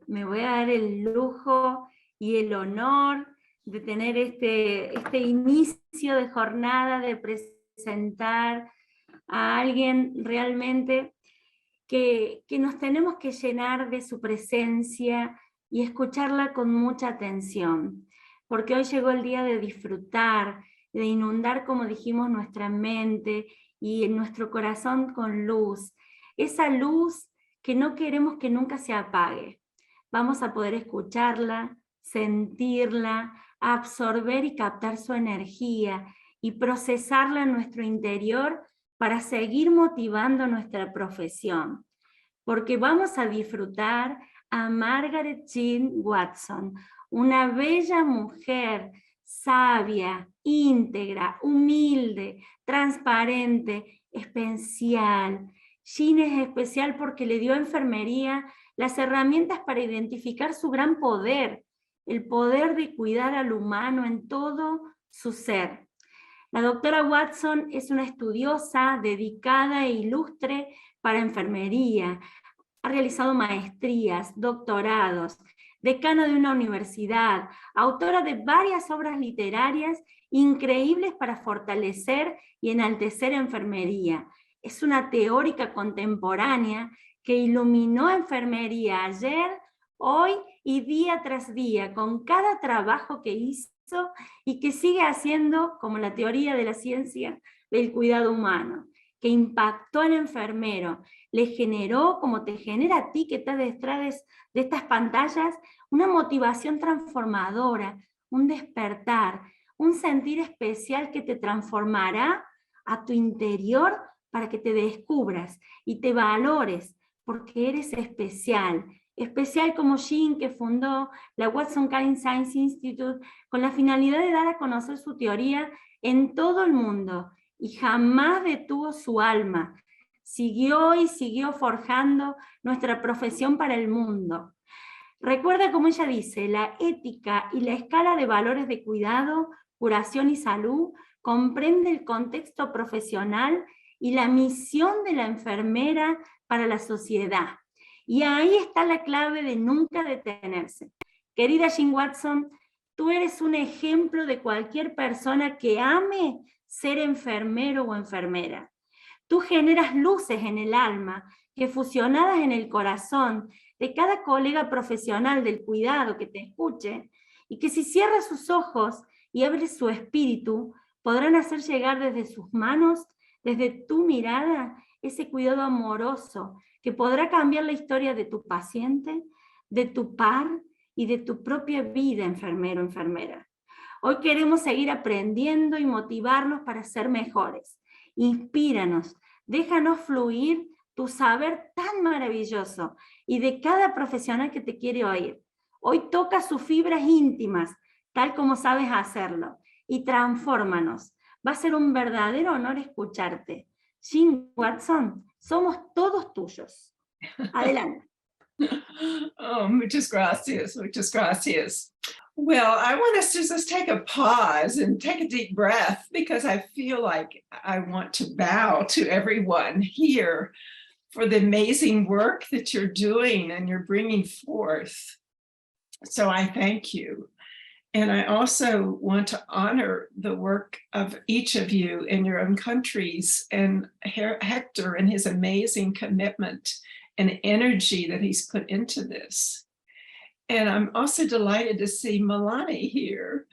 me voy a dar el lujo y el honor de tener este inicio de jornada, de presentar a alguien realmente que nos tenemos que llenar de su presencia y escucharla con mucha atención, porque hoy llegó el día de disfrutar, de inundar, como dijimos, nuestra mente y en nuestro corazón con luz, esa luz que no queremos que nunca se apague. Vamos a poder escucharla, sentirla, absorber y captar su energía y procesarla en nuestro interior para seguir motivando nuestra profesión. Porque vamos a disfrutar a Margaret Jean Watson, una bella mujer, sabia, íntegra, humilde, transparente, especial. Jean es especial porque le dio a enfermería las herramientas para identificar su gran poder, el poder de cuidar al humano en todo su ser. La doctora Watson es una estudiosa, dedicada e ilustre para enfermería. Ha realizado maestrías, doctorados, decana de una universidad, autora de varias obras literarias increíbles para fortalecer y enaltecer enfermería. Es una teórica contemporánea que iluminó enfermería ayer, hoy y día tras día, con cada trabajo que hizo y que sigue haciendo, como la teoría de la ciencia del cuidado humano, que impactó al enfermero, le generó, como te genera a ti que estás detrás de estas pantallas, una motivación transformadora, un despertar, un sentir especial que te transformará a tu interior para que te descubras y te valores, porque eres especial. Especial como Jean, que fundó la Watson Caring Science Institute con la finalidad de dar a conocer su teoría en todo el mundo, y jamás detuvo su alma. Siguió y siguió forjando nuestra profesión para el mundo. Recuerda, como ella dice, la ética y la escala de valores de cuidado, curación y salud comprende el contexto profesional y la misión de la enfermera para la sociedad. Y ahí está la clave de nunca detenerse. Querida Jean Watson, tú eres un ejemplo de cualquier persona que ame ser enfermero o enfermera. Tú generas luces en el alma que fusionadas en el corazón de cada colega profesional del cuidado que te escuche, y que si cierra sus ojos y abre su espíritu, podrán hacer llegar desde sus manos, desde tu mirada, ese cuidado amoroso que podrá cambiar la historia de tu paciente, de tu par y de tu propia vida, enfermero o enfermera. Hoy queremos seguir aprendiendo y motivarnos para ser mejores. Inspíranos, déjanos fluir tu saber tan maravilloso y de cada profesional que te quiere oír. Hoy toca sus fibras íntimas, tal como sabes hacerlo, y transfórmanos. Va a ser un verdadero honor escucharte. Jean Watson, somos todos tuyos. Adelante. Oh, muchas gracias, muchas gracias. Well, I want us to just take a pause and take a deep breath, because I feel like I want to bow to everyone here for the amazing work that you're doing and you're bringing forth. So I thank you. And I also want to honor the work of each of you in your own countries, and Héctor and his amazing commitment and energy that he's put into this. And I'm also delighted to see Milani here,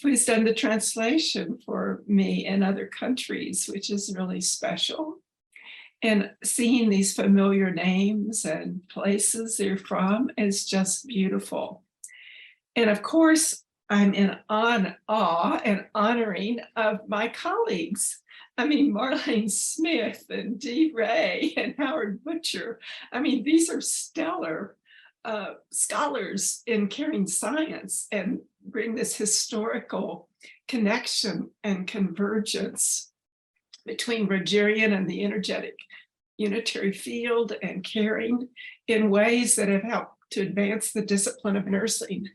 who's done the translation for me in other countries, which is really special. And seeing these familiar names and places they're from is just beautiful. And of course, I'm in awe and honoring of my colleagues. I mean, Marlene Smith and Dee Ray and Howard Butcher. I mean, these are stellar scholars in caring science and bring this historical connection and convergence between Rogerian and the energetic unitary field and caring in ways that have helped to advance the discipline of nursing.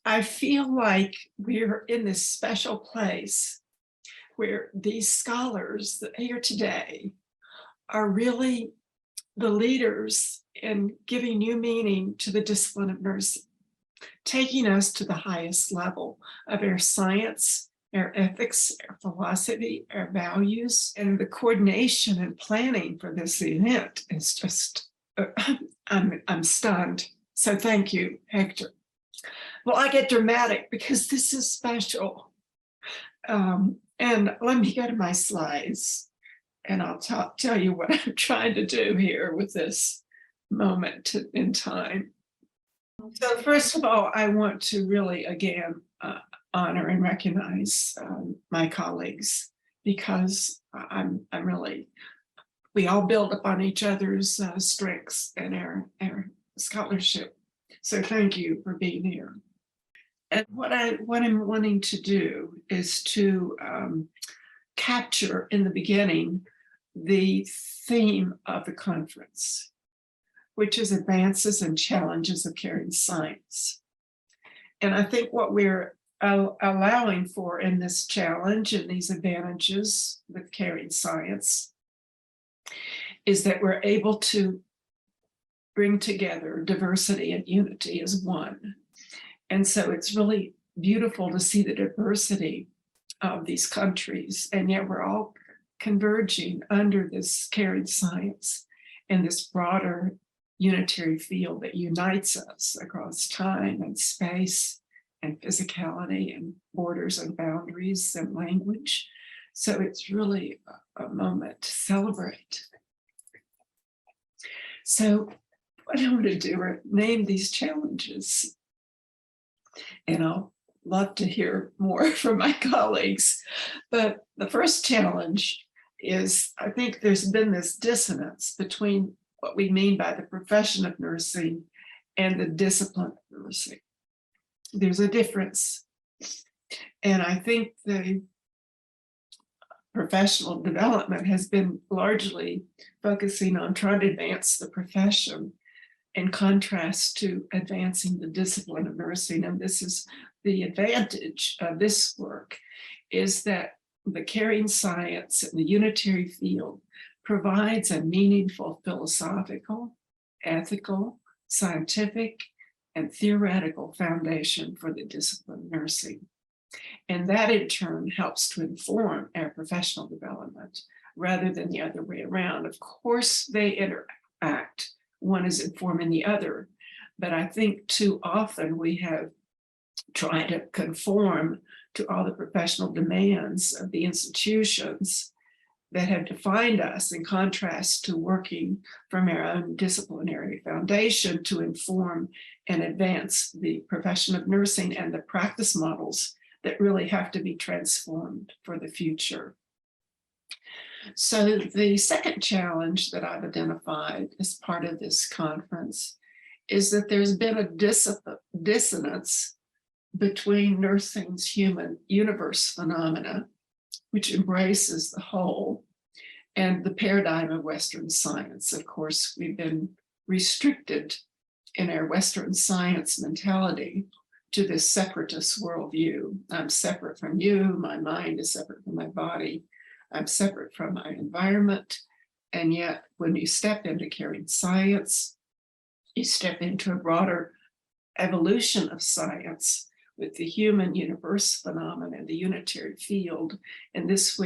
I feel like we're in this special place where these scholars that are here today are really the leaders in giving new meaning to the discipline of nursing, taking us to the highest level of our science, our ethics, our philosophy, our values, and the coordination and planning for this event is just, I'm stunned. So thank you, Hector. Well, I get dramatic because this is special. And let me go to my slides and I'll tell you what I'm trying to do here with this moment in time. So first of all, I want to really, again, honor and recognize my colleagues, because we all build upon each other's strengths and our scholarship. So thank you for being here. And what I'm wanting to do is to capture in the beginning the theme of the conference, which is advances and challenges of caring science. And I think what we're allowing for in this challenge and these advantages with caring science is that we're able to bring together diversity and unity as one. And so it's really beautiful to see the diversity of these countries, and yet we're all converging under this caring science and this broader unitary field that unites us across time and space and physicality and borders and boundaries and language. So it's really a moment to celebrate. So what I want to do is name these challenges. And I'll love to hear more from my colleagues. But the first challenge is, I think there's been this dissonance between what we mean by the profession of nursing and the discipline of nursing. There's a difference. And I think the professional development has been largely focusing on trying to advance the profession in contrast to advancing the discipline of nursing. And this is the advantage of this work, is that the caring science and the unitary field provides a meaningful philosophical, ethical, scientific, and theoretical foundation for the discipline of nursing. And that in turn helps to inform our professional development rather than the other way around. Of course, they interact. One is informing the other, but I think too often we have tried to conform to all the professional demands of the institutions that have defined us, in contrast to working from our own disciplinary foundation to inform and advance the profession of nursing and the practice models that really have to be transformed for the future. So the second challenge that I've identified as part of this conference is that there's been a dissonance between nursing's human universe phenomena, which embraces the whole, and the paradigm of Western science. Of course, we've been restricted in our Western science mentality to this separatist worldview. I'm separate from you, my mind is separate from my body, I'm separate from my environment. And yet, when you step into caring science, you step into a broader evolution of science with the human universe phenomenon, the unitary field. And this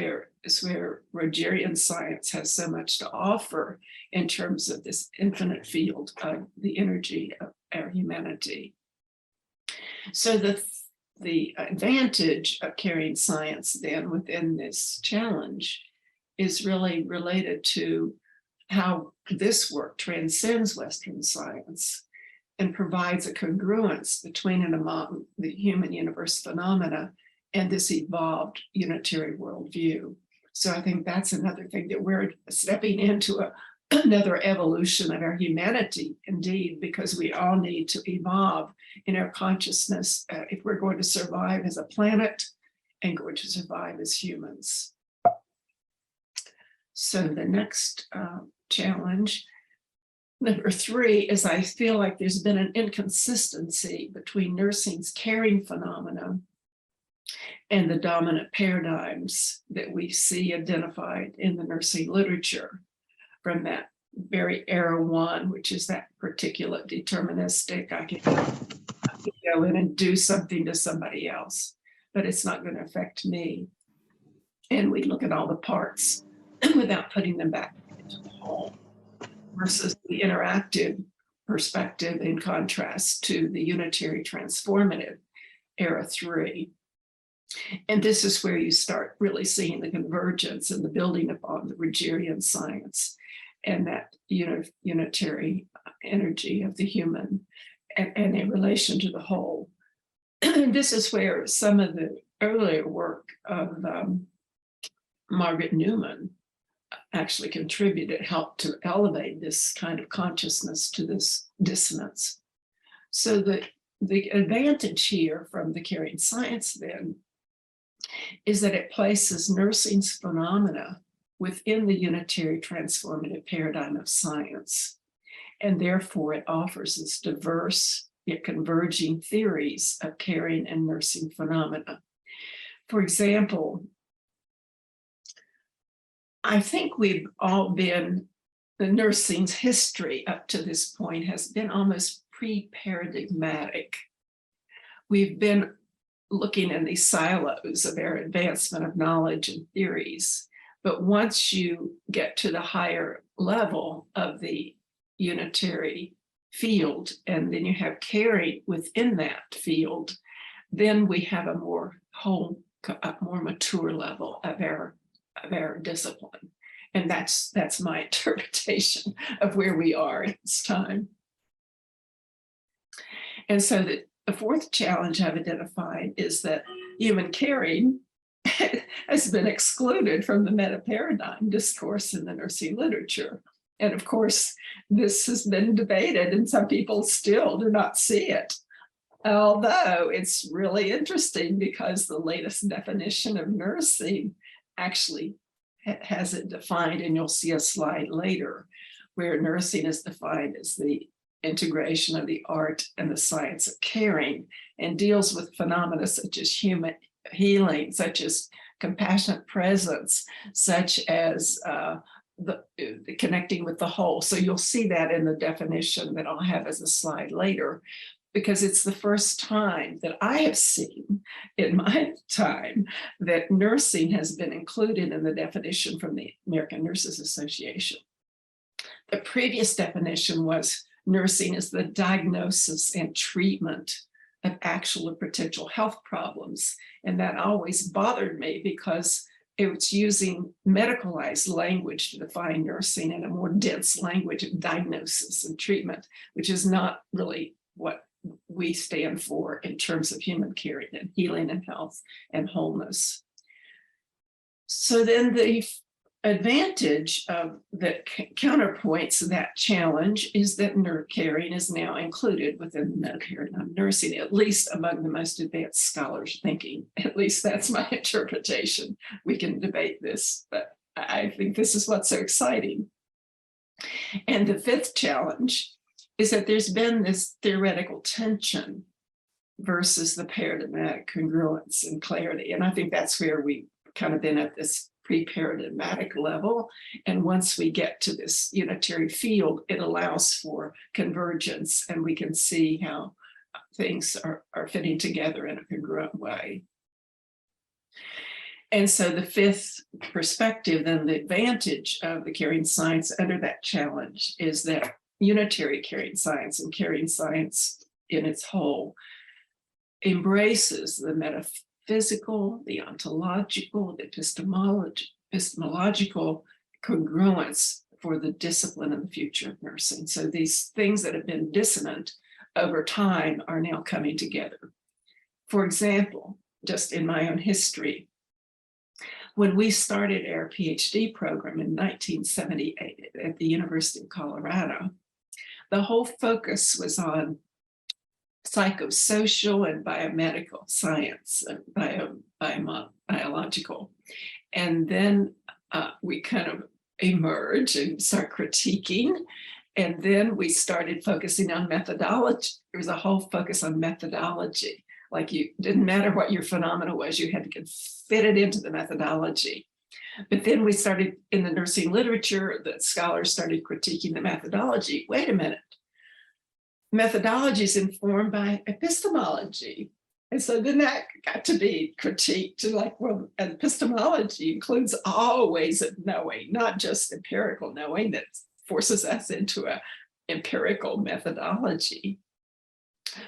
is where Rogerian science has so much to offer in terms of this infinite field of the energy of our humanity. So the advantage of caring science then within this challenge is really related to how this work transcends Western science and provides a congruence between and among the human universe phenomena and this evolved unitary worldview. So I think that's another thing, that we're stepping into another evolution of our humanity, indeed, because we all need to evolve in our consciousness if we're going to survive as a planet and going to survive as humans. So the next challenge, number 3, is I feel like there's been an inconsistency between nursing's caring phenomena and the dominant paradigms that we see identified in the nursing literature, from that very era one, which is that particular deterministic. I could go in and do something to somebody else, but it's not going to affect me. And we look at all the parts without putting them back into the whole, versus the interactive perspective in contrast to the unitary transformative era 3. And this is where you start really seeing the convergence and the building upon the Rogerian science and that unitary energy of the human and in relation to the whole. And this is where some of the earlier work of Margaret Newman actually contributed, helped to elevate this kind of consciousness to this dissonance. So the advantage here from the caring science then is that it places nursing's phenomena within the unitary transformative paradigm of science. And therefore it offers its diverse yet converging theories of caring and nursing phenomena. For example, I think we've all been, the nursing's history up to this point has been almost pre-paradigmatic. We've been looking in these silos of our advancement of knowledge and theories. But once you get to the higher level of the unitary field, and then you have caring within that field, then we have a more whole, a more mature level of our discipline. And that's my interpretation of where we are at this time. And so the fourth challenge I've identified is that human caring has been excluded from the meta-paradigm discourse in the nursing literature. And of course, this has been debated and some people still do not see it. Although it's really interesting because the latest definition of nursing actually has it defined, and you'll see a slide later, where nursing is defined as the integration of the art and the science of caring, and deals with phenomena such as human healing, such as compassionate presence, such as the connecting with the whole. So you'll see that in the definition that I'll have as a slide later, because it's the first time that I have seen in my time that nursing has been included in the definition from the American Nurses Association. The previous definition was nursing is the diagnosis and treatment of actual and potential health problems. And that always bothered me because it's using medicalized language to define nursing in a more dense language of diagnosis and treatment, which is not really what we stand for in terms of human caring and healing and health and wholeness. So then the advantage of that counterpoints that challenge is that caring is now included within the meta-paradigm of nursing, at least among the most advanced scholars thinking. At least that's my interpretation. We can debate this, but I think this is what's so exciting. And the fifth challenge is that there's been this theoretical tension versus the paradigmatic congruence and clarity. And I think that's where we've kind of been at this pre-paradigmatic level. And once we get to this unitary field, it allows for convergence and we can see how things are fitting together in a congruent way. And so the fifth perspective, then the advantage of the caring science under that challenge is that unitary caring science and caring science in its whole embraces the metaphysical, the ontological, the epistemological congruence for the discipline and the future of nursing. So these things that have been dissonant over time are now coming together. For example, just in my own history, when we started our PhD program in 1978 at the University of Colorado, the whole focus was on psychosocial and biomedical science, biological. And then we kind of emerge and start critiquing. And then we started focusing on methodology. There was a whole focus on methodology. Like you didn't matter what your phenomena was, you had to fit it into the methodology. But then we started in the nursing literature, that scholars started critiquing the methodology. Wait a minute. Methodology is informed by epistemology. And so then that got to be critiqued, like, well, epistemology includes all ways of knowing, not just empirical knowing that forces us into an empirical methodology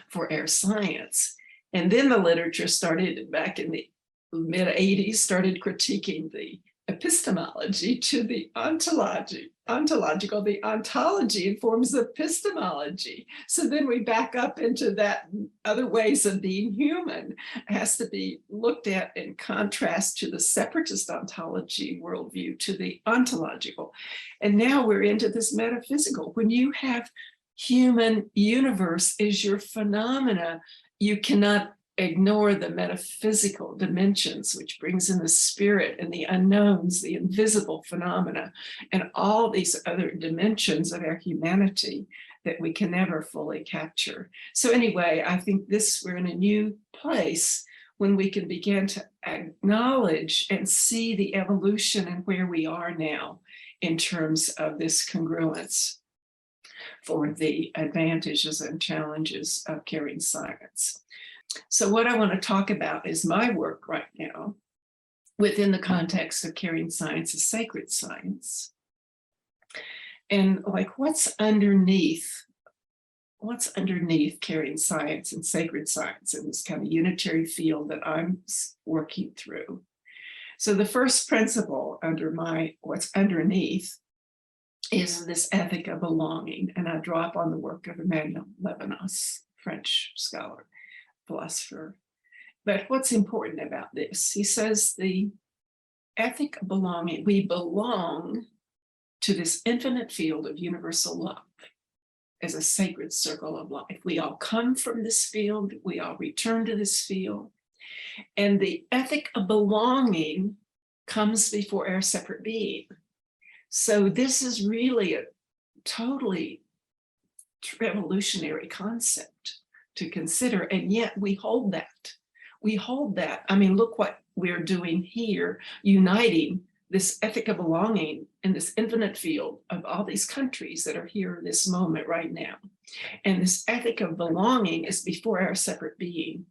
for our science. And then the literature started back in the mid-80s, started critiquing the epistemology to the ontological. The ontology informs epistemology. So then we back up into that other ways of being human. It has to be looked at in contrast to the separatist ontology worldview, to the ontological. And now we're into this metaphysical. When you have human universe is your phenomena, you cannot ignore the metaphysical dimensions, which brings in the spirit and the unknowns, the invisible phenomena, and all these other dimensions of our humanity that we can never fully capture. So anyway, I think we're in a new place when we can begin to acknowledge and see the evolution and where we are now in terms of this congruence for the advantages and challenges of caring science. So what I want to talk about is my work right now within the context of caring science is sacred science. And like what's underneath caring science and sacred science in this kind of unitary field that I'm working through. So the first principle under what's underneath is this ethic of belonging. And I draw upon the work of Emmanuel Levinas, French scholar, philosopher. But what's important about this? He says the ethic of belonging, we belong to this infinite field of universal love as a sacred circle of life. We all come from this field, we all return to this field. And the ethic of belonging comes before our separate being. So this is really a totally revolutionary concept to consider, and yet we hold that. We hold that. I mean, look what we're doing here, uniting this ethic of belonging in this infinite field of all these countries that are here in this moment right now. And this ethic of belonging is before our separate being.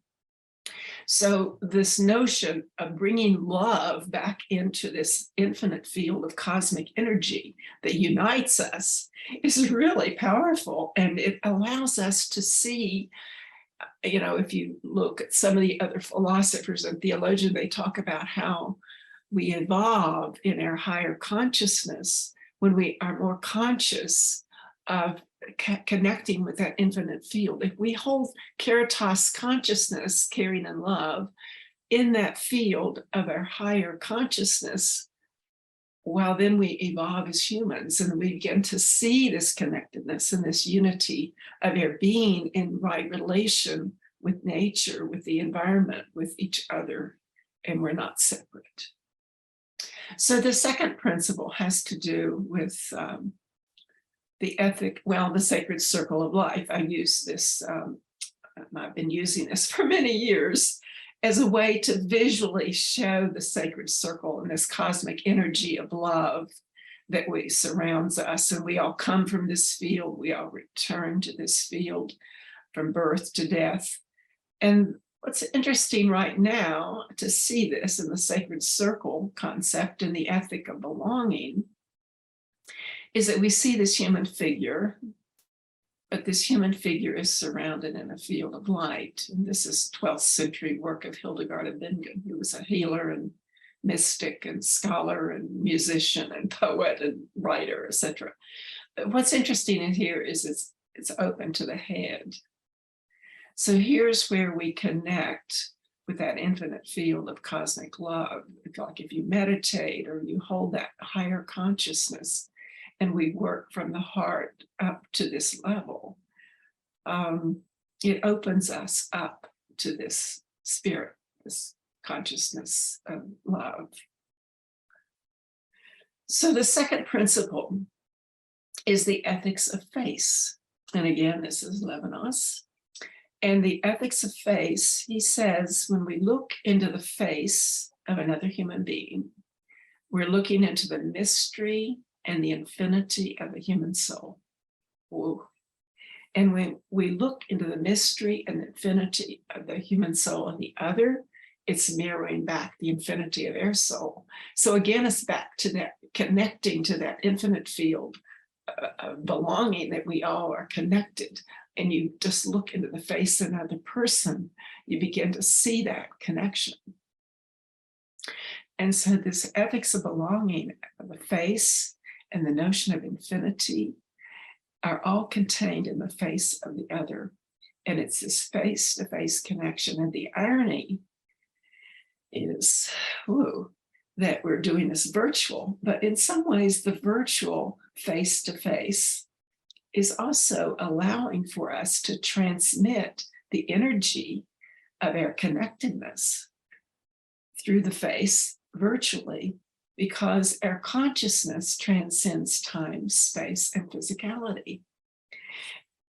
So this notion of bringing love back into this infinite field of cosmic energy that unites us is really powerful. And it allows us to see, you know, if you look at some of the other philosophers and theologians, they talk about how we evolve in our higher consciousness when we are more conscious of connecting with that infinite field. If we hold caritas consciousness, caring and love, in that field of our higher consciousness, well, then we evolve as humans and we begin to see this connectedness and this unity of our being in right relation with nature, with the environment, with each other, and we're not separate. So the second principle has to do with the ethic, well, the sacred circle of life. I use this, I've been using this for many years as a way to visually show the sacred circle and this cosmic energy of love that surrounds us. And we all come from this field, we all return to this field from birth to death. And what's interesting right now to see this in the sacred circle concept and the ethic of belonging is that we see this human figure, but this human figure is surrounded in a field of light. And this is 12th century work of Hildegard of Bingen, who was a healer and mystic and scholar and musician and poet and writer, etc. But what's interesting in here is it's open to the head. So here's where we connect with that infinite field of cosmic love. Like if you meditate or you hold that higher consciousness, and we work from the heart up to this level, it opens us up to this spirit, this consciousness of love. So the second principle is the ethics of face. And again, this is Levinas. And the ethics of face, he says, when we look into the face of another human being, We're looking into the mystery and the infinity of the human soul. Whoa. And when we look into the mystery and the infinity of the human soul and the other, it's mirroring back the infinity of their soul. So again, it's back to that, connecting to that infinite field of belonging, that we all are connected. And you just look into the face of another person, you begin to see that connection. And so this ethics of belonging, the face and the notion of infinity are all contained in the face of the other. And it's this face-to-face connection. And the irony is that we're doing this virtual, but in some ways the virtual face-to-face is also allowing for us to transmit the energy of our connectedness through the face virtually, because our consciousness transcends time, space, and physicality.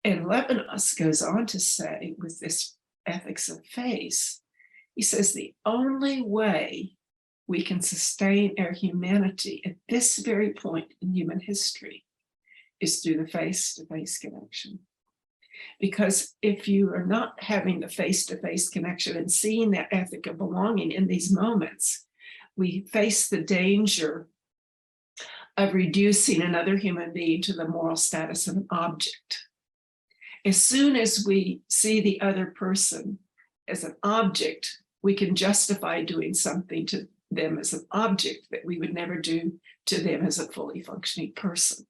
And Levinas goes on to say, with this ethics of face, he says the only way we can sustain our humanity at this very point in human history is through the face-to-face connection. Because if you are not having the face-to-face connection and seeing that ethic of belonging in these moments, we face the danger of reducing another human being to the moral status of an object. As soon as we see the other person as an object, we can justify doing something to them as an object that we would never do to them as a fully functioning person.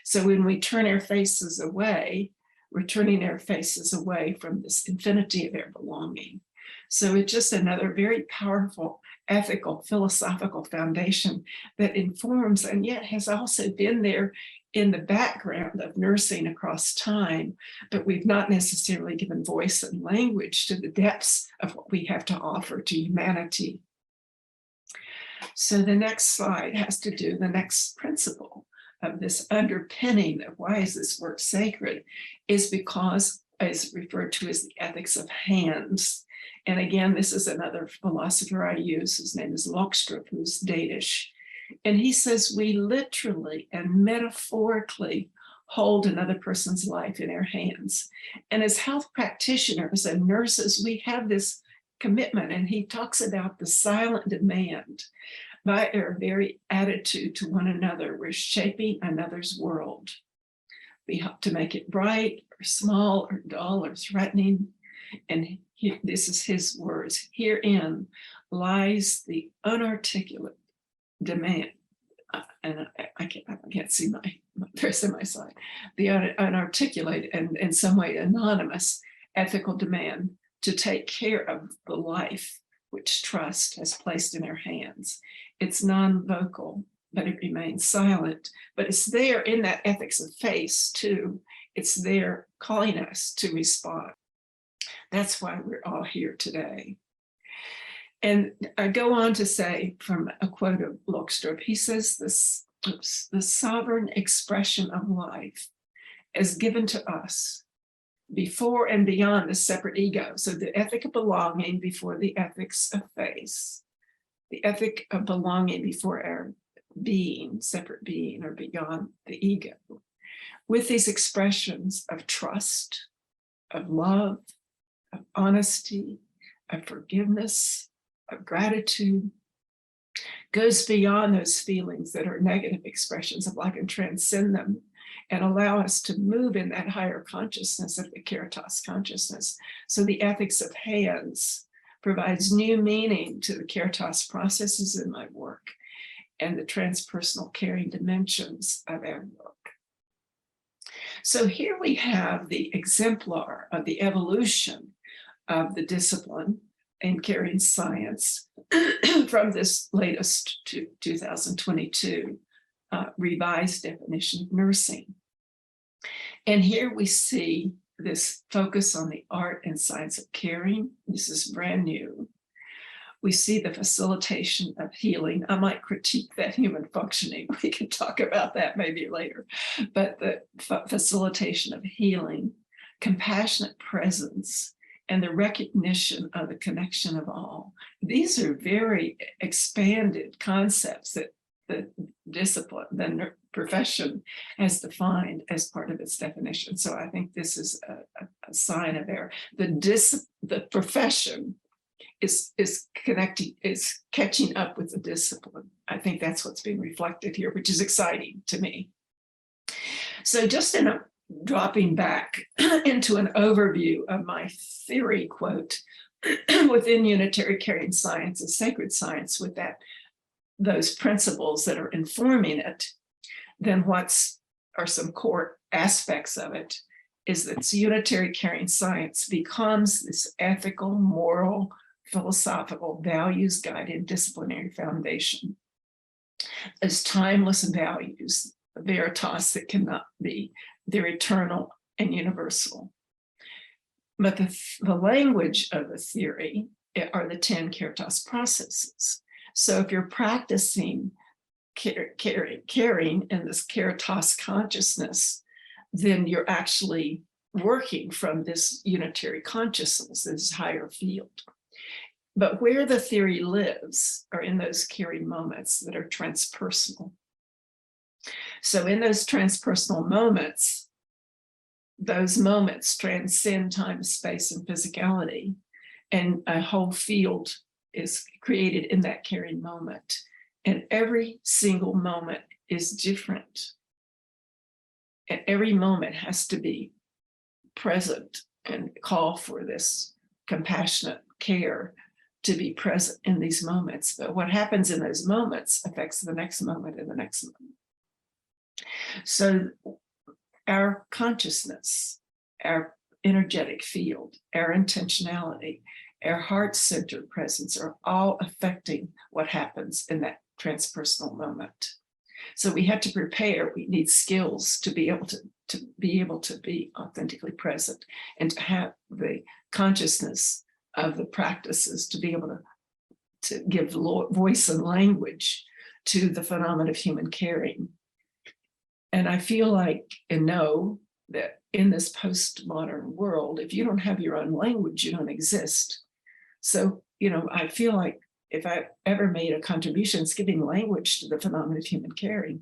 So when we turn our faces away, we're turning our faces away from this infinity of our belonging. So it's just another very powerful ethical, philosophical foundation that informs and yet has also been there in the background of nursing across time, but we've not necessarily given voice and language to the depths of what we have to offer to humanity. So the next slide has to do the next principle of this underpinning of why is this work sacred is because it's referred to as the ethics of hands. And again, this is another philosopher I use. His name is Lokstrup, who's Danish. And he says we literally and metaphorically hold another person's life in our hands. And as health practitioners and nurses, we have this commitment. And he talks about the silent demand by our very attitude to one another. We're shaping another's world. We help to make it bright or small or dull or threatening. And this is his words: herein lies the unarticulate demand, and I can't see my person on my side, the unarticulated and in some way anonymous ethical demand to take care of the life which trust has placed in our hands. It's non-vocal, but it remains silent, but it's there in that ethics of face too. It's there calling us to respond. That's why we're all here today. And I go on to say from a quote of Lokstrup, he says this, the sovereign expression of life is given to us before and beyond the separate ego. So the ethic of belonging before the ethics of face, the ethic of belonging before our being, separate being, or beyond the ego, with these expressions of trust, of love, of honesty, of forgiveness, of gratitude, goes beyond those feelings that are negative expressions of life and transcend them and allow us to move in that higher consciousness of the Caritas consciousness. So the ethics of hands provides new meaning to the Caritas processes in my work and the transpersonal caring dimensions of our work. So here we have the exemplar of the evolution of the discipline in caring science from this latest 2022 revised definition of nursing. And here we see this focus on the art and science of caring. This is brand new. We see the facilitation of healing. I might critique that human functioning. We can talk about that maybe later. But the facilitation of healing, compassionate presence, and the recognition of the connection of all. These are very expanded concepts that the discipline, the profession as defined as part of its definition. So I think this is a sign of error. The profession is catching up with the discipline. I think that's what's being reflected here, which is exciting to me. So just dropping back into an overview of my theory quote within unitary caring science and sacred science, with those principles that are informing it, then are some core aspects of it is that unitary caring science becomes this ethical, moral, philosophical, values-guided disciplinary foundation as timeless values, veritas that cannot be, they're eternal and universal. But the language of the theory are the 10 caritas processes. So if you're practicing caring in this caritas consciousness, then you're actually working from this unitary consciousness, this higher field. But where the theory lives are in those caring moments that are transpersonal. So in those transpersonal moments, those moments transcend time, space, and physicality, and a whole field is created in that caring moment. And every single moment is different. And every moment has to be present and call for this compassionate care to be present in these moments. But what happens in those moments affects the next moment and the next moment. So our consciousness, our energetic field, our intentionality, our heart-centered presence are all affecting what happens in that transpersonal moment. So we have to prepare, we need skills to be able to be authentically present and to have the consciousness of the practices to be able to give voice and language to the phenomenon of human caring. And I feel like and know that in this postmodern world, if you don't have your own language, you don't exist. So, I feel like if I ever made a contribution, it's giving language to the phenomenon of human caring.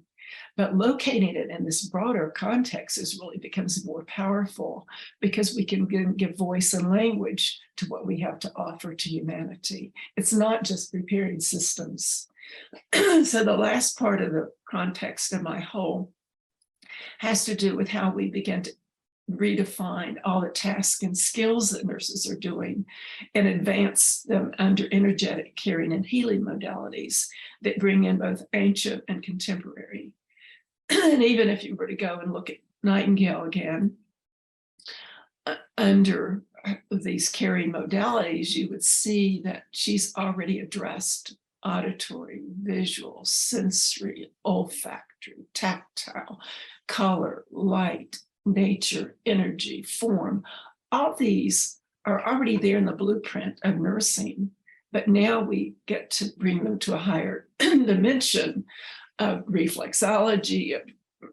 But locating it in this broader context really becomes more powerful because we can give voice and language to what we have to offer to humanity. It's not just preparing systems. So the last part of the context of my whole has to do with how we begin to redefine all the tasks and skills that nurses are doing and advance them under energetic caring and healing modalities that bring in both ancient and contemporary. And even if you were to go and look at Nightingale again, under these caring modalities, you would see that she's already addressed auditory, visual, sensory, olfactory, tactile, color, light, nature, energy, form. All these are already there in the blueprint of nursing, but now we get to bring them to a higher dimension of reflexology,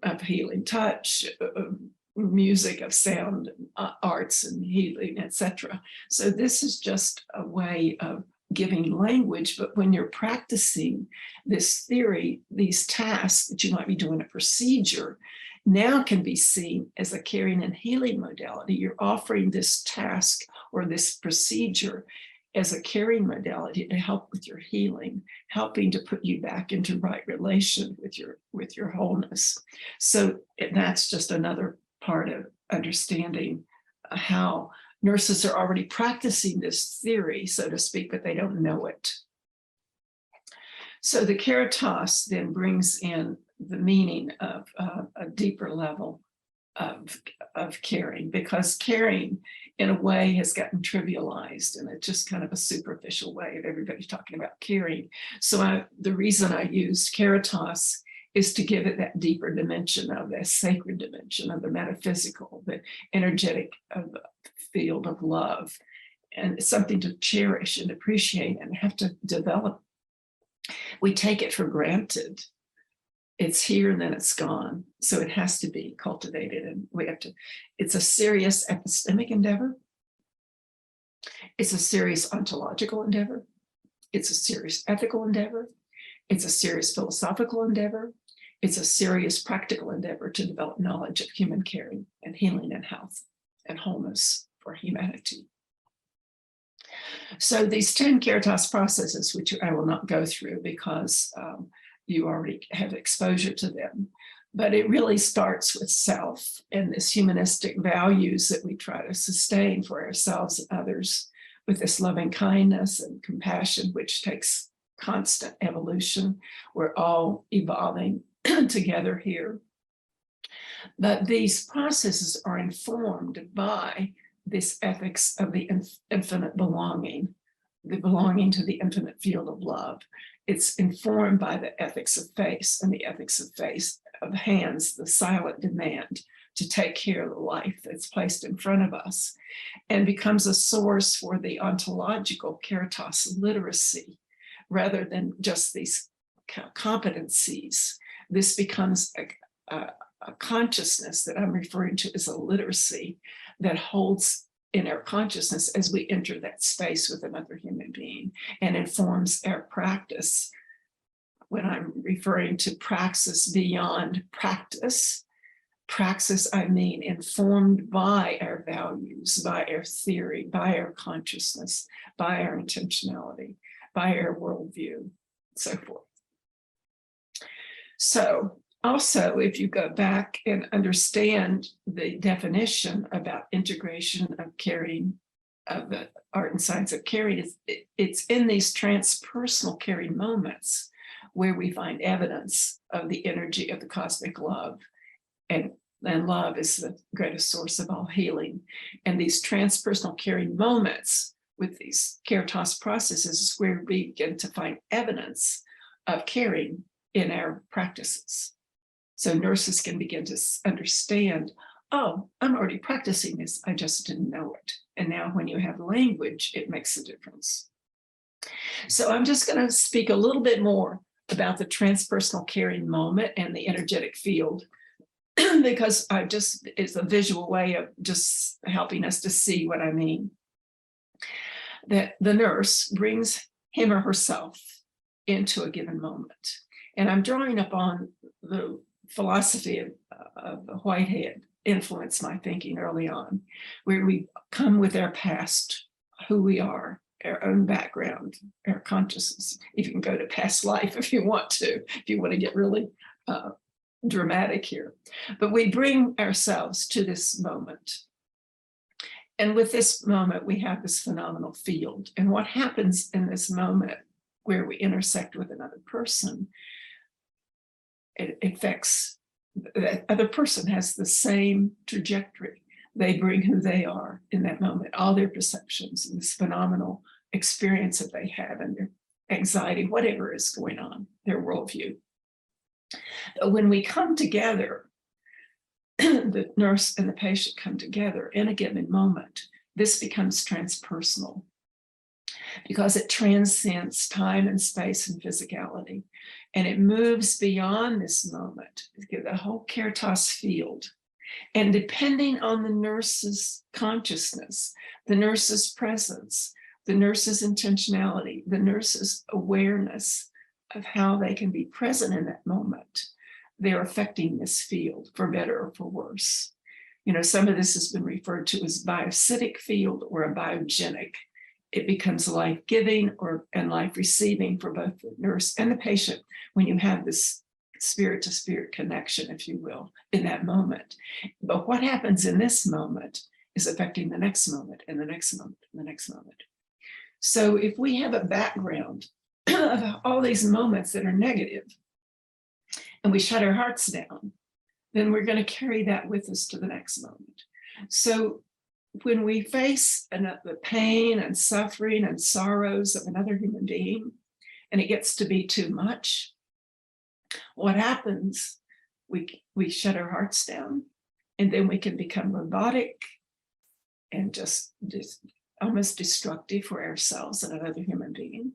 of healing touch, of music, of sound, arts and healing, etc. So this is just a way of giving language, but when you're practicing this theory, these tasks that you might be doing a procedure, now can be seen as a caring and healing modality. You're offering this task or this procedure as a caring modality to help with your healing, helping to put you back into right relation with your wholeness. So that's just another part of understanding how nurses are already practicing this theory, so to speak, but they don't know it. So the caritas then brings in the meaning of a deeper level of caring, because caring in a way has gotten trivialized and it's just kind of a superficial way of everybody talking about caring. So the reason I used caritas is to give it that deeper dimension of that sacred dimension of the metaphysical, the energetic field of love, and it's something to cherish and appreciate and have to develop. We take it for granted. It's here and then it's gone. So it has to be cultivated, and we have to, it's a serious epistemic endeavor. It's a serious ontological endeavor. It's a serious ethical endeavor. It's a serious philosophical endeavor. It's a serious practical endeavor to develop knowledge of human caring and healing and health and wholeness for humanity. So these 10 Caritas processes, which I will not go through because you already have exposure to them, but it really starts with self and this humanistic values that we try to sustain for ourselves and others with this loving kindness and compassion, which takes constant evolution. We're all evolving together here. But these processes are informed by this ethics of the infinite belonging, the belonging to the infinite field of love. It's informed by the ethics of face, and the ethics of face of hands, the silent demand to take care of the life that's placed in front of us, and becomes a source for the ontological Caritas literacy, rather than just these competencies. This becomes a consciousness that I'm referring to as a literacy that holds in our consciousness as we enter that space with another human being and informs our practice. When I'm referring to praxis beyond practice, praxis, I mean informed by our values, by our theory, by our consciousness, by our intentionality, by our worldview, so forth. So also, if you go back and understand the definition about integration of caring, of the art and science of caring, it's in these transpersonal caring moments where we find evidence of the energy of the cosmic love. And love is the greatest source of all healing. And these transpersonal caring moments with these Caritas processes is where we begin to find evidence of caring in our practices. So nurses can begin to understand, oh, I'm already practicing this, I just didn't know it. And now when you have language, it makes a difference. So I'm just going to speak a little bit more about the transpersonal caring moment and the energetic field, because it's a visual way of just helping us to see what I mean. That the nurse brings him or herself into a given moment. And I'm drawing upon the philosophy of Whitehead influenced my thinking early on, where we come with our past, who we are, our own background, our consciousness. You can go to past life if you want to get really dramatic here. But we bring ourselves to this moment. And with this moment, we have this phenomenal field. And what happens in this moment where we intersect with another person, it affects, that other person has the same trajectory. They bring who they are in that moment, all their perceptions, and this phenomenal experience that they have, and their anxiety, whatever is going on, their worldview. But when we come together, the nurse and the patient come together in a given moment, this becomes transpersonal because it transcends time and space and physicality. And it moves beyond this moment, the whole Caritas field. And depending on the nurse's consciousness, the nurse's presence, the nurse's intentionality, the nurse's awareness of how they can be present in that moment, they're affecting this field for better or for worse. You know, some of this has been referred to as biocytic field or a biogenic. It becomes life-giving and life-receiving for both the nurse and the patient when you have this spirit-to-spirit connection, if you will, in that moment. But what happens in this moment is affecting the next moment and the next moment and the next moment. So if we have a background of all these moments that are negative and we shut our hearts down, then we're going to carry that with us to the next moment. So when we face the pain and suffering and sorrows of another human being, and it gets to be too much, what happens? We shut our hearts down, and then we can become robotic and just almost destructive for ourselves and another human being.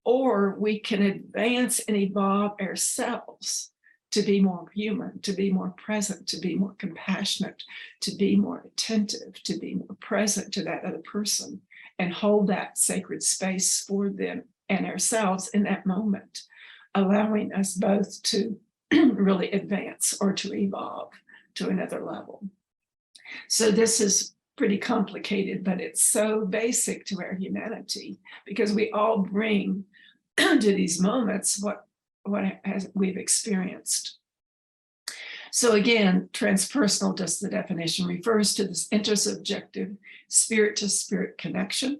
Or we can advance and evolve ourselves to be more human, to be more present, to be more compassionate, to be more attentive, to be more present to that other person, and hold that sacred space for them and ourselves in that moment allowing us both to really advance or to evolve to another level. So this is pretty complicated, but it's so basic to our humanity, because we all bring to these moments what we've experienced. So again, transpersonal, just the definition, refers to this intersubjective spirit-to-spirit connection,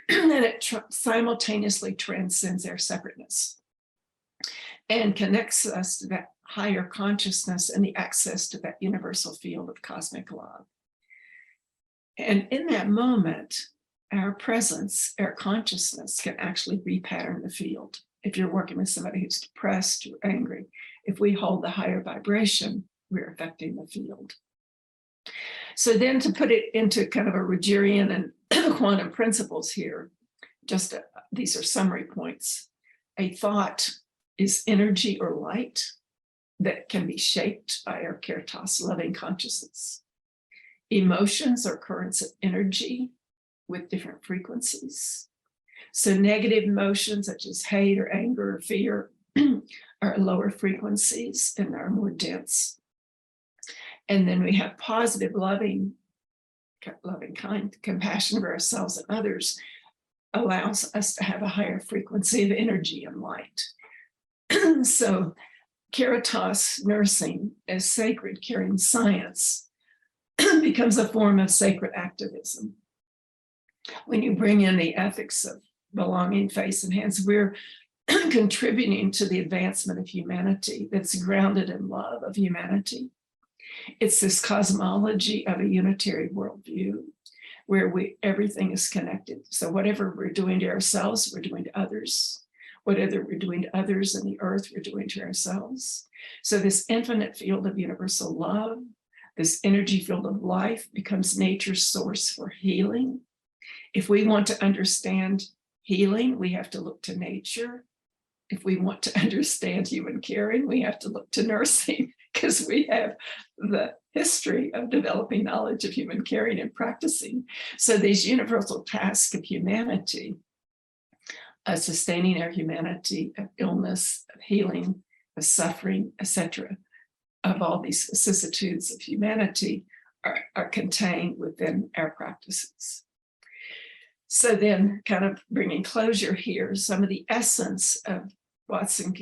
and it simultaneously transcends our separateness and connects us to that higher consciousness and the access to that universal field of cosmic love. And in that moment, our presence, our consciousness can actually repattern the field. If you're working with somebody who's depressed or angry, if we hold the higher vibration, we're affecting the field. So then to put it into kind of a Rogerian and quantum principles here, just these are summary points. A thought is energy or light that can be shaped by our keratos, loving consciousness. Emotions are currents of energy with different frequencies. So negative emotions such as hate or anger or fear are lower frequencies and are more dense. And then we have positive, loving, kind compassion for ourselves and others allows us to have a higher frequency of energy and light. So keratos nursing as sacred caring science becomes a form of sacred activism. When you bring in the ethics of belonging, face, and hands, we're contributing to the advancement of humanity that's grounded in love of humanity. It's this cosmology of a unitary worldview where everything is connected. So whatever we're doing to ourselves, we're doing to others. Whatever we're doing to others in the earth, we're doing to ourselves. So this infinite field of universal love, this energy field of life, becomes nature's source for healing. If we want to understand healing, we have to look to nature. If we want to understand human caring, we have to look to nursing, because we have the history of developing knowledge of human caring and practicing. So these universal tasks of humanity, sustaining our humanity, of illness, of healing, of suffering, etc., of all these vicissitudes of humanity are contained within our practices. So then, kind of bringing closure here, some of the essence of what's in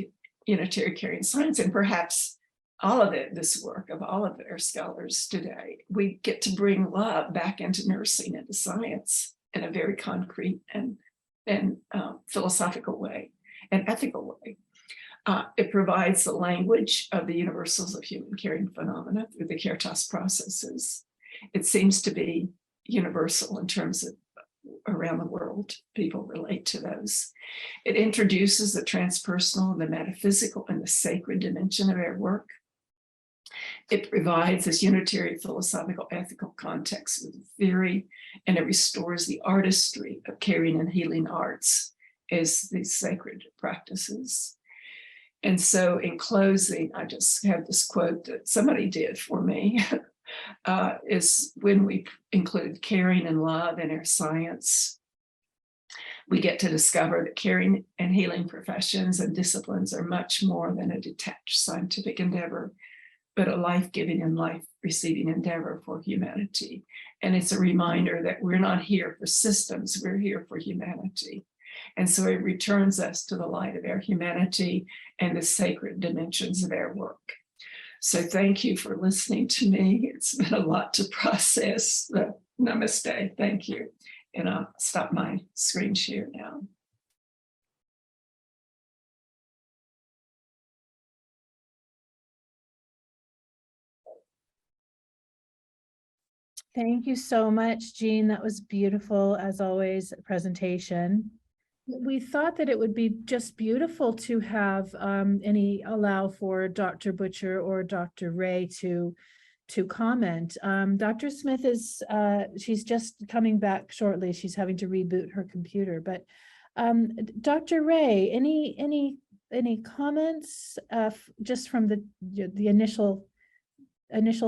unitary caring science, and perhaps all of it, this work of all of our scholars today, we get to bring love back into nursing, into science in a very concrete and philosophical way, and ethical way. It provides the language of the universals of human caring phenomena through the keratos processes. It seems to be universal in terms of around the world, people relate to those. It introduces the transpersonal, the metaphysical, and the sacred dimension of our work. It provides this unitary philosophical ethical context with theory, and it restores the artistry of caring and healing arts as these sacred practices. And so in closing, I just have this quote that somebody did for me, is when we include caring and love in our science, we get to discover that caring and healing professions and disciplines are much more than a detached scientific endeavor, but a life-giving and life-receiving endeavor for humanity. And it's a reminder that we're not here for systems, we're here for humanity. And so it returns us to the light of our humanity and the sacred dimensions of our work. So thank you for listening to me. It's been a lot to process. Namaste, thank you. And I'll stop my screen share now. Thank you so much, Jean. That was beautiful, as always, presentation. We thought that it would be just beautiful to have allow for Dr. Butcher or Dr. Ray to comment. Dr. Smith is, she's just coming back shortly. She's having to reboot her computer. But Dr. Ray, any comments just from the initial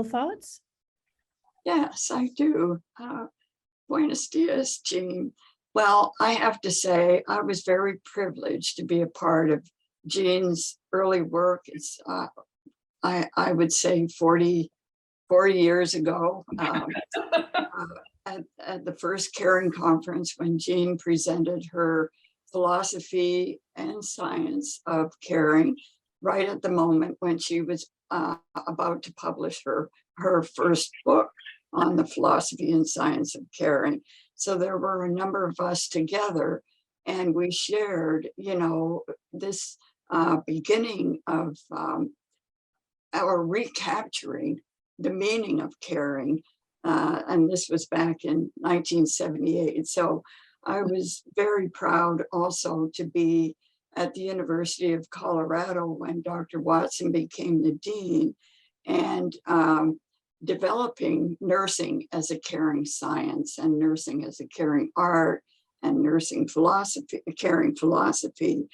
thoughts? Yes, I do. Buenos dias, Jean. Well, I have to say, I was very privileged to be a part of Jean's early work is, I would say 40 years ago, at the first Caring Conference, when Jean presented her philosophy and science of caring, right at the moment when she was about to publish her first book on the philosophy and science of caring. So there were a number of us together, and we shared, you know, this beginning of our recapturing the meaning of caring. And this was back in 1978. So I was very proud also to be at the University of Colorado when Dr. Watson became the dean, and developing nursing as a caring science, and nursing as a caring art, and nursing philosophy, caring philosophy,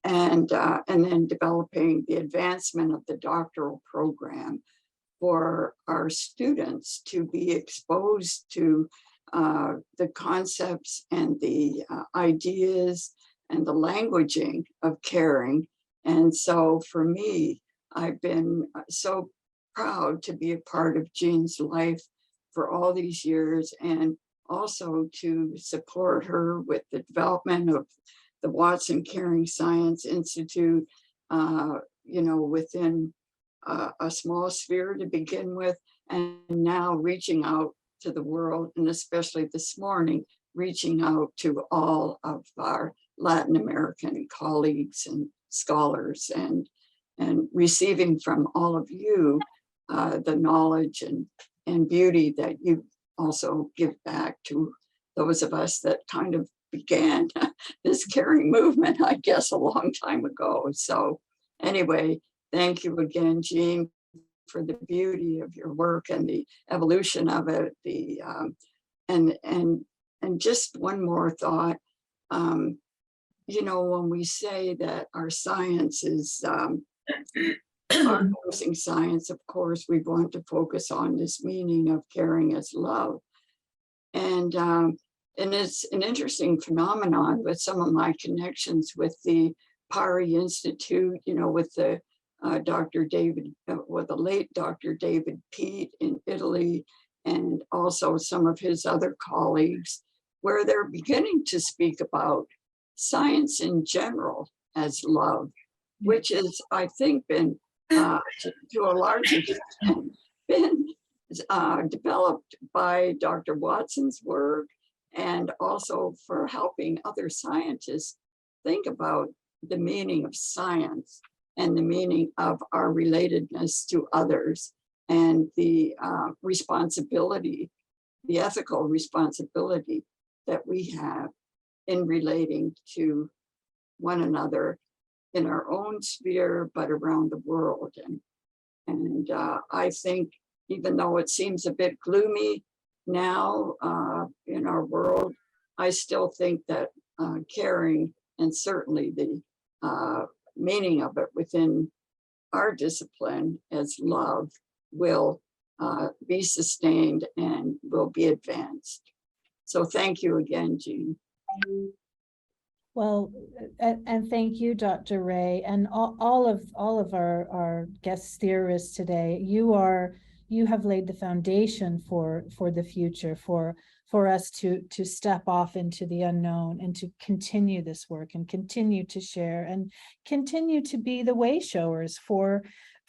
and then developing the advancement of the doctoral program for our students to be exposed to the concepts and the ideas and the languaging of caring. And so for me, I've been so proud to be a part of Jean's life for all these years, and also to support her with the development of the Watson Caring Science Institute, you know, within a small sphere to begin with, and now reaching out to the world, and especially this morning, reaching out to all of our Latin American colleagues and scholars, and receiving from all of you the knowledge and beauty that you also give back to those of us that kind of began this caring movement, I guess, a long time ago. So anyway, thank you again, Jean, for the beauty of your work and the evolution of it. The and just one more thought. You know, when we say that our science is our nursing science, of course, we want to focus on this meaning of caring as love. And it's an interesting phenomenon with some of my connections with the Pari Institute, you know, with the Dr. David, with the late Dr. David Pete in Italy, and also some of his other colleagues, where they're beginning to speak about science in general as love, which is, I think, been to a large extent been developed by Dr. Watson's work, and also for helping other scientists think about the meaning of science and the meaning of our relatedness to others, and the responsibility, the ethical responsibility that we have in relating to one another in our own sphere, but around the world. And I think, even though it seems a bit gloomy now in our world, I still think that caring, and certainly the meaning of it within our discipline as love, will be sustained and will be advanced. So thank you again, Jean. Well, and thank you, Dr. Ray, and all of our guest theorists today. You have laid the foundation for the future, for us to step off into the unknown, and to continue this work, and continue to share, and continue to be the way showers for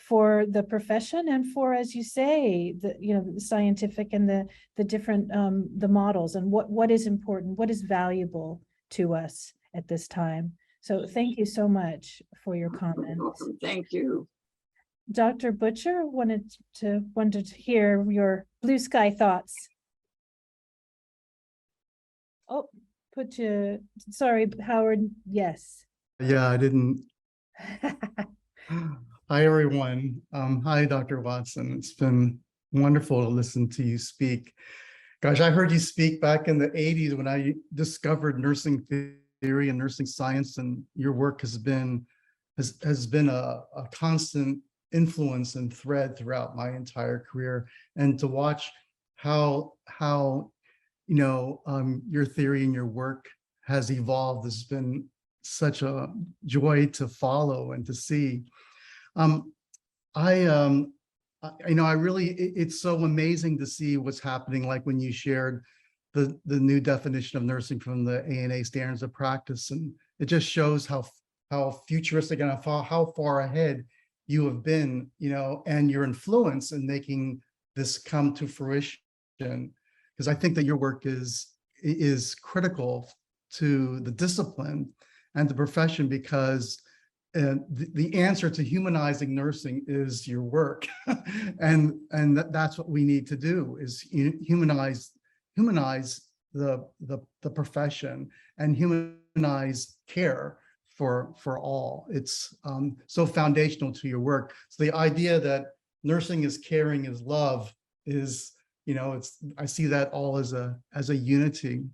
the profession, and for, as you say, the scientific and the different the models, and what is important, what is valuable to us at this time. So thank you so much for your comments. Thank you. Dr. Butcher wanted to hear your blue sky thoughts. Oh, sorry, Howard, yes. Yeah, I didn't. Hi, everyone. Hi, Dr. Watson. It's been wonderful to listen to you speak. Gosh, I heard you speak back in the 80s when I discovered nursing theory and nursing science, and your work has been a constant influence and thread throughout my entire career. And to watch how your theory and your work has evolved has been such a joy to follow and to see. I really, it's so amazing to see what's happening, like when you shared the new definition of nursing from the ANA standards of practice, and it just shows how futuristic and how far ahead you have been, and your influence in making this come to fruition. Because I think that your work is critical to the discipline and the profession, because the answer to humanizing nursing is your work. and that's what we need to do, is humanize the profession and humanize care for all. It's so foundational to your work. So the idea that nursing is caring is love is, I see that all as a unity.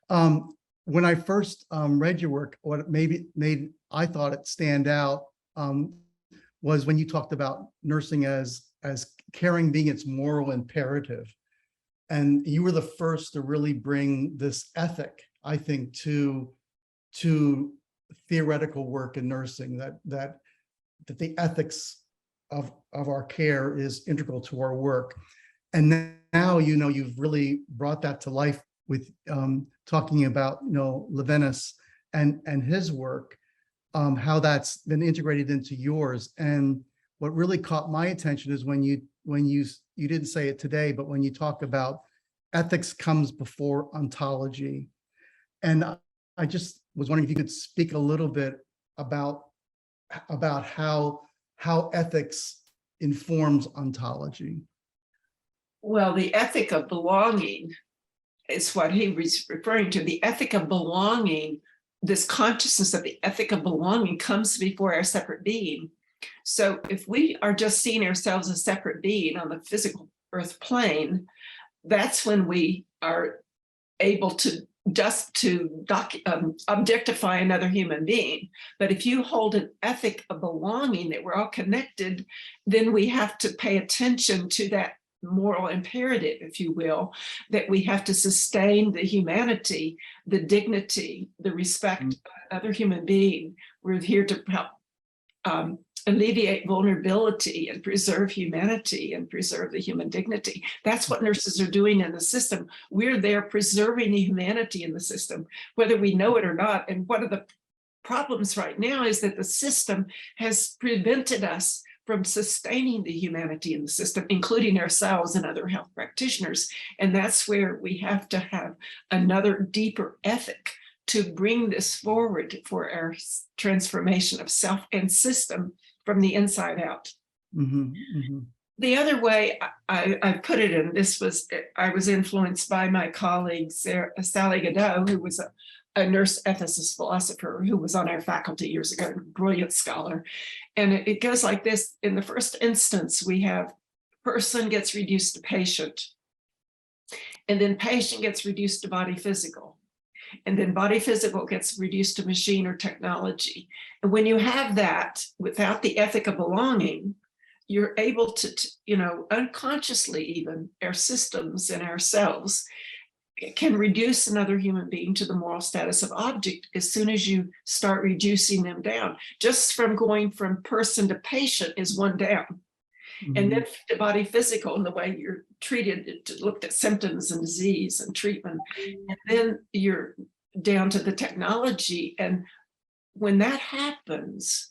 When I first read your work, what I thought it stand out was when you talked about nursing as caring being its moral imperative. And you were the first to really bring this ethic, I think, to theoretical work in nursing, that the ethics of our care is integral to our work. And now, you've really brought that to life with talking about, Levinas and his work, how that's been integrated into yours. And what really caught my attention is when you didn't say it today, but when you talk about ethics comes before ontology. And I just was wondering if you could speak a little bit about how ethics informs ontology. Well, the ethic of belonging is what he was referring to. The ethic of belonging, this consciousness of the ethic of belonging comes before our separate being. So if we are just seeing ourselves as separate being on the physical earth plane, that's when we are able to objectify another human being. But if you hold an ethic of belonging, that we're all connected, then we have to pay attention to that moral imperative, if you will, that we have to sustain the humanity, the dignity, the respect of another human being. We're here to help alleviate vulnerability and preserve humanity and preserve the human dignity. That's what nurses are doing in the system. We're there preserving the humanity in the system, whether we know it or not. And one of the problems right now is that the system has prevented us from sustaining the humanity in the system, including ourselves and other health practitioners. And that's where we have to have another deeper ethic to bring this forward for our transformation of self and system from the inside out. Mm-hmm, mm-hmm. The other way I put it, and I was influenced by my colleague, Sally Godot, who was a nurse ethicist philosopher who was on our faculty years ago, a brilliant scholar. And it goes like this. In the first instance, we have person gets reduced to patient, and then patient gets reduced to body physical. And then body physical gets reduced to machine or technology. And when you have that without the ethic of belonging, you're able to, unconsciously even, our systems and ourselves can reduce another human being to the moral status of object as soon as you start reducing them down. Just from going from person to patient is one down. Mm-hmm. And then the body physical and the way you're treated, looked at symptoms and disease and treatment. And then you're down to the technology. And when that happens,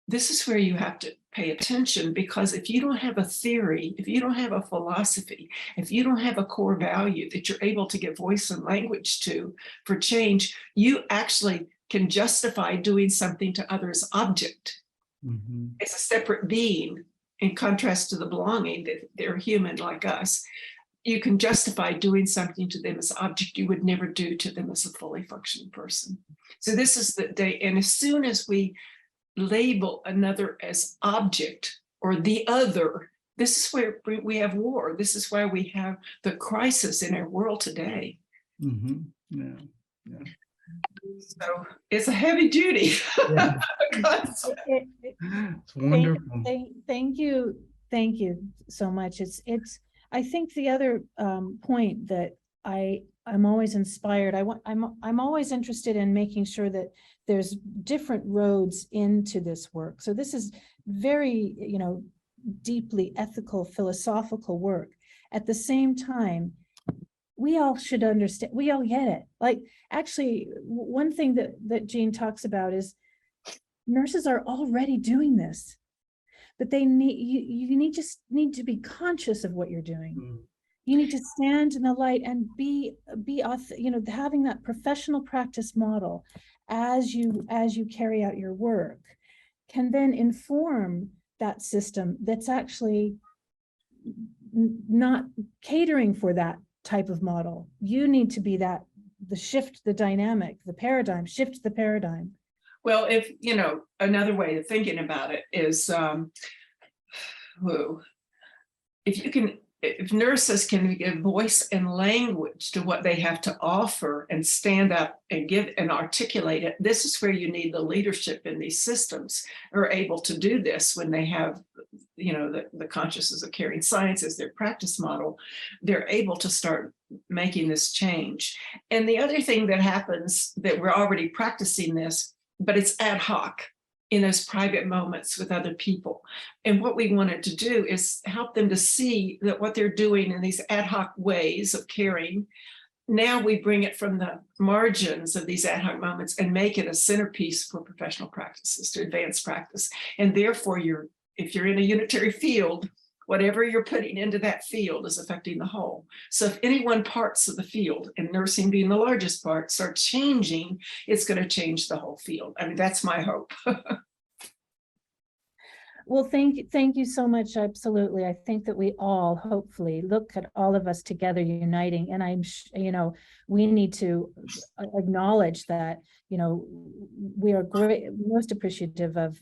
this is where you have to pay attention, because if you don't have a theory, if you don't have a philosophy, if you don't have a core value that you're able to give voice and language to for change, you actually can justify doing something to others' object. Mm-hmm. As a separate being, in contrast to the belonging that they're human like us. You can justify doing something to them as object you would never do to them as a fully functioning person. So this is the day, and as soon as we label another as object or the other, this is where we have war. This is why we have the crisis in our world today. Mm-hmm. Yeah. Yeah. So it's a heavy duty. Yeah. It's wonderful. Thank you so much. I think the other point that I I'm always inspired. I'm always interested in making sure that there's different roads into this work. So this is very, deeply ethical, philosophical work. At the same time, we all should understand, we all get it. Like, actually, one thing that Jean talks about is nurses are already doing this, but they need, just need to be conscious of what you're doing. Mm. You need to stand in the light and be having that professional practice model as you carry out your work can then inform that system that's actually not catering for that type of model. You need to be the shift, the dynamic, the paradigm, shift the paradigm. Well, if, another way of thinking about it is, if nurses can give voice and language to what they have to offer and stand up and give and articulate it, this is where you need the leadership in these systems are able to do this when they have, the consciousness of caring science as their practice model. They're able to start making this change. And the other thing that happens that we're already practicing this, but it's ad hoc in those private moments with other people. And what we wanted to do is help them to see that what they're doing in these ad hoc ways of caring, now we bring it from the margins of these ad hoc moments and make it a centerpiece for professional practices to advance practice. And therefore, if you're in a unitary field, whatever you're putting into that field is affecting the whole. So if any one parts of the field, and nursing being the largest part, start changing, it's going to change the whole field. I mean, that's my hope. Well, thank you so much. Absolutely. I think that we all hopefully look at all of us together uniting, and we need to acknowledge that, we are most appreciative of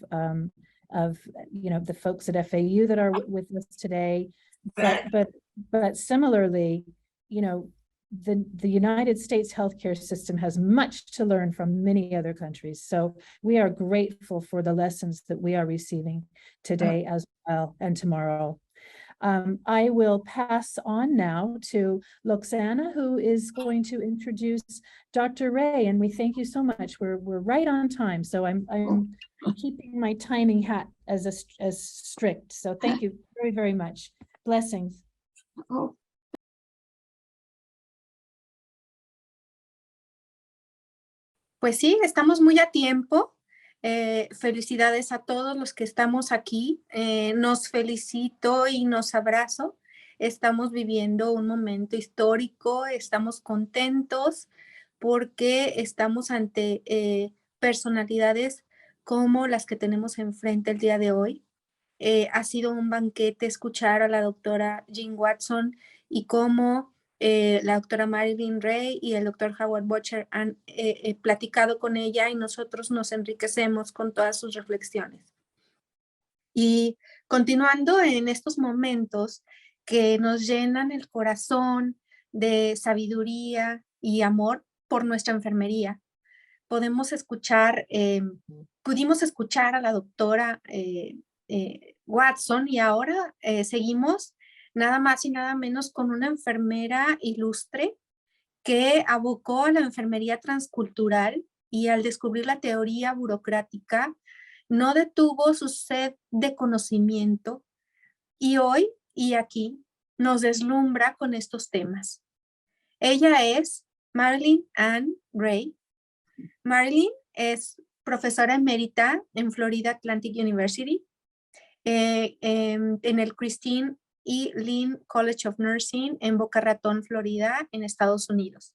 the folks at FAU that are with us today, but similarly, the United States healthcare system has much to learn from many other countries. So we are grateful for the lessons that we are receiving today as well and tomorrow. I will pass on now to Luxana, who is going to introduce Dr. Ray, and we thank you so much. We're right on time, so I'm keeping my timing hat as strict. So thank you very, very much. Blessings. Oh. Pues sí, estamos muy a tiempo. Felicidades a todos los que estamos aquí. Nos felicito y nos abrazo. Estamos viviendo un momento histórico, estamos contentos porque estamos ante personalidades como las que tenemos enfrente el día de hoy. Ha sido un banquete escuchar a la doctora Jean Watson y cómo la doctora Marilyn Ray y el doctor Howard Butcher han platicado con ella, y nosotros nos enriquecemos con todas sus reflexiones. Y continuando en estos momentos que nos llenan el corazón de sabiduría y amor por nuestra enfermería, pudimos escuchar a la doctora Watson, y ahora seguimos nada más y nada menos con una enfermera ilustre que abocó a la enfermería transcultural, y al descubrir la teoría burocrática no detuvo su sed de conocimiento, y hoy y aquí nos deslumbra con estos temas. Ella es Marilyn Ann Ray. Marilyn es profesora emérita en Florida Atlantic University, en el Christine E. Lynn College of Nursing en Boca Ratón, Florida, en Estados Unidos.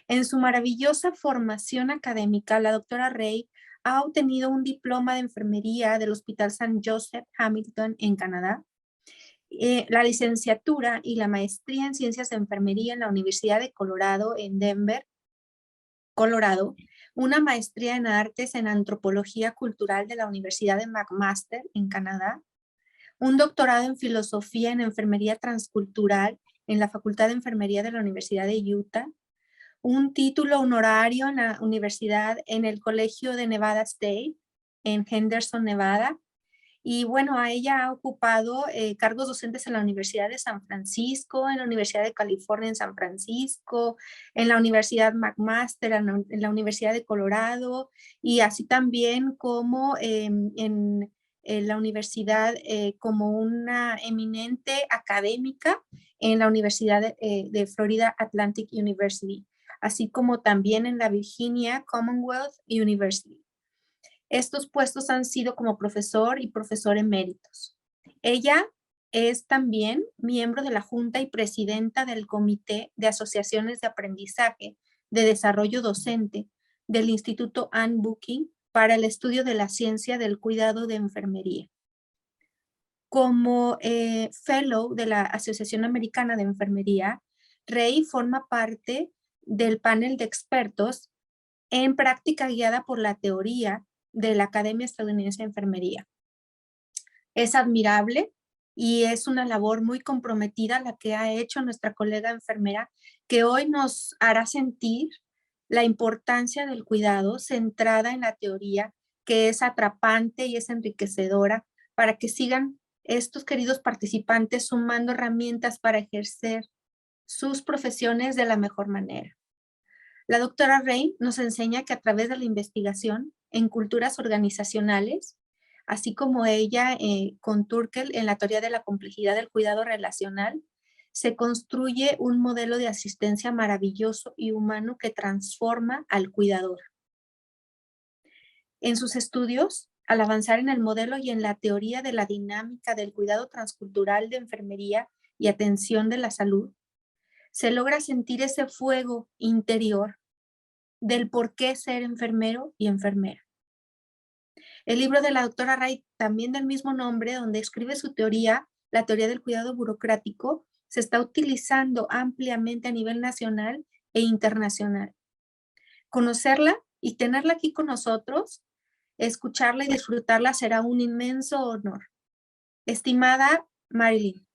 En su maravillosa formación académica, la doctora Ray ha obtenido un diploma de enfermería del Hospital St. Joseph Hamilton en Canadá, la licenciatura y la maestría en ciencias de enfermería en la Universidad de Colorado en Denver, Colorado, una maestría en artes en antropología cultural de la Universidad de McMaster en Canadá, un doctorado en filosofía en enfermería transcultural en la Facultad de Enfermería de la Universidad de Utah, un título honorario en la universidad en el Colegio de Nevada State en Henderson, Nevada, Y bueno, ella ha ocupado cargos docentes en la Universidad de San Francisco, en la Universidad de California en San Francisco, en la Universidad McMaster, en la Universidad de Colorado, y así también como en la universidad como una eminente académica en la Universidad de Florida Atlantic University, así como también en la Virginia Commonwealth University. Estos puestos han sido como profesor y profesor eméritos. Ella es también miembro de la Junta y presidenta del Comité de Asociaciones de Aprendizaje de Desarrollo Docente del Instituto Ann Bucking para el estudio de la ciencia del cuidado de enfermería. Como fellow de la Asociación Americana de Enfermería, Rey forma parte del panel de expertos en práctica guiada por la teoría de la Academia Estadounidense de Enfermería. Es admirable y es una labor muy comprometida la que ha hecho nuestra colega enfermera, que hoy nos hará sentir la importancia del cuidado centrada en la teoría, que es atrapante y es enriquecedora, para que sigan estos queridos participantes sumando herramientas para ejercer sus profesiones de la mejor manera. La doctora Rey nos enseña que a través de la investigación en culturas organizacionales, así como ella con Turkel en la teoría de la complejidad del cuidado relacional, se construye un modelo de asistencia maravilloso y humano que transforma al cuidador. En sus estudios, al avanzar en el modelo y en la teoría de la dinámica del cuidado transcultural de enfermería y atención de la salud, se logra sentir ese fuego interior del por qué ser enfermero y enfermera. El libro de la doctora Ray, también del mismo nombre, donde escribe su teoría, la teoría del cuidado burocrático, se está utilizando ampliamente a nivel nacional e internacional. Conocerla y tenerla aquí con nosotros, escucharla y disfrutarla será un inmenso honor. Estimada Marilyn,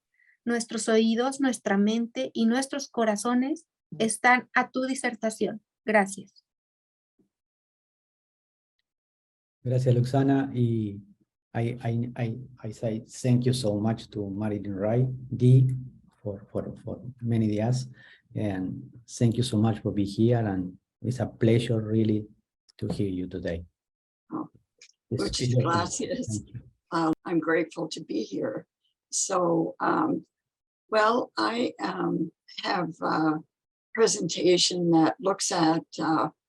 nuestros oídos, nuestra mente y nuestros corazones están a tu disertación. Gracias. Gracias, Luxana. Y I say thank you so much to Marilyn Ray D for many years. And thank you so much for being here. And it's a pleasure really to hear you today. Muchas gracias. I'm grateful to be here. So, well, I have a presentation that looks at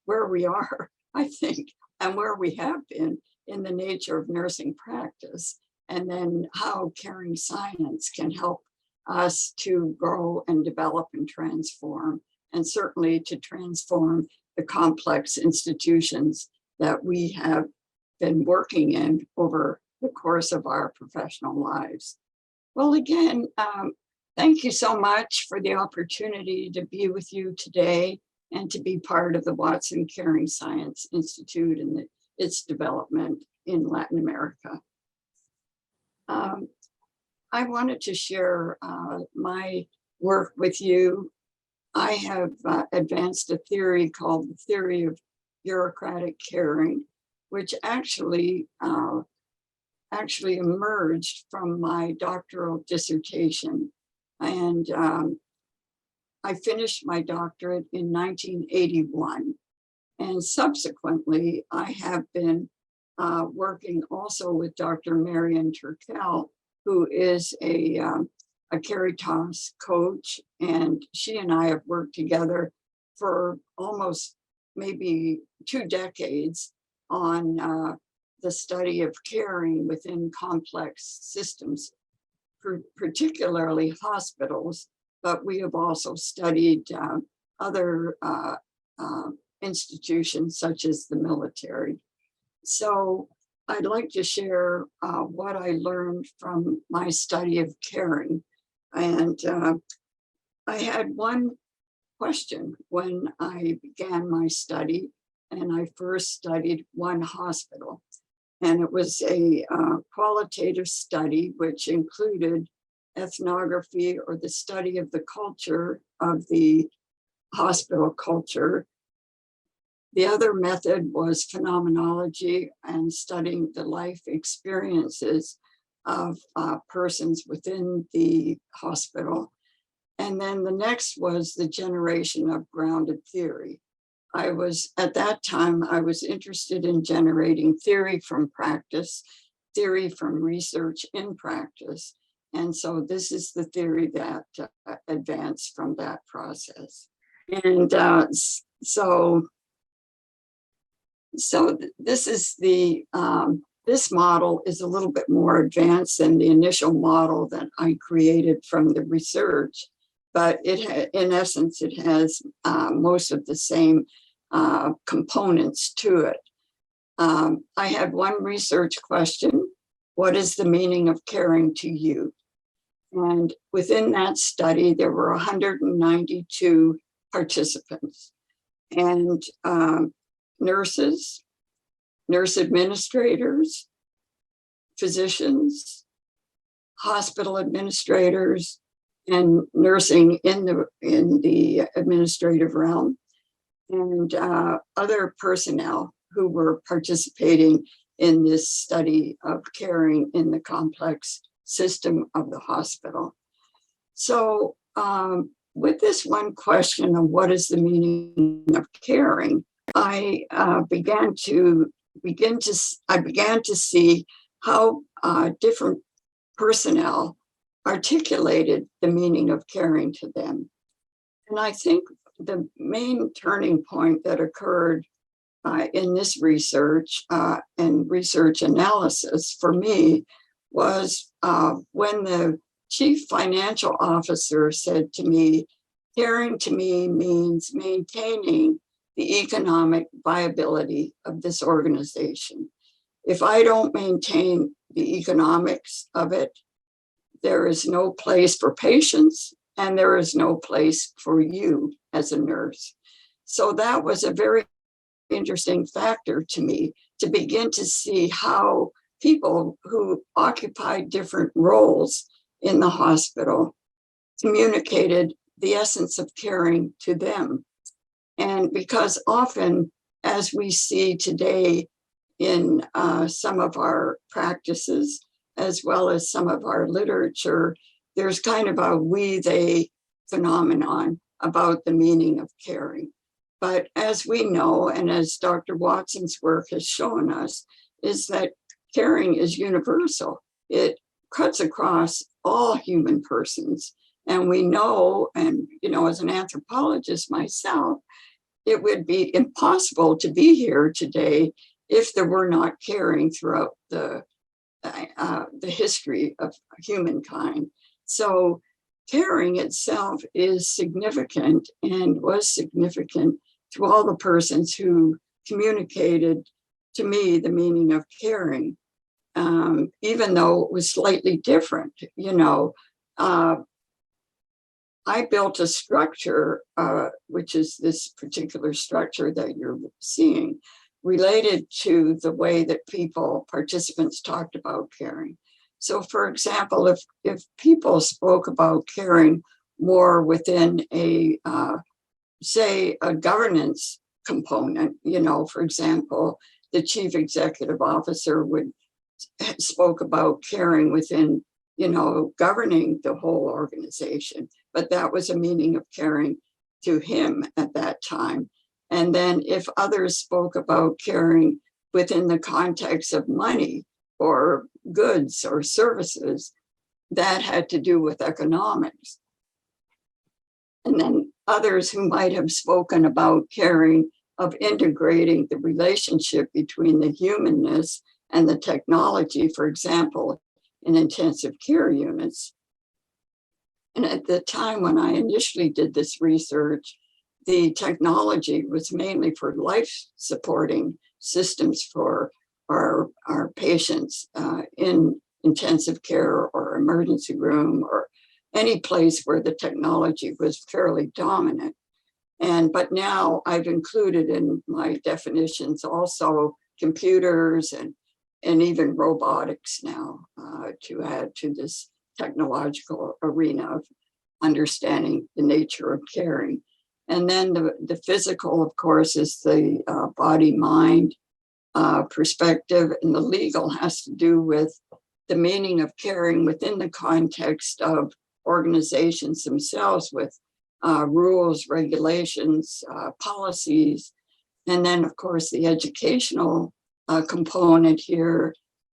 where we are, I think, and where we have been in the nature of nursing practice, and then how caring science can help us to grow and develop and transform, and certainly to transform the complex institutions that we have been working in over the course of our professional lives. Well, again, thank you so much for the opportunity to be with you today and to be part of the Watson Caring Science Institute and its development in Latin America. I wanted to share my work with you. I have advanced a theory called the theory of bureaucratic caring, which actually emerged from my doctoral dissertation. And I finished my doctorate in 1981. And subsequently, I have been working also with Dr. Marian Turkel, who is a Caritas coach. And she and I have worked together for almost maybe 2 decades on the study of caring within complex systems, particularly hospitals, but we have also studied other institutions such as the military. So I'd like to share what I learned from my study of caring. And I had one question when I began my study, and I first studied one hospital. And it was a qualitative study which included ethnography, or the study of the culture of the hospital culture. The other method was phenomenology and studying the life experiences of persons within the hospital. And then the next was the generation of grounded theory. At that time, I was interested in generating theory from practice, theory from research in practice. And so this is the theory that advanced from that process. And so this is this model is a little bit more advanced than the initial model that I created from the research, but in essence, it has most of the same components to it. I had one research question: what is the meaning of caring to you? And within that study, there were 192 participants, and nurses, nurse administrators, physicians, hospital administrators, and nursing in the administrative realm, and other personnel who were participating in this study of caring in the complex system of the hospital. So with this one question of what is the meaning of caring, I began to see how different personnel articulated the meaning of caring to them. And I think the main turning point that occurred in this research and research analysis for me was when the chief financial officer said to me, caring to me means maintaining the economic viability of this organization. If I don't maintain the economics of it, there is no place for patients and there is no place for you as a nurse. So that was a very interesting factor to me, to begin to see how people who occupied different roles in the hospital communicated the essence of caring to them. And because often, as we see today in some of our practices, as well as some of our literature, there's kind of a we-they phenomenon about the meaning of caring. But as we know, and as Dr. Watson's work has shown us, is that caring is universal. It cuts across all human persons. And we know, and as an anthropologist myself, it would be impossible to be here today if there were not caring throughout the history of humankind. So caring itself is significant and was significant to all the persons who communicated to me the meaning of caring, even though it was slightly different. I built a structure, which is this particular structure that you're seeing, related to the way that participants talked about caring. So for example, if people spoke about caring more within say a governance component, for example, the chief executive officer spoke about caring within, governing the whole organization, but that was a meaning of caring to him at that time. And then if others spoke about caring within the context of money or goods or services, that had to do with economics. And then others who might have spoken about caring of integrating the relationship between the humanness and the technology, for example, in intensive care units. And at the time when I initially did this research, the technology was mainly for life supporting systems for our patients in intensive care or emergency room or any place where the technology was fairly dominant. But now I've included in my definitions also computers and even robotics now to add to this technological arena of understanding the nature of caring. And then the physical, of course, is the body-mind perspective, and the legal has to do with the meaning of caring within the context of organizations themselves with rules, regulations, policies, and then of course the educational component here,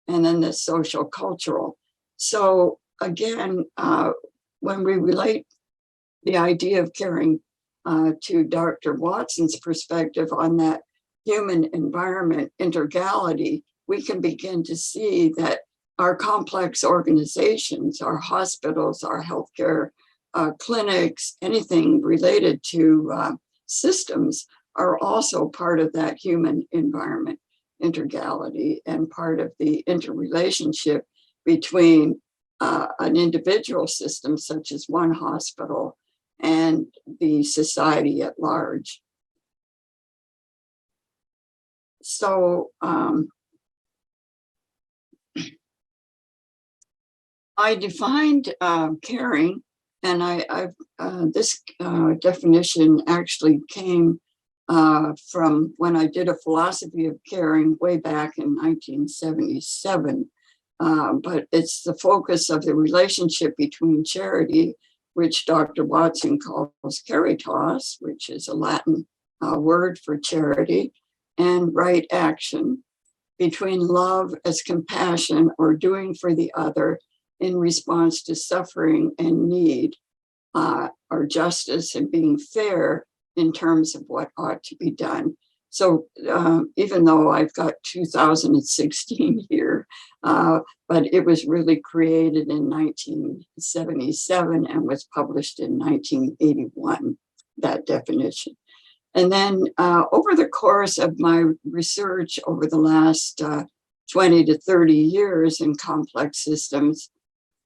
and then the social cultural. So again, when we relate the idea of caring to Dr. Watson's perspective on that human environment intergality, we can begin to see that our complex organizations, our hospitals, our healthcare clinics, anything related to systems are also part of that human environment intergality and part of the interrelationship between an individual system such as one hospital and the society at large. So I defined caring, and this definition actually came from when I did a philosophy of caring way back in 1977. But it's the focus of the relationship between charity, which Dr. Watson calls caritas, which is a Latin word for charity, and right action, between love as compassion or doing for the other in response to suffering and need, or justice and being fair in terms of what ought to be done. So even though I've got 2016 here, but it was really created in 1977 and was published in 1981, that definition. And then over the course of my research over the last 20 to 30 years in complex systems,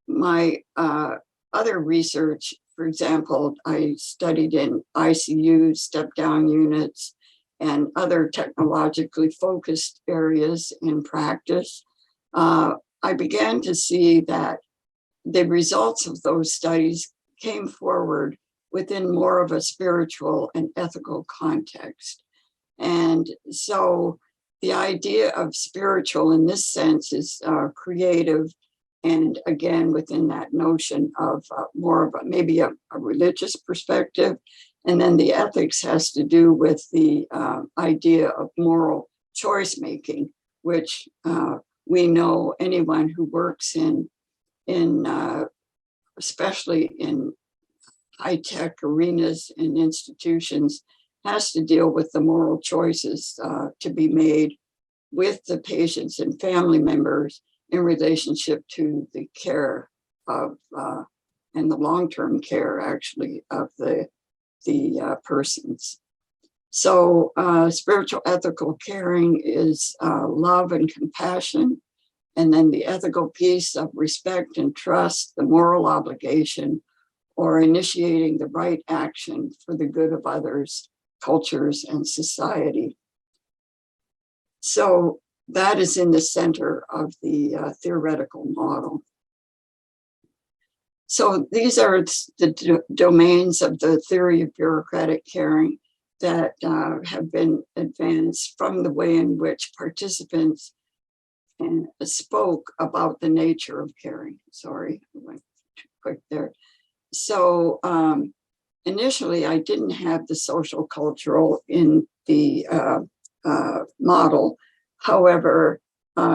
my other research, for example, I studied in ICU, step-down units, and other technologically focused areas in practice. I began to see that the results of those studies came forward within more of a spiritual and ethical context. And so the idea of spiritual in this sense is creative, and again, within that notion of more of maybe a religious perspective. And then the ethics has to do with the idea of moral choice making, which we know anyone who works in especially in high-tech arenas and institutions has to deal with the moral choices to be made with the patients and family members in relationship to the care of and the long-term care actually of the persons. So spiritual ethical caring is love and compassion, and then the ethical piece of respect and trust, the moral obligation, or initiating the right action for the good of others, cultures, and society. So that is in the center of the theoretical model. So these are the domains of the theory of bureaucratic caring that have been advanced from the way in which participants spoke about the nature of caring. Sorry, I went too quick there. So initially, I didn't have the social cultural in the model. However,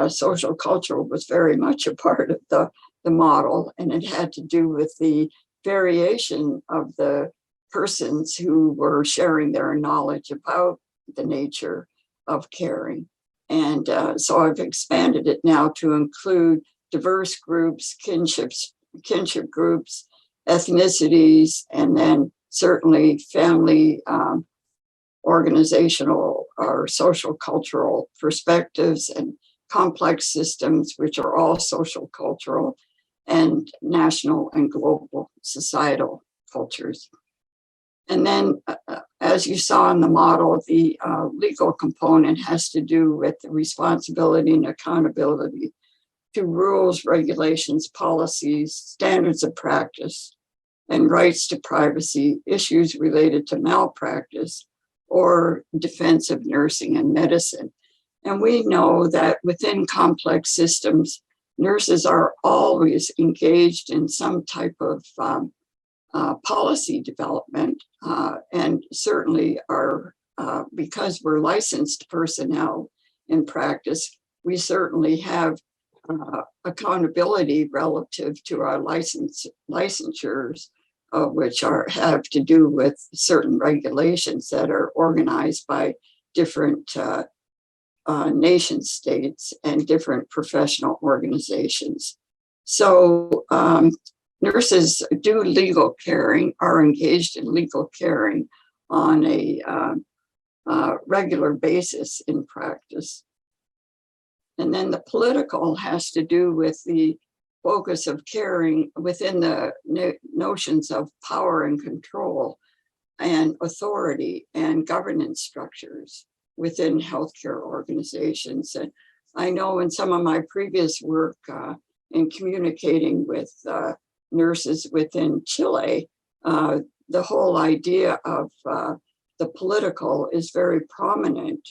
social cultural was very much a part of the model, and it had to do with the variation of the persons who were sharing their knowledge about the nature of caring. And so I've expanded it now to include diverse groups, kinship groups, ethnicities, and then certainly family, organizational or social cultural perspectives, and complex systems, which are all social cultural, and national and global societal cultures. And then, as you saw in the model, the legal component has to do with the responsibility and accountability to rules, regulations, policies, standards of practice, and rights to privacy, issues related to malpractice, or defense of nursing and medicine. And we know that within complex systems, nurses are always engaged in some type of policy development, and certainly are, because we're licensed personnel in practice, we certainly have accountability relative to our licensures, which have to do with certain regulations that are organized by different nation states and different professional organizations. So nurses do legal caring, are engaged in legal caring on a regular basis in practice. And then the political has to do with the focus of caring within the notions of power and control and authority and governance structures within healthcare organizations. And I know in some of my previous work in communicating with nurses within Chile, the whole idea of the political is very prominent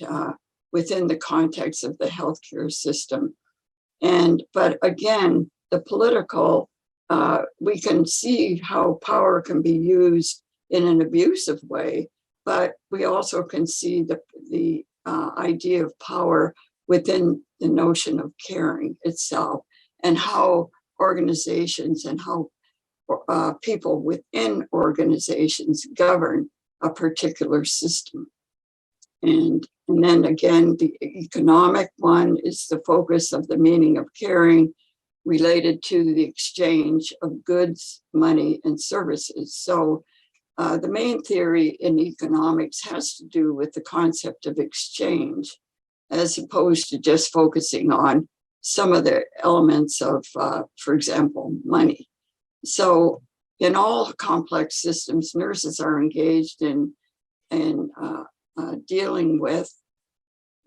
within the context of the healthcare system. But again, the political, we can see how power can be used in an abusive way, but we also can see the idea of power within the notion of caring itself, and how organizations and how people within organizations govern a particular system. And then again, the economic one is the focus of the meaning of caring related to the exchange of goods, money, and services. So the main theory in economics has to do with the concept of exchange, as opposed to just focusing on some of the elements of, for example, money. So in all complex systems, nurses are engaged in dealing with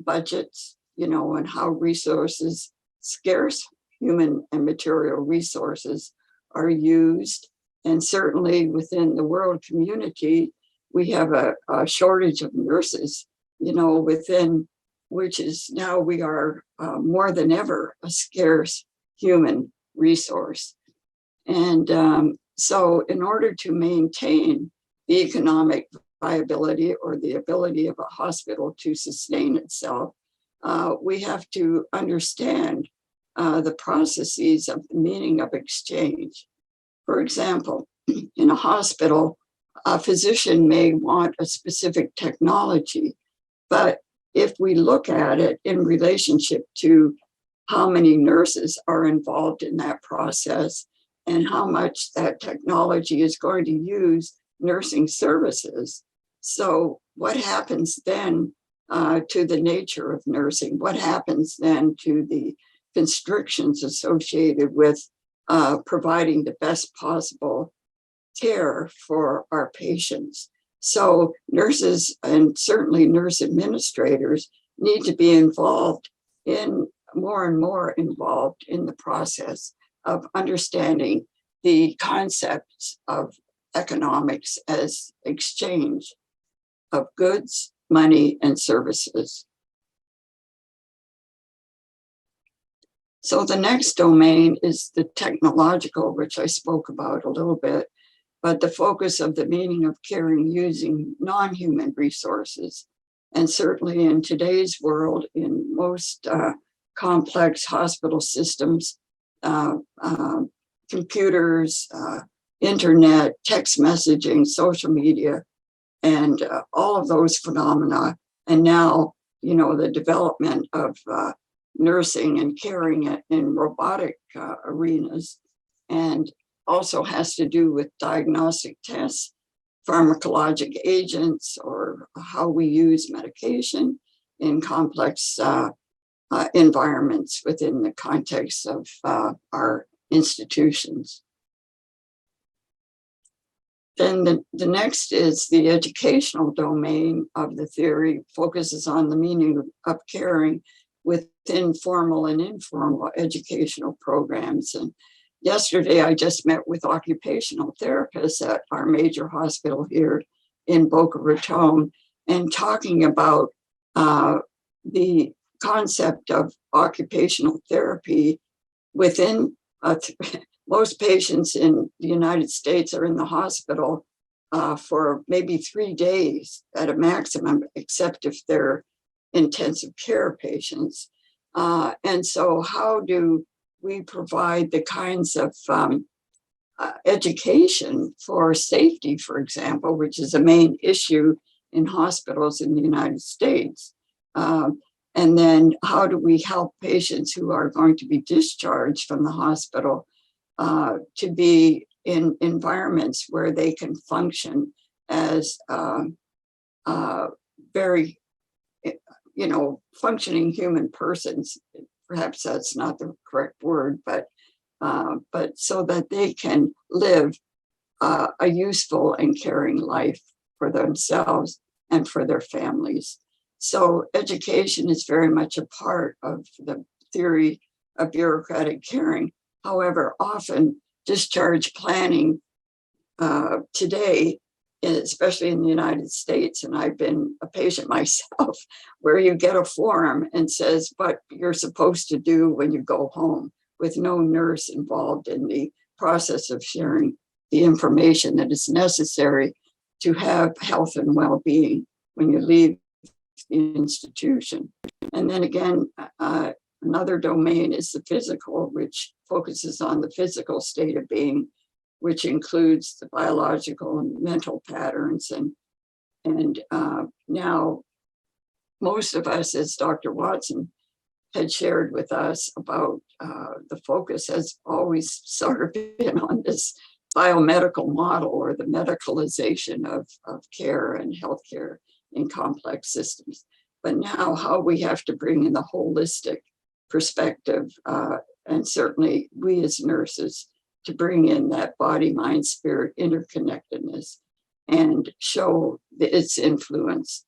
budgets, and how resources, scarce human and material resources, are used. And certainly within the world community, we have a shortage of nurses, within which is now we are more than ever a scarce human resource. And so in order to maintain the economic viability or the ability of a hospital to sustain itself, we have to understand the processes of the meaning of exchange. For example, in a hospital, a physician may want a specific technology, but if we look at it in relationship to how many nurses are involved in that process and how much that technology is going to use nursing services. So what happens then to the nature of nursing? What happens then to the constrictions associated with providing the best possible care for our patients? So nurses, and certainly nurse administrators, need to be involved in more and more involved in the process of understanding the concepts of economics as exchange of goods, money, and services. So the next domain is the technological, which I spoke about a little bit, but the focus of the meaning of caring using non-human resources. And certainly in today's world, in most complex hospital systems, computers, internet, text messaging, social media, and all of those phenomena. And now, the development of nursing and caring in robotic arenas, and also has to do with diagnostic tests, pharmacologic agents, or how we use medication in complex environments within the context of our institutions. Then the next is the educational domain of the theory, focuses on the meaning of caring within formal and informal educational programs. And yesterday, I just met with occupational therapists at our major hospital here in Boca Raton, and talking about the concept of occupational therapy within most patients in the United States are in the hospital for maybe 3 days at a maximum, except if they're intensive care patients. And so how do we provide the kinds of education for safety, for example, which is a main issue in hospitals in the United States? And then how do we help patients who are going to be discharged from the hospital to be in environments where they can function as very, functioning human persons? Perhaps that's not the correct word, but so that they can live a useful and caring life for themselves and for their families. So education is very much a part of the theory of bureaucratic caring. However, often discharge planning today, especially in the United States, and I've been a patient myself, where you get a form and says what you're supposed to do when you go home, with no nurse involved in the process of sharing the information that is necessary to have health and well-being when you leave the institution. And then again, another domain is the physical, which focuses on the physical state of being, which includes the biological and mental patterns. And now most of us, as Dr. Watson had shared with us about the focus has always sort of been on this biomedical model, or the medicalization of care and healthcare in complex systems. But now how we have to bring in the holistic perspective, and certainly we as nurses, to bring in that body, mind, spirit interconnectedness and show its influence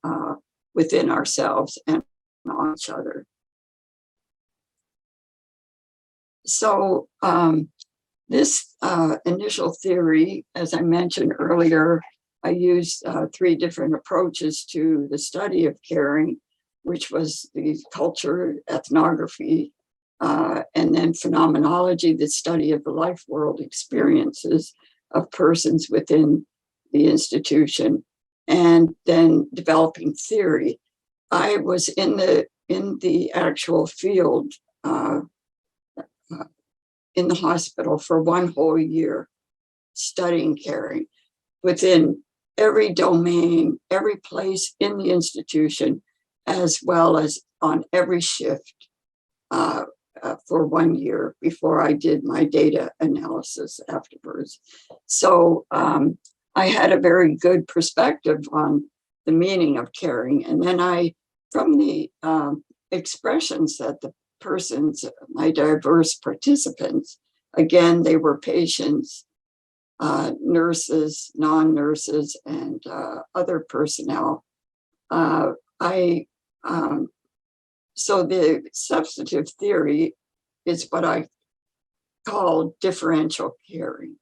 within ourselves and on each other. So this initial theory, as I mentioned earlier, I used 3 different approaches to the study of caring, which was the culture, ethnography, and then phenomenology, the study of the life world experiences of persons within the institution, and then developing theory. I was in the actual field in the hospital for 1 whole year, studying caring within every domain, every place in the institution, as well as on every shift for 1 year before I did my data analysis afterwards. So I had a very good perspective on the meaning of caring. And then from the expressions that the persons, my diverse participants, again, they were patients, nurses, non-nurses, and other personnel. So the substantive theory is what I call differential caring,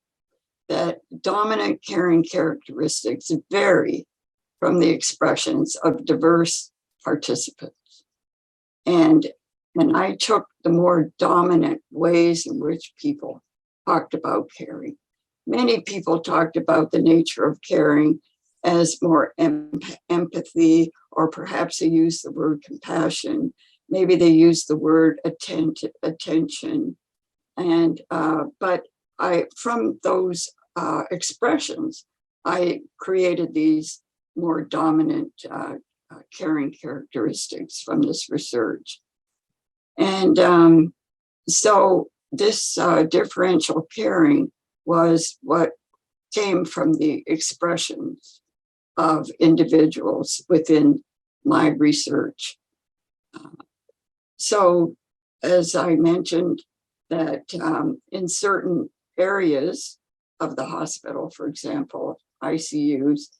that dominant caring characteristics vary from the expressions of diverse participants. And I took the more dominant ways in which people talked about caring. Many people talked about the nature of caring as more empathy, or perhaps they used the word compassion. Maybe they used the word attention. And but from those expressions, I created these more dominant caring characteristics from this research. And so this differential caring was what came from the expressions of individuals within my research. So as I mentioned, that in certain areas of the hospital, for example, ICUs,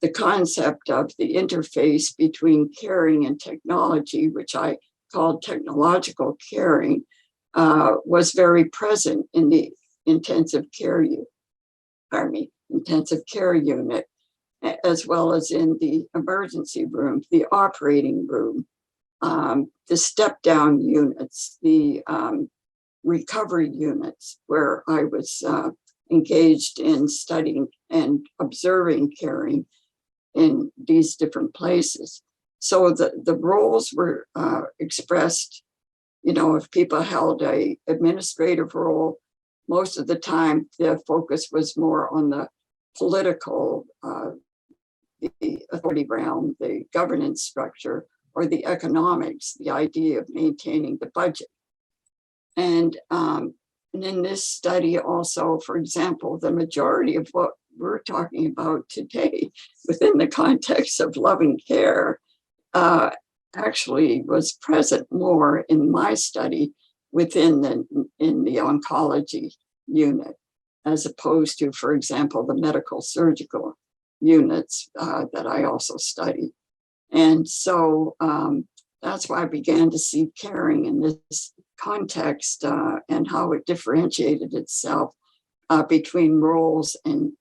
the concept of the interface between caring and technology, which I called technological caring, was very present in the intensive care unit, as well as in the emergency room, the operating room, the step-down units, the recovery units where I was engaged in studying and observing caring in these different places. So the roles were expressed, if people held a administrative role, most of the time the focus was more on the political, the authority realm, the governance structure, or the economics, the idea of maintaining the budget. And in this study also, for example, the majority of what we're talking about today within the context of loving care actually was present more in my study within in the oncology unit, as opposed to, for example, the medical surgical units that I also study. And so that's why I began to see caring in this context and how it differentiated itself between roles and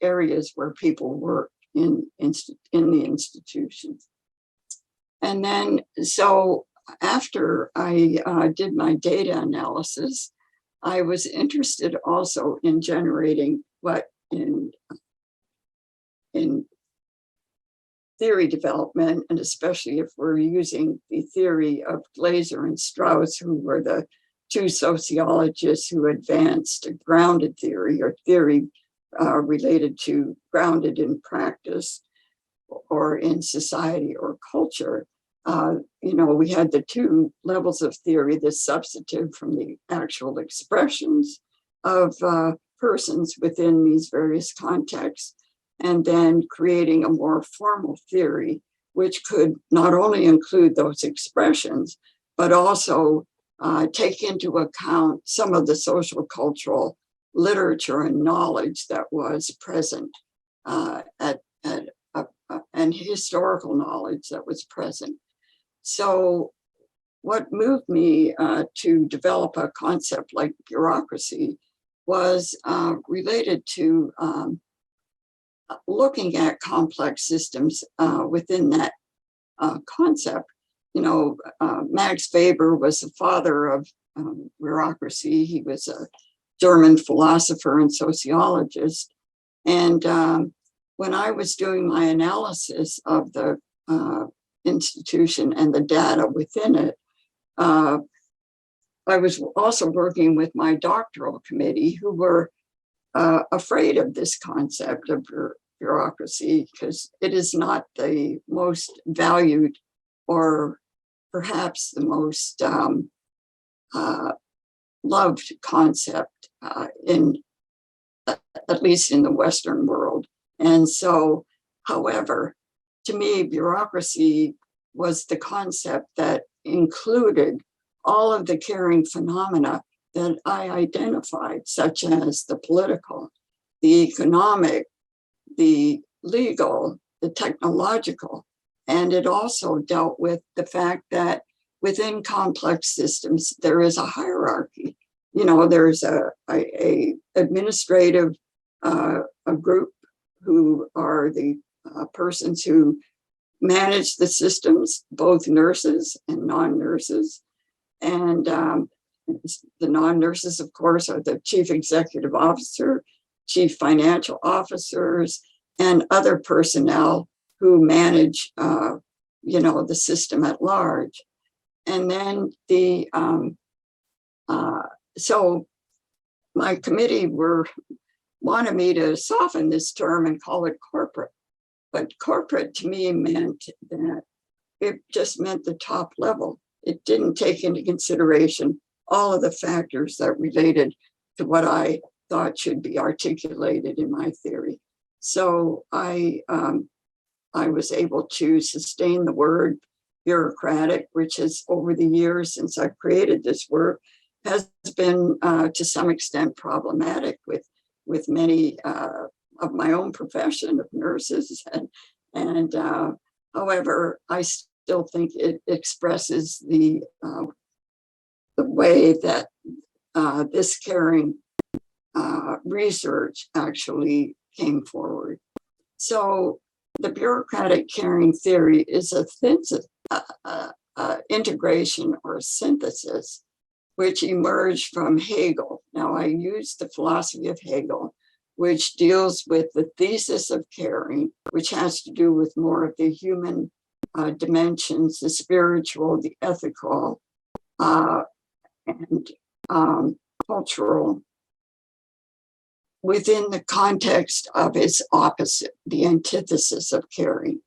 areas where people work in the institutions. And then, so after I did my data analysis, I was interested also in generating what in theory development, and especially if we're using the theory of Glaser and Strauss, who were the two sociologists who advanced a grounded theory, or theory related to grounded in practice or in society or culture. We had the two levels of theory, the substantive from the actual expressions of persons within these various contexts, and then creating a more formal theory, which could not only include those expressions, but also take into account some of the social cultural literature and knowledge that was present and historical knowledge that was present. So what moved me to develop a concept like bureaucracy was related to looking at complex systems within that concept. Max Weber was the father of bureaucracy. He was a German philosopher and sociologist. And when I was doing my analysis of the institution and the data within it, I was also working with my doctoral committee, who were afraid of this concept of bureaucracy because it is not the most valued or perhaps the most loved concept at least in the Western world. And so, however, to me, bureaucracy was the concept that included all of the caring phenomena that I identified, such as the political, the economic, the legal, the technological. And it also dealt with the fact that within complex systems, there is a hierarchy. There's a administrative a group who are the persons who manage the systems, both nurses and non-nurses. And the non-nurses, of course, are the chief executive officer, chief financial officers, and other personnel who manage, the system at large. And then so my committee wanted me to soften this term and call it corporate. But corporate to me meant that it just meant the top level. It didn't take into consideration all of the factors that related to what I thought should be articulated in my theory. So I was able to sustain the word bureaucratic, which has over the years since I created this work has been to some extent problematic with many of my own profession of nurses. And however, I still think it expresses the way that this caring research actually came forward. So the bureaucratic caring theory is a integration or synthesis which emerged from Hegel. Now, I use the philosophy of Hegel, which deals with the thesis of caring, which has to do with more of the human dimensions, the spiritual, the ethical, and cultural, within the context of its opposite, the antithesis of caring,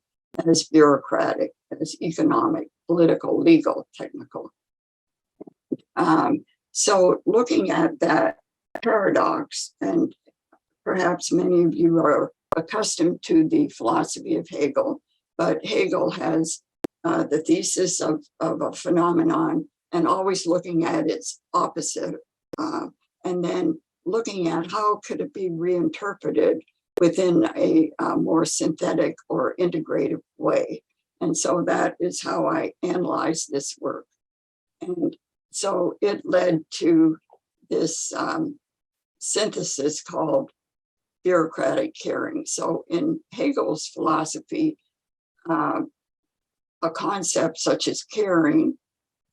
as bureaucratic, as economic, political, legal, technical. So looking at that paradox, and perhaps many of you are accustomed to the philosophy of Hegel, but Hegel has the thesis of a phenomenon and always looking at its opposite, and then looking at how could it be reinterpreted within a more synthetic or integrative way. And so that is how I analyze this work. And so it led to this synthesis called bureaucratic caring. So in Hegel's philosophy, a concept such as caring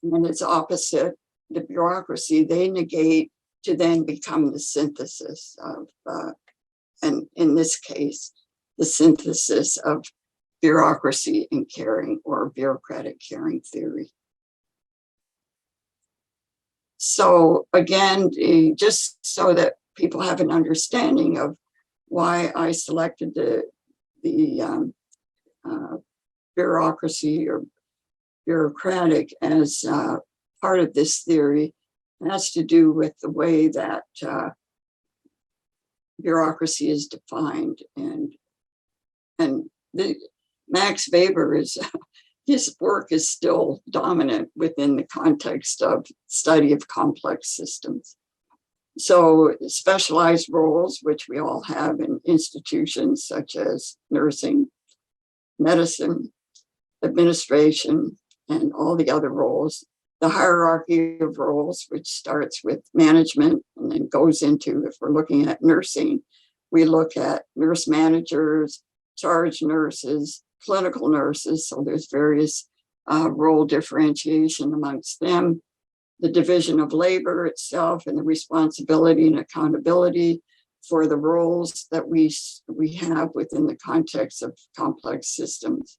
and its opposite, the bureaucracy, they negate to then become the synthesis of, and in this case, the synthesis of bureaucracy and caring, or bureaucratic caring theory. So again, just so that people have an understanding of why I selected the bureaucracy or bureaucratic as part of this theory, has to do with the way that bureaucracy is defined, and Max Weber is his work is still dominant within the context of study of complex systems. So specialized roles, which we all have in institutions such as nursing, medicine, administration, and all the other roles. The hierarchy of roles, which starts with management and then goes into, if we're looking at nursing, we look at nurse managers, charge nurses, clinical nurses. So there's various role differentiation amongst them. The division of labor itself and the responsibility and accountability for the roles that we have within the context of complex systems.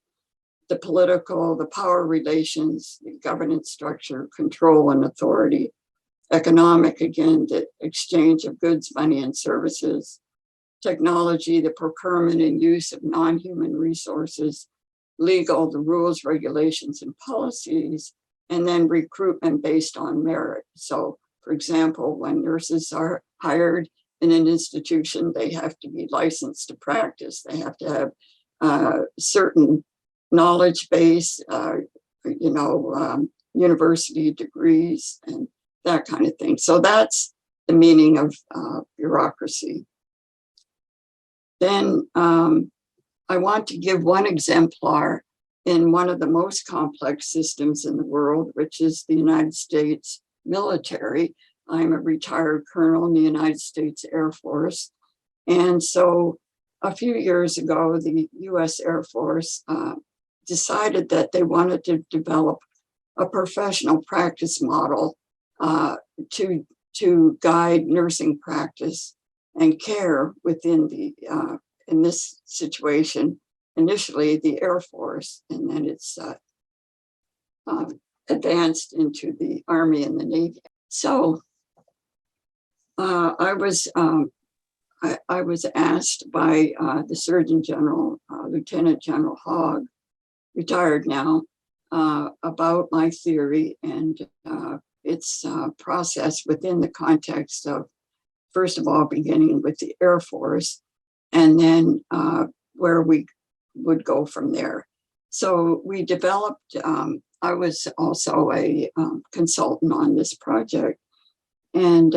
The political, the power relations, the governance structure, control and authority. Economic, again, the exchange of goods, money, and services. Technology, the procurement and use of non-human resources. Legal, the rules, regulations, and policies. And then recruitment based on merit. So, for example, when nurses are hired in an institution, they have to be licensed to practice. They have to have certain knowledge base, university degrees and that kind of thing. So that's the meaning of bureaucracy. Then I want to give one exemplar in one of the most complex systems in the world, which is the United States military. I'm a retired colonel in the United States Air Force. And so a few years ago, the US Air Force decided that they wanted to develop a professional practice model to guide nursing practice and care within the, in this situation, initially the Air Force, and then it's advanced into the Army and the Navy. So I was asked by the Surgeon General, Lieutenant General Hogg, retired now, about my theory and its process within the context of, first of all, beginning with the Air Force, and then where we would go from there. So we developed, I was also a consultant on this project, and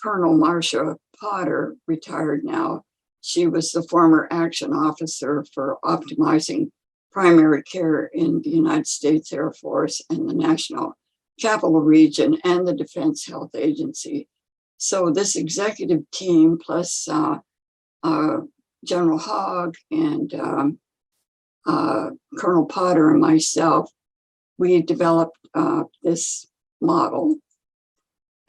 Colonel Marcia Potter, retired now, she was the former action officer for optimizing primary care in the United States Air Force and the National Capital Region and the Defense Health Agency. So this executive team plus General Hogg and Colonel Potter and myself, we developed this model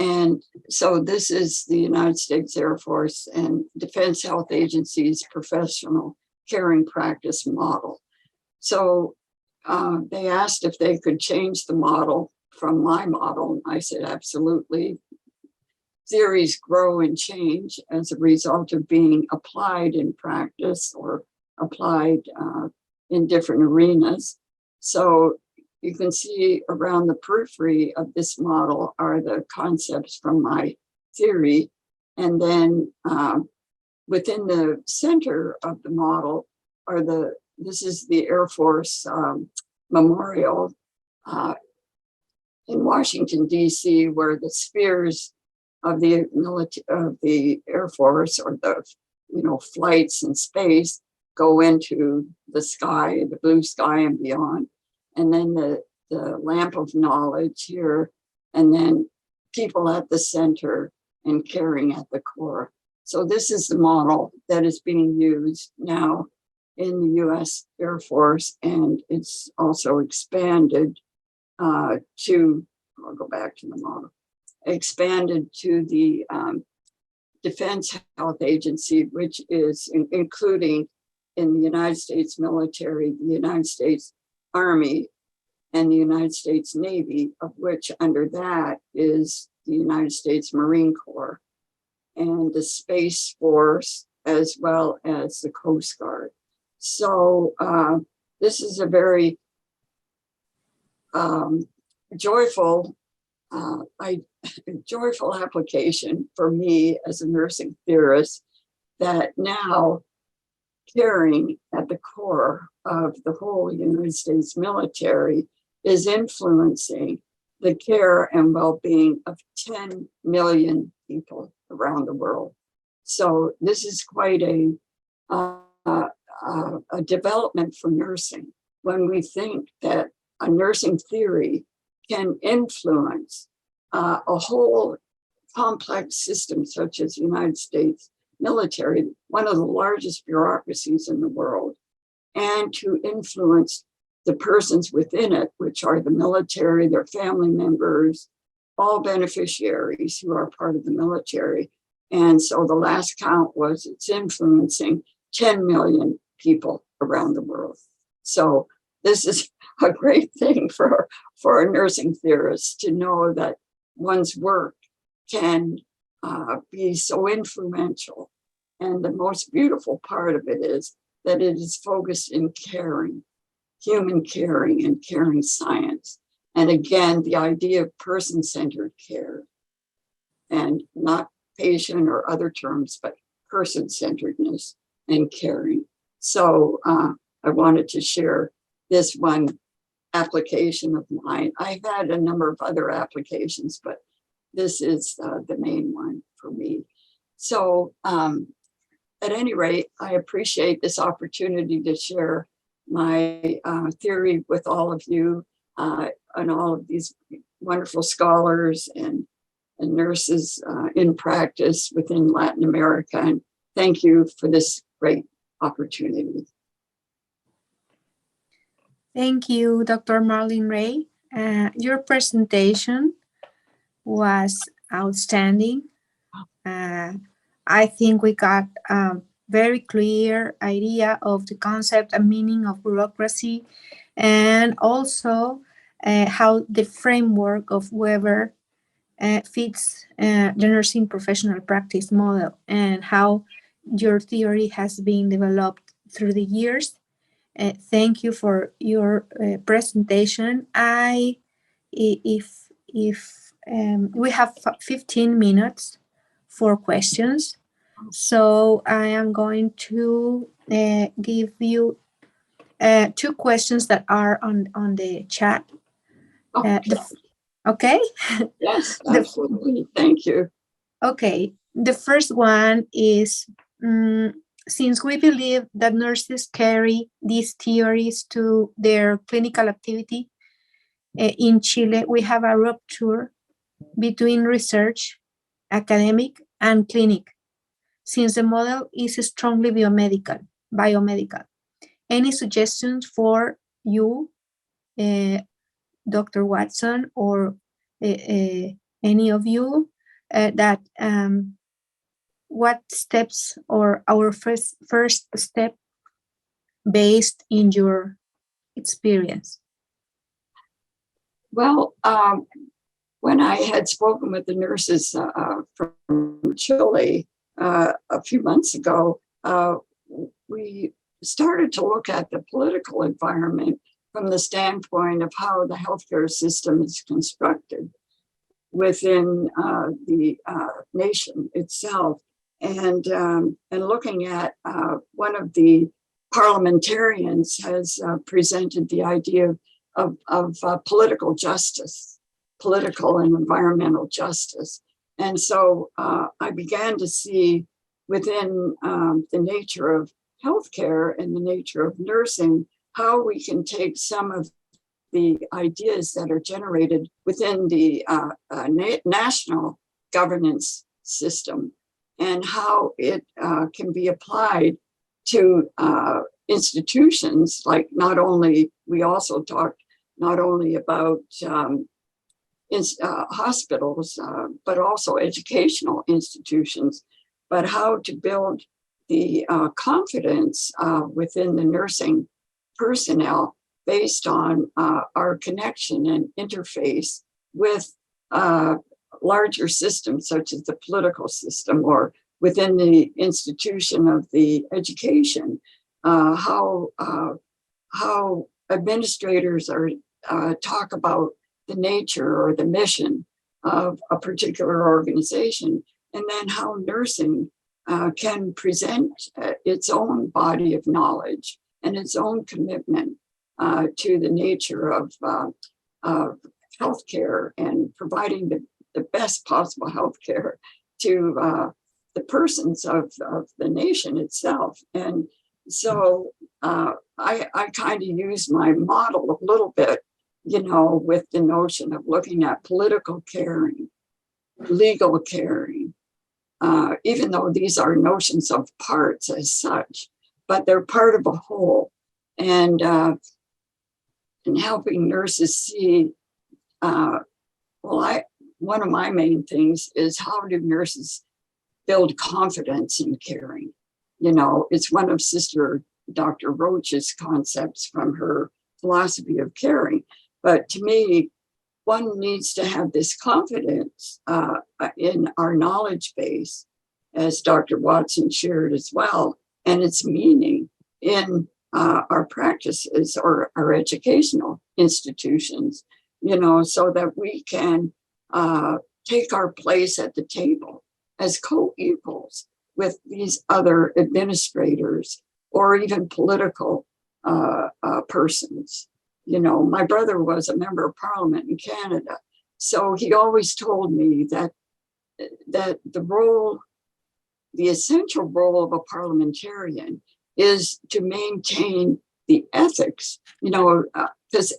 And so this is the United States Air Force and Defense Health Agency's professional caring practice model. So they asked if they could change the model from my model. I said, absolutely. Theories grow and change as a result of being applied in practice or applied in different arenas. So you can see around the periphery of this model are the concepts from my theory. And then within the center of the model are this is the Air Force Memorial in Washington, D.C., where the spheres of the military, of the Air Force, or the flights in space, go into the sky, the blue sky and beyond. And then the lamp of knowledge here, and then people at the center and caring at the core. So this is the model that is being used now in the U.S. Air Force, and it's also expanded to, I'll go back to the model, expanded to the Defense Health Agency, which is including in the United States military, the United States Army, and the United States Navy, of which under that is the United States Marine Corps, and the Space Force, as well as the Coast Guard. So this is a very joyful application for me as a nursing theorist, that now caring at the core of the whole United States military is influencing the care and well-being of 10 million people around the world. So this is quite a development for nursing, when we think that a nursing theory can influence a whole complex system such as the United States military, one of the largest bureaucracies in the world, and to influence the persons within it, which are the military, their family members, all beneficiaries who are part of the military. And so the last count was it's influencing 10 million people around the world. So this is a great thing for a nursing theorist to know that one's work can be so influential. And the most beautiful part of it is that it is focused in caring, human caring and caring science. And again, the idea of person-centered care, and not patient or other terms, but person-centeredness and caring. So I wanted to share this one application of mine. I've had a number of other applications, but this is the main one for me. So at any rate, I appreciate this opportunity to share my theory with all of you and all of these wonderful scholars and nurses in practice within Latin America. And thank you for this great opportunity. Thank you, Dr. Marlene Ray. Your presentation was outstanding. I think we got a very clear idea of the concept and meaning of bureaucracy, and also how the framework of Weber fits the nursing professional practice model, and how your theory has been developed through the years. Thank you for your presentation. If we have 15 minutes for questions, so I am going to give you 2 questions that are on the chat. Okay? Yes, absolutely. Thank you. Okay. The first one is, since we believe that nurses carry these theories to their clinical activity, in Chile, we have a rupture between research, academic, and clinic, since the model is strongly biomedical. Any suggestions for you, Dr. Watson, or any of you, that what steps or our first step based in your experience? Well, when I had spoken with the nurses from Chile a few months ago, we started to look at the political environment from the standpoint of how the healthcare system is constructed within the nation itself, and looking at one of the parliamentarians has presented the idea of political justice, political and environmental justice. And so I began to see within the nature of healthcare and the nature of nursing, how we can take some of the ideas that are generated within the national governance system and how it can be applied to institutions, like we also talked not only about hospitals, but also educational institutions, but how to build the confidence within the nursing personnel based on our connection and interface with larger systems such as the political system or within the institution of the education, how administrators are talk about the nature or the mission of a particular organization, and then how nursing can present its own body of knowledge and its own commitment to the nature of healthcare and providing the best possible healthcare to the persons of the nation itself. And so I kind of use my model a little bit, with the notion of looking at political caring, legal caring, even though these are notions of parts as such, but they're part of a whole. And helping nurses see, one of my main things is how do nurses build confidence in caring? It's one of Sister Dr. Roach's concepts from her philosophy of caring. But to me, one needs to have this confidence in our knowledge base, as Dr. Watson shared as well, and its meaning in our practices or our educational institutions, so that we can take our place at the table as co-equals with these other administrators or even political persons. My brother was a member of parliament in Canada, so he always told me that the essential role of a parliamentarian is to maintain the ethics, because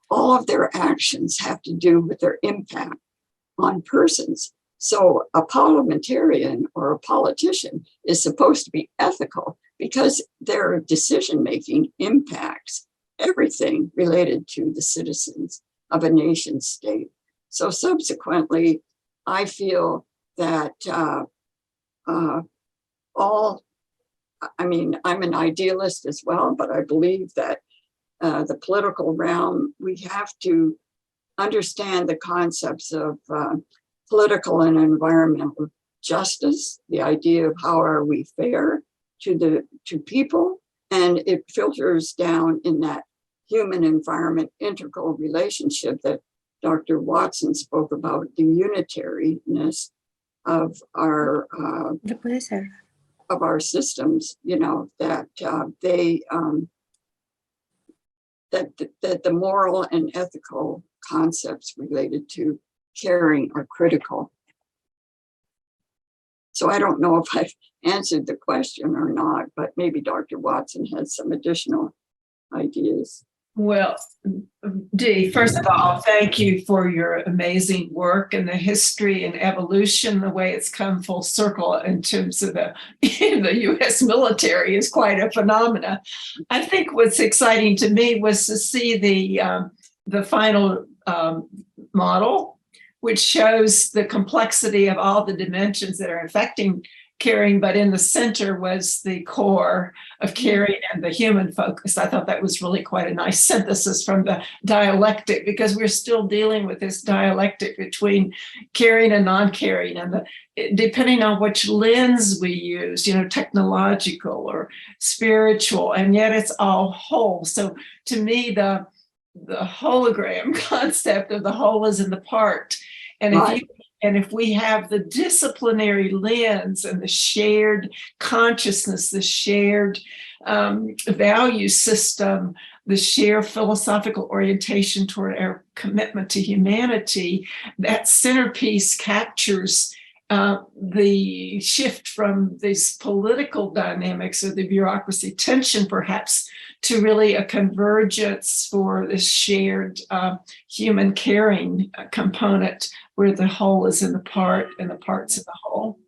all of their actions have to do with their impact on persons. So a parliamentarian or a politician is supposed to be ethical because their decision-making impacts everything related to the citizens of a nation state. So subsequently, I feel that I'm an idealist as well, but I believe that the political realm, we have to understand the concepts of political and environmental justice, the idea of how are we fair to people, and it filters down in that human environment integral relationship that Dr. Watson spoke about, the unitariness of our systems, that the moral and ethical concepts related to caring are critical. So I don't know if I've answered the question or not, but maybe Dr. Watson has some additional ideas. Well, Dee, first of all, thank you for your amazing work and the history and evolution, the way it's come full circle in terms of the U.S. military is quite a phenomena. I think what's exciting to me was to see the final model which shows the complexity of all the dimensions that are affecting caring, but in the center was the core of caring and the human focus. I thought that was really quite a nice synthesis from the dialectic, because we're still dealing with this dialectic between caring and non-caring, and depending on which lens we use, you know, technological or spiritual, and yet it's all whole. So to me, the hologram concept of the whole is in the part. And if we have the disciplinary lens and the shared consciousness, the shared value system, the shared philosophical orientation toward our commitment to humanity, that centerpiece captures the shift from these political dynamics or the bureaucracy tension, perhaps, to really a convergence for this shared human caring component, where the whole is in the part and the part's in the whole.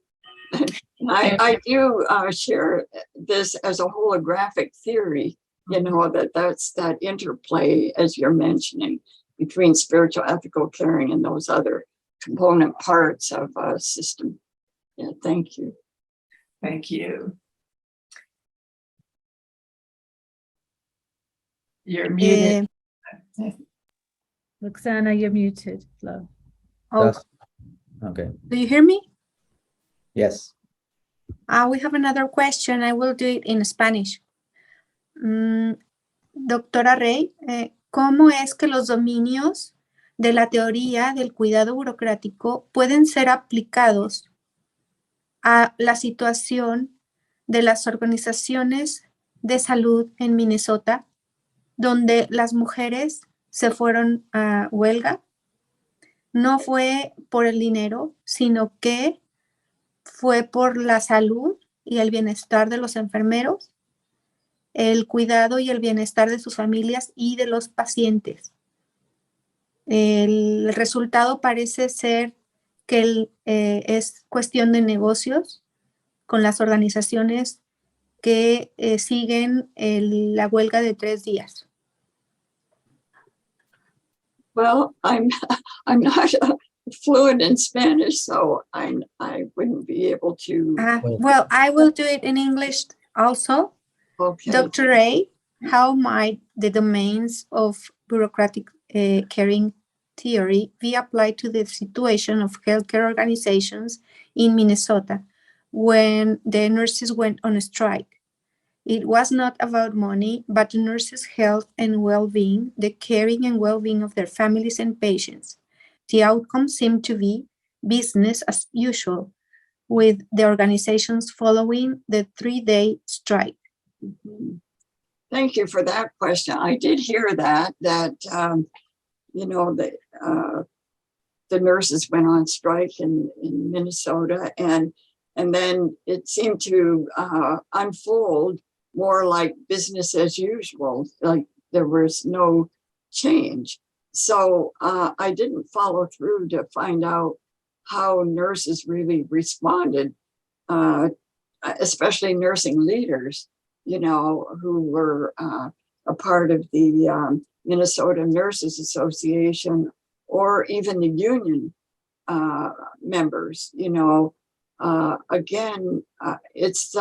I do share this as a holographic theory, you know, that's that interplay, as you're mentioning, between spiritual, ethical, caring, and those other component parts of a system. Yeah, thank you. Thank you. You're muted. Luxana, you're muted, love. Oh, Okay. do you hear me? Yes. We have another question. I will do it in Spanish. Doctora Rey, ¿cómo es que los dominios de la teoría del cuidado burocrático pueden ser aplicados a la situación de las organizaciones de salud en Minnesota, donde las mujeres se fueron a huelga? No fue por el dinero, sino que fue por la salud y el bienestar de los enfermeros, el cuidado y el bienestar de sus familias y de los pacientes. El resultado parece ser que es cuestión de negocios con las organizaciones que siguen la huelga de 3 días. Well, I'm not fluent in Spanish, so I wouldn't be able to. Well, I will do it in English also. Okay. Dr. Ray, how might the domains of bureaucratic caring theory be applied to the situation of healthcare organizations in Minnesota when the nurses went on strike? It was not about money, but the nurses' health and well-being, the caring and well-being of their families and patients. The outcome seemed to be business as usual, with the organizations following the 3-day strike. Mm-hmm. Thank you for that question. I did hear that you know, the nurses went on strike in Minnesota, and then it seemed to unfold more like business as usual, like there was no change. So I didn't follow through to find out how nurses really responded, especially nursing leaders, you know, who were a part of the Minnesota Nurses Association, or even the union members, you know. Again, it's,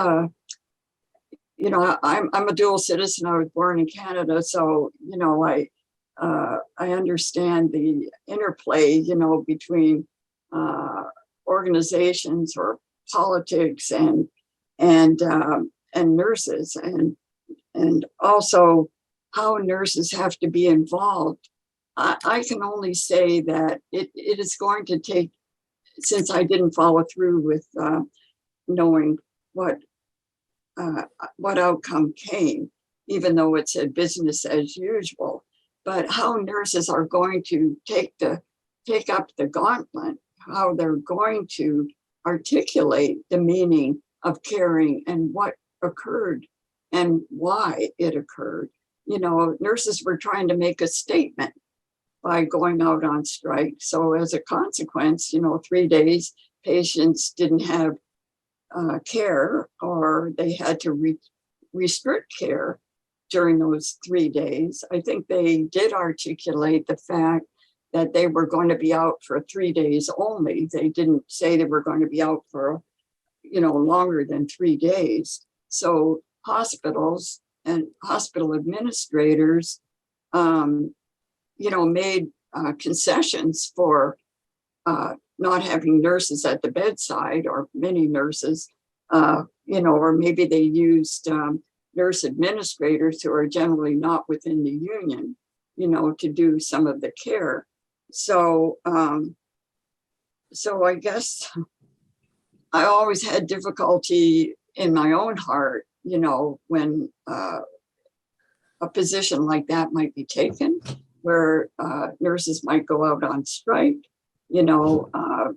you know, I'm a dual citizen. I was born in Canada, so, you know, I understand the interplay, you know, between organizations or politics and nurses, and also how nurses have to be involved. I can only say that it is going to take, since I didn't follow through with knowing what outcome came, even though it said business as usual, but how nurses are going to take up the gauntlet, how they're going to articulate the meaning of caring and what occurred and why it occurred. You know, nurses were trying to make a statement by going out on strike. So as a consequence, you know, 3 days, patients didn't have care, or they had to restrict care during those 3 days. I think they did articulate the fact that they were going to be out for 3 days only. They didn't say they were going to be out for, longer than 3 days. So hospitals and hospital administrators, made concessions for not having nurses at the bedside, or many nurses, or maybe they used nurse administrators who are generally not within the union, to do some of the care. So, I guess I always had difficulty in my own heart, when a position like that might be taken, where nurses might go out on strike,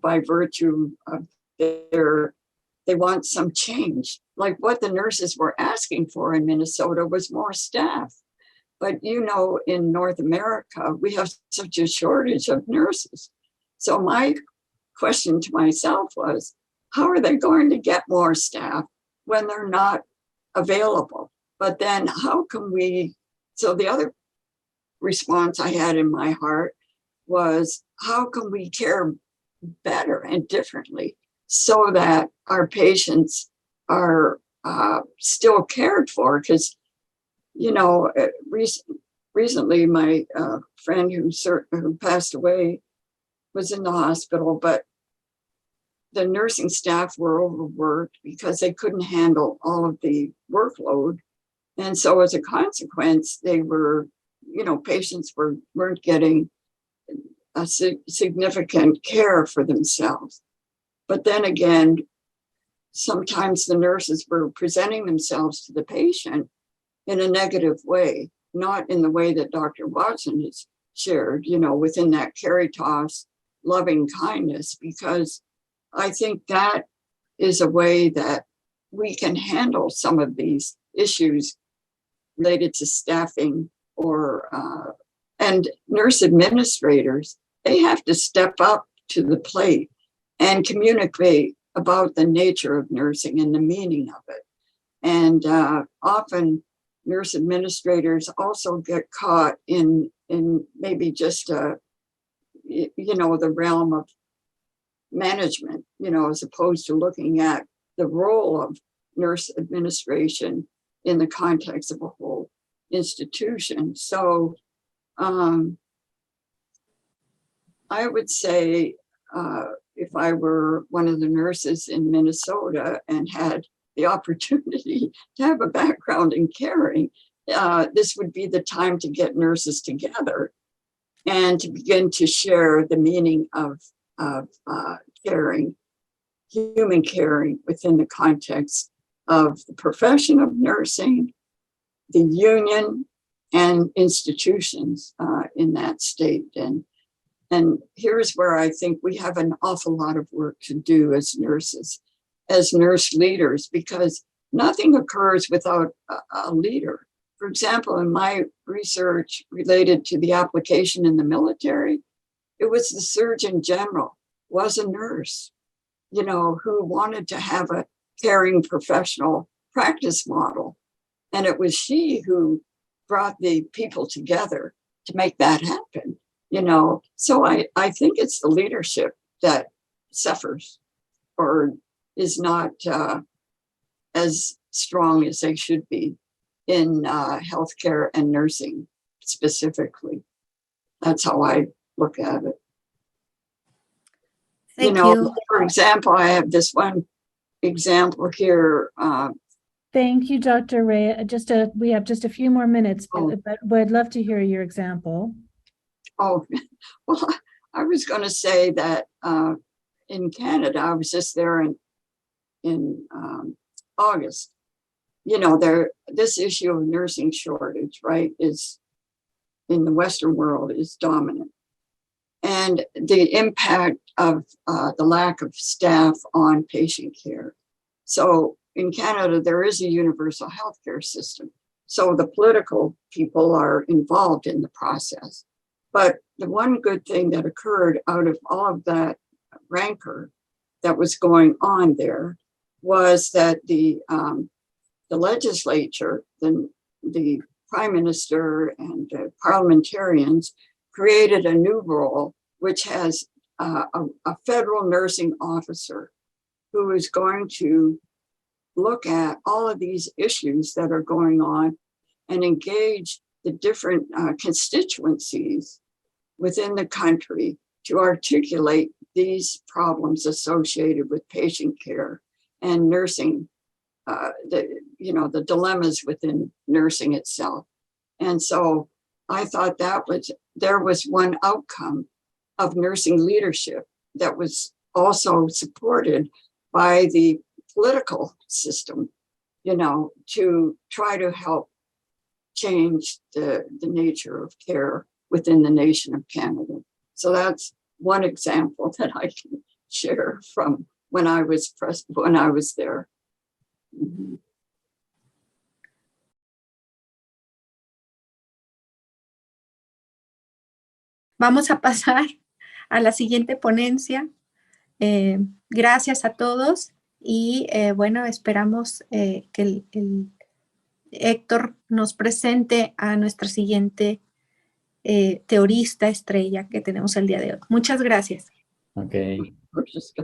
by virtue of they want some change. Like what the nurses were asking for in Minnesota was more staff. But in North America, we have such a shortage of nurses. So my question to myself was, how are they going to get more staff when they're not available? But then how can we, so the other response I had in my heart was, how can we care better and differently so that our patients are still cared for? Because, recently my friend who passed away was in the hospital, but the nursing staff were overworked because they couldn't handle all of the workload. And so as a consequence, they were, patients weren't getting a significant care for themselves. But then again, sometimes the nurses were presenting themselves to the patient in a negative way, not in the way that Dr. Watson has shared, within that caritas loving kindness, because I think that is a way that we can handle some of these issues related to staffing and nurse administrators. They have to step up to the plate and communicate about the nature of nursing and the meaning of it. And often nurse administrators also get caught in maybe just the realm of management, as opposed to looking at the role of nurse administration in the context of a whole institution. So I would say if I were one of the nurses in Minnesota and had the opportunity to have a background in caring, this would be the time to get nurses together and to begin to share the meaning of caring, human caring within the context of the profession of nursing, the union, and institutions in that state. And here's where I think we have an awful lot of work to do as nurses, as nurse leaders, because nothing occurs without a leader. For example, in my research related to the application in the military, it was the Surgeon General was a nurse, who wanted to have a caring professional practice model. And it was she who brought the people together to make that happen, So I think it's the leadership that suffers or is not as strong as they should be in healthcare and nursing specifically. That's how I look at it. Thank you. For example, I have this one example here. Thank you, Dr. Ray. We have just a few more minutes, Oh. but I'd love to hear your example. Oh, well, I was going to say that in Canada, I was just there in August. This issue of nursing shortage, right, is in the Western world is dominant. And the impact of the lack of staff on patient care. So in Canada, there is a universal healthcare system. So the political people are involved in the process. But the one good thing that occurred out of all of that rancor that was going on there was that the legislature, the prime minister and the parliamentarians created a new role, which has a federal nursing officer who is going to look at all of these issues that are going on and engage the different constituencies within the country to articulate these problems associated with patient care and nursing, the dilemmas within nursing itself. And so I thought there was one outcome of nursing leadership that was also supported by the political system, to try to help change the nature of care within the nation of Canada. So that's one example that I can share from when I was there. Mm-hmm. Vamos a pasar a la siguiente ponencia. Gracias a todos y bueno, esperamos que el Héctor nos presente a nuestra siguiente teorista estrella que tenemos el día de hoy. Muchas gracias. Ok,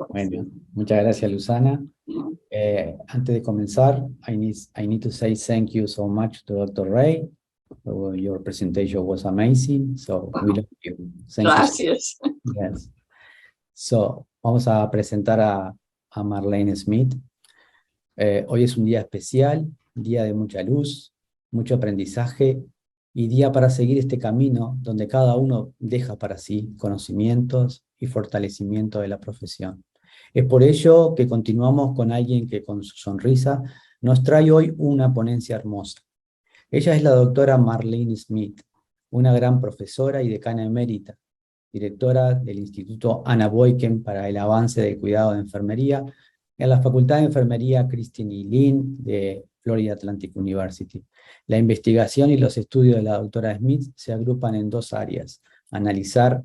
bueno, muchas gracias, Luxana. Antes de comenzar, I need to say thank you so much to Dr. Ray. Your presentation was amazing, so we love you. Thank Gracias. you. Yes. So, vamos a presentar a Marlene Smith. Hoy es un día especial, día de mucha luz, mucho aprendizaje y día para seguir este camino donde cada uno deja para sí conocimientos y fortalecimiento de la profesión. Es por ello que continuamos con alguien que con su sonrisa nos trae hoy una ponencia hermosa. Ella es la doctora Marlene Smith, una gran profesora y decana emérita, directora del Instituto Anna Boyken para el avance del cuidado de enfermería en la Facultad de Enfermería Christine E. Lynn de Florida Atlantic University. La investigación y los estudios de la doctora Smith se agrupan en dos áreas: analizar,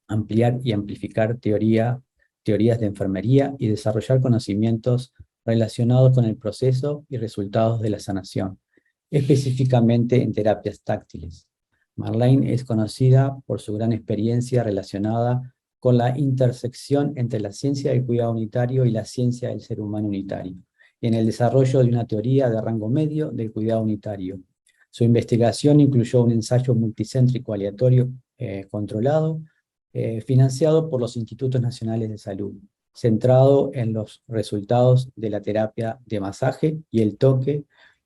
ampliar y amplificar teorías de enfermería y desarrollar conocimientos relacionados con el proceso y resultados de la sanación, específicamente en terapias táctiles. Marlene es conocida por su gran experiencia relacionada con la intersección entre la ciencia del cuidado unitario y la ciencia del ser humano unitario, y en el desarrollo de una teoría de rango medio del cuidado unitario. Su investigación incluyó un ensayo multicéntrico aleatorio controlado, financiado por los Institutos Nacionales de Salud, centrado en los resultados de la terapia de masaje y el toque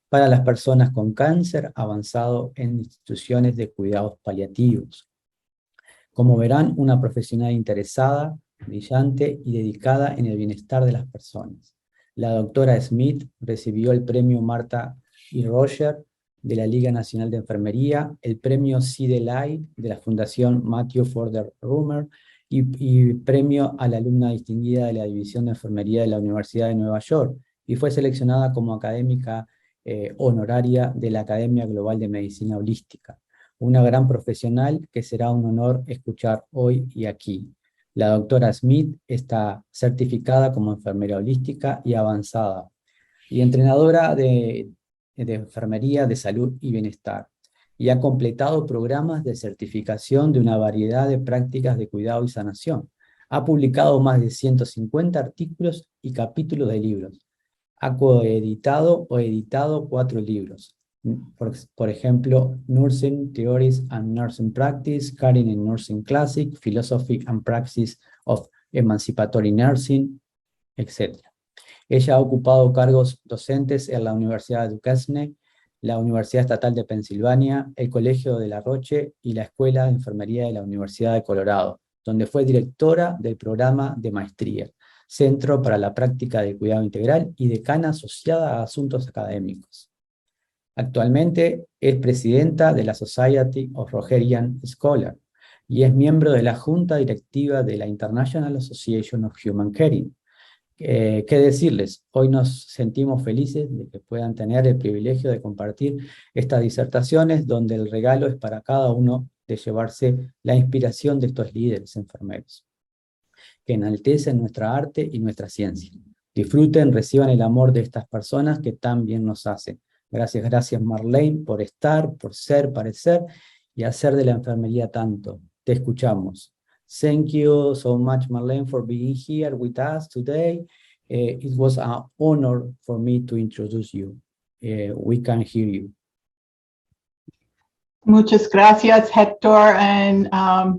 para las personas con cáncer avanzado en instituciones de cuidados paliativos. Como verán, una profesional interesada, brillante y dedicada en el bienestar de las personas. La doctora Smith recibió el premio Martha y Roger de la Liga Nacional de Enfermería, el premio CDLI de la Fundación Matthew Ford Rummer y premio a la alumna distinguida de la División de Enfermería de la Universidad de Nueva York, y fue seleccionada como académica honoraria de la Academia Global de Medicina Holística. Una gran profesional que será un honor escuchar hoy y aquí. La doctora Smith está certificada como enfermera holística y avanzada, y entrenadora de enfermería de salud y bienestar, y ha completado programas de certificación de una variedad de prácticas de cuidado y sanación. Ha publicado más de 150 artículos y capítulos de libros. Ha coeditado o editado 4 libros. Por ejemplo, Nursing Theorists and Nursing Practice, Caring in Nursing Classic, Philosophy and Practice of Emancipatory Nursing, etc. Ella ha ocupado cargos docentes en la Universidad de Duquesne, la Universidad Estatal de Pensilvania, el Colegio de La Roche y la Escuela de Enfermería de la Universidad de Colorado, donde fue directora del programa de maestría, Centro para la Práctica del Cuidado Integral y decana asociada a asuntos académicos. Actualmente es presidenta de la Society of Rogerian Scholars y es miembro de la junta directiva de la International Association of Human Caring. ¿Qué decirles? Hoy nos sentimos felices de que puedan tener el privilegio de compartir estas disertaciones, donde el regalo es para cada uno de llevarse la inspiración de estos líderes enfermeros, que enaltecen nuestra arte y nuestra ciencia. Disfruten, reciban el amor de estas personas que tan bien nos hacen. Gracias Marlene, por estar, por ser, parecer y hacer de la enfermería tanto. Te escuchamos. Thank you so much, Marlene, for being here with us today. It was an honor for me to introduce you. We can hear you. Muchas gracias, Héctor, and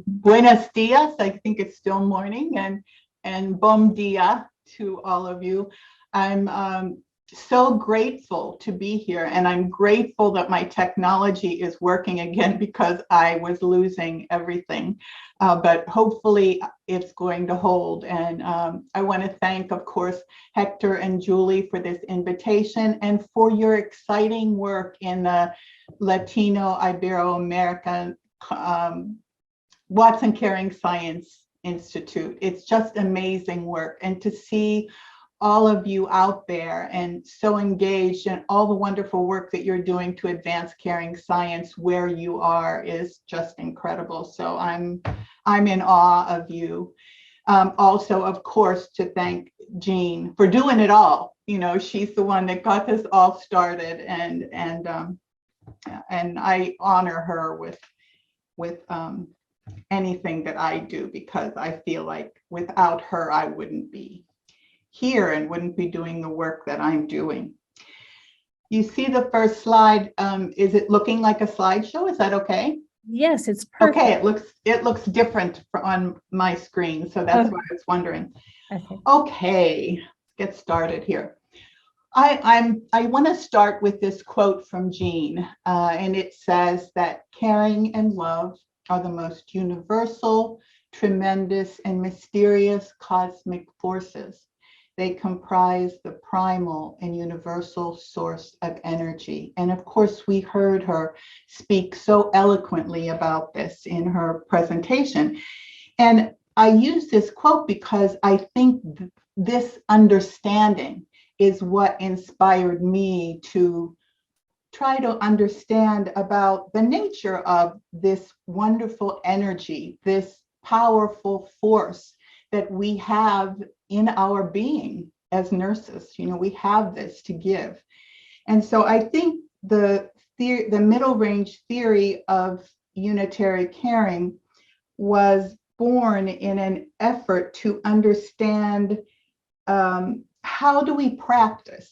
buenos dias. I think it's still morning, and bom dia to all of you. I'm so grateful to be here, and I'm grateful that my technology is working again because I was losing everything. But hopefully it's going to hold. And I want to thank, of course, Héctor and Julie for this invitation and for your exciting work in the Latino-Iberoamerica Watson Caring Science Institute. It's just amazing work. And to see all of you out there and so engaged in all the wonderful work that you're doing to advance caring science where you are is just incredible. So I'm in awe of you. Also, of course, to thank Jean for doing it all. You know, she's the one that got this all started, and I honor her with anything that I do, because I feel like without her, I wouldn't be here and wouldn't be doing the work that I'm doing. You see the first slide. Is it looking like a slideshow? Is that okay? Yes, it's perfect. Okay, it looks different on my screen, so that's what I was wondering. Okay, get started here. I want to start with this quote from Jean, and it says that caring and love are the most universal, tremendous, and mysterious cosmic forces. They comprise the primal and universal source of energy. And of course, we heard her speak so eloquently about this in her presentation. And I use this quote because I think this understanding is what inspired me to try to understand about the nature of this wonderful energy, this powerful force that we have in our being as nurses. You know, we have this to give. And so I think the middle range theory of unitary caring was born in an effort to understand how do we practice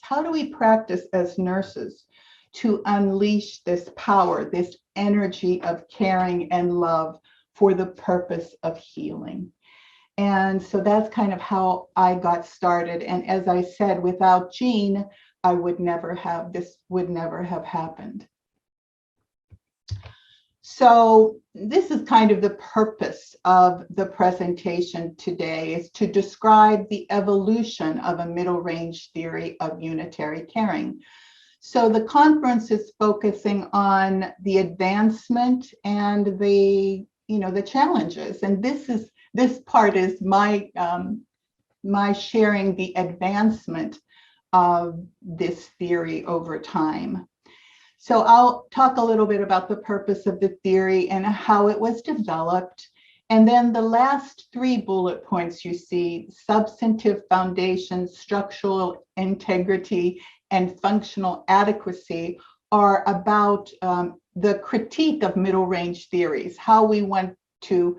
as nurses to unleash this power, this energy of caring and love for the purpose of healing. And so that's kind of how I got started. And as I said, without Jean, this would never have happened. So this is kind of the purpose of the presentation today, is to describe the evolution of a middle range theory of unitary caring. So the conference is focusing on the advancement and the challenges. And this part is my sharing the advancement of this theory over time. So I'll talk a little bit about the purpose of the theory and how it was developed. And then the last 3 bullet points you see, substantive foundation, structural integrity, and functional adequacy, are about the critique of middle range theories, how we want to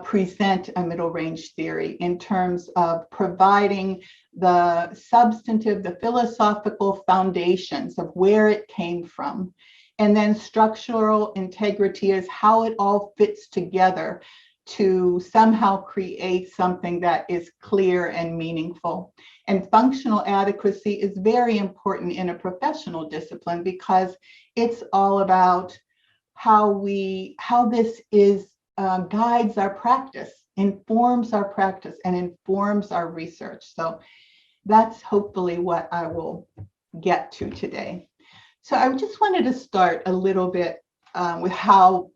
present a middle range theory in terms of providing the substantive, the philosophical foundations of where it came from. And then structural integrity is how it all fits together to somehow create something that is clear and meaningful. And functional adequacy is very important in a professional discipline because it's all about how this is guides our practice, informs our practice, and informs our research. So that's hopefully what I will get to today. So I just wanted to start a little bit with how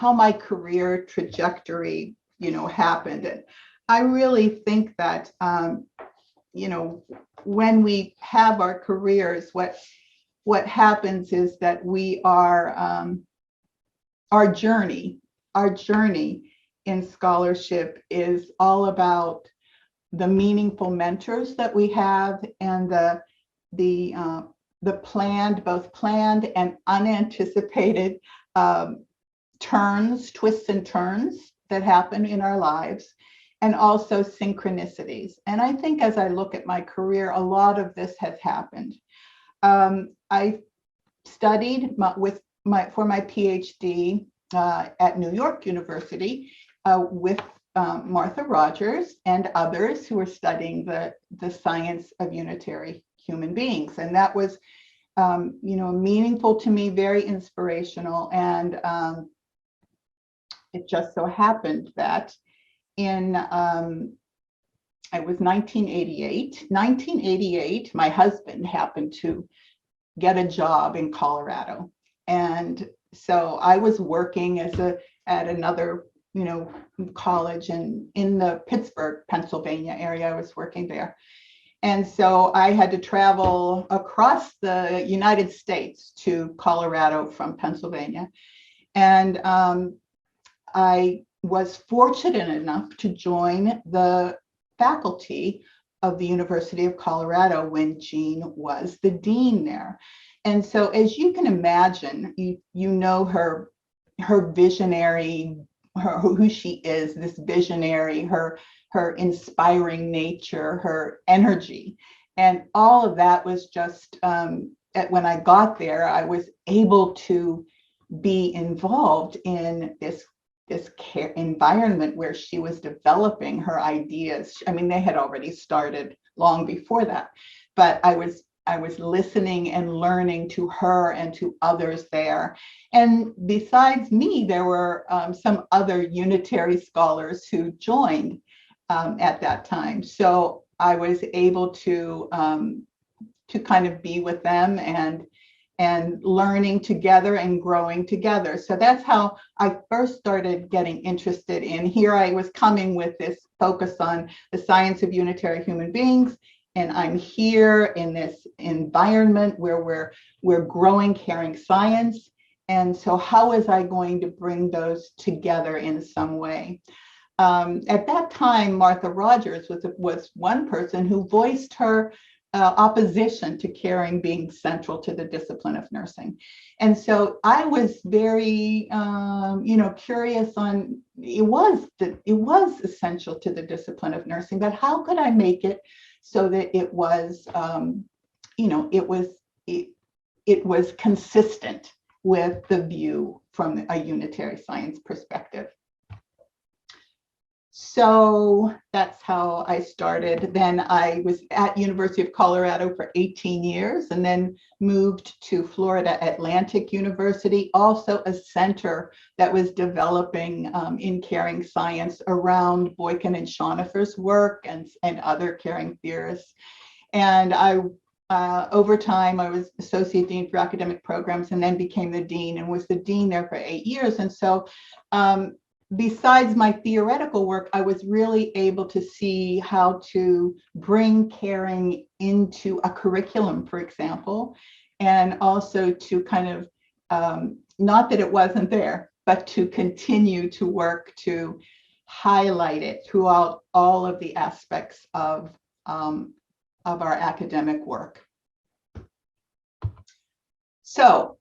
my career trajectory, happened. And I really think that, when we have our careers, what happens is that we are, our journey in scholarship is all about the meaningful mentors that we have and the planned, both planned and unanticipated twists and turns that happen in our lives, and also synchronicities. And I think as I look at my career, a lot of this has happened. I studied for my PhD at New York University with Martha Rogers and others who were studying the science of unitary human beings. And that was meaningful to me, very inspirational. And it just so happened that in, it was 1988, my husband happened to get a job in Colorado. And so I was working at another, college in the Pittsburgh, Pennsylvania area. I was working there. And so I had to travel across the United States to Colorado from Pennsylvania. And I was fortunate enough to join the faculty of the University of Colorado when Jean was the dean there. And so as you can imagine, you know her visionary, who she is, this visionary, her inspiring nature, her energy. And all of that was just, when I got there, I was able to be involved in this care environment where she was developing her ideas. I mean, they had already started long before that, but I was listening and learning to her and to others there. And besides me, there were some other unitary scholars who joined at that time. So I was able to kind of be with them and learning together and growing together. So that's how I first started getting interested in. Here I was coming with this focus on the science of unitary human beings, and I'm here in this environment where we're growing caring science. And so how was I going to bring those together in some way? At that time, Martha Rogers was one person who voiced her opposition to caring being central to the discipline of nursing. And so I was very, curious on, it was essential to the discipline of nursing, but how could I make it so that it was, it was consistent with the view from a unitary science perspective. So that's how I started. Then I was at University of Colorado for 18 years and then moved to Florida Atlantic University, also a center that was developing in caring science around Boykin and Schoenhofer's work and other caring theorists. And over time, I was Associate Dean for Academic Programs and then became the Dean and was the Dean there for 8 years. And so besides my theoretical work, I was really able to see how to bring caring into a curriculum, for example, and also to kind of, not that it wasn't there, but to continue to work to highlight it throughout all of the aspects of our academic work. So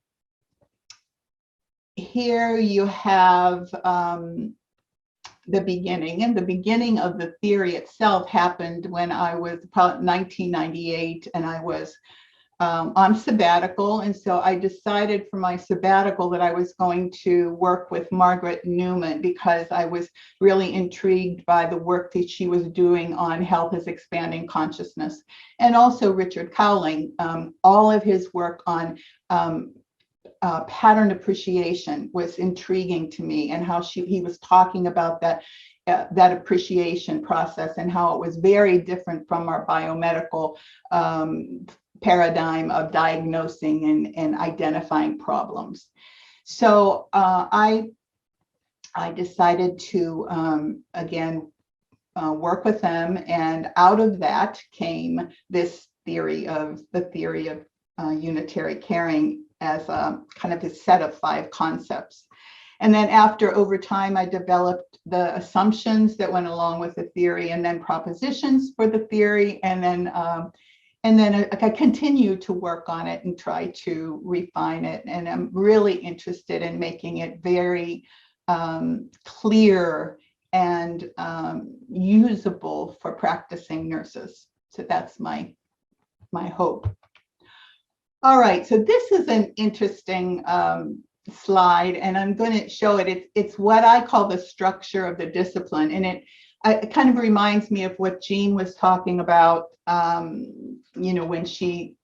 here you have the beginning, and the beginning of the theory itself happened when I was about 1998, and I was on sabbatical. And so I decided for my sabbatical that I was going to work with Margaret Newman because I was really intrigued by the work that she was doing on health as expanding consciousness. And also Richard Cowling, all of his work on pattern appreciation was intriguing to me, and how he was talking about that appreciation process and how it was very different from our biomedical paradigm of diagnosing and identifying problems. So I decided to again work with them, and out of that came this theory of unitary caring as a kind of a set of 5 concepts. And then over time, I developed the assumptions that went along with the theory, and then propositions for the theory, and And then I continue to work on it and try to refine it. And I'm really interested in making it very clear and usable for practicing nurses. So that's my hope. All right, so this is an interesting slide, and I'm going to show it. It's what I call the structure of the discipline, and it kind of reminds me of what Jean was talking about, you know, when she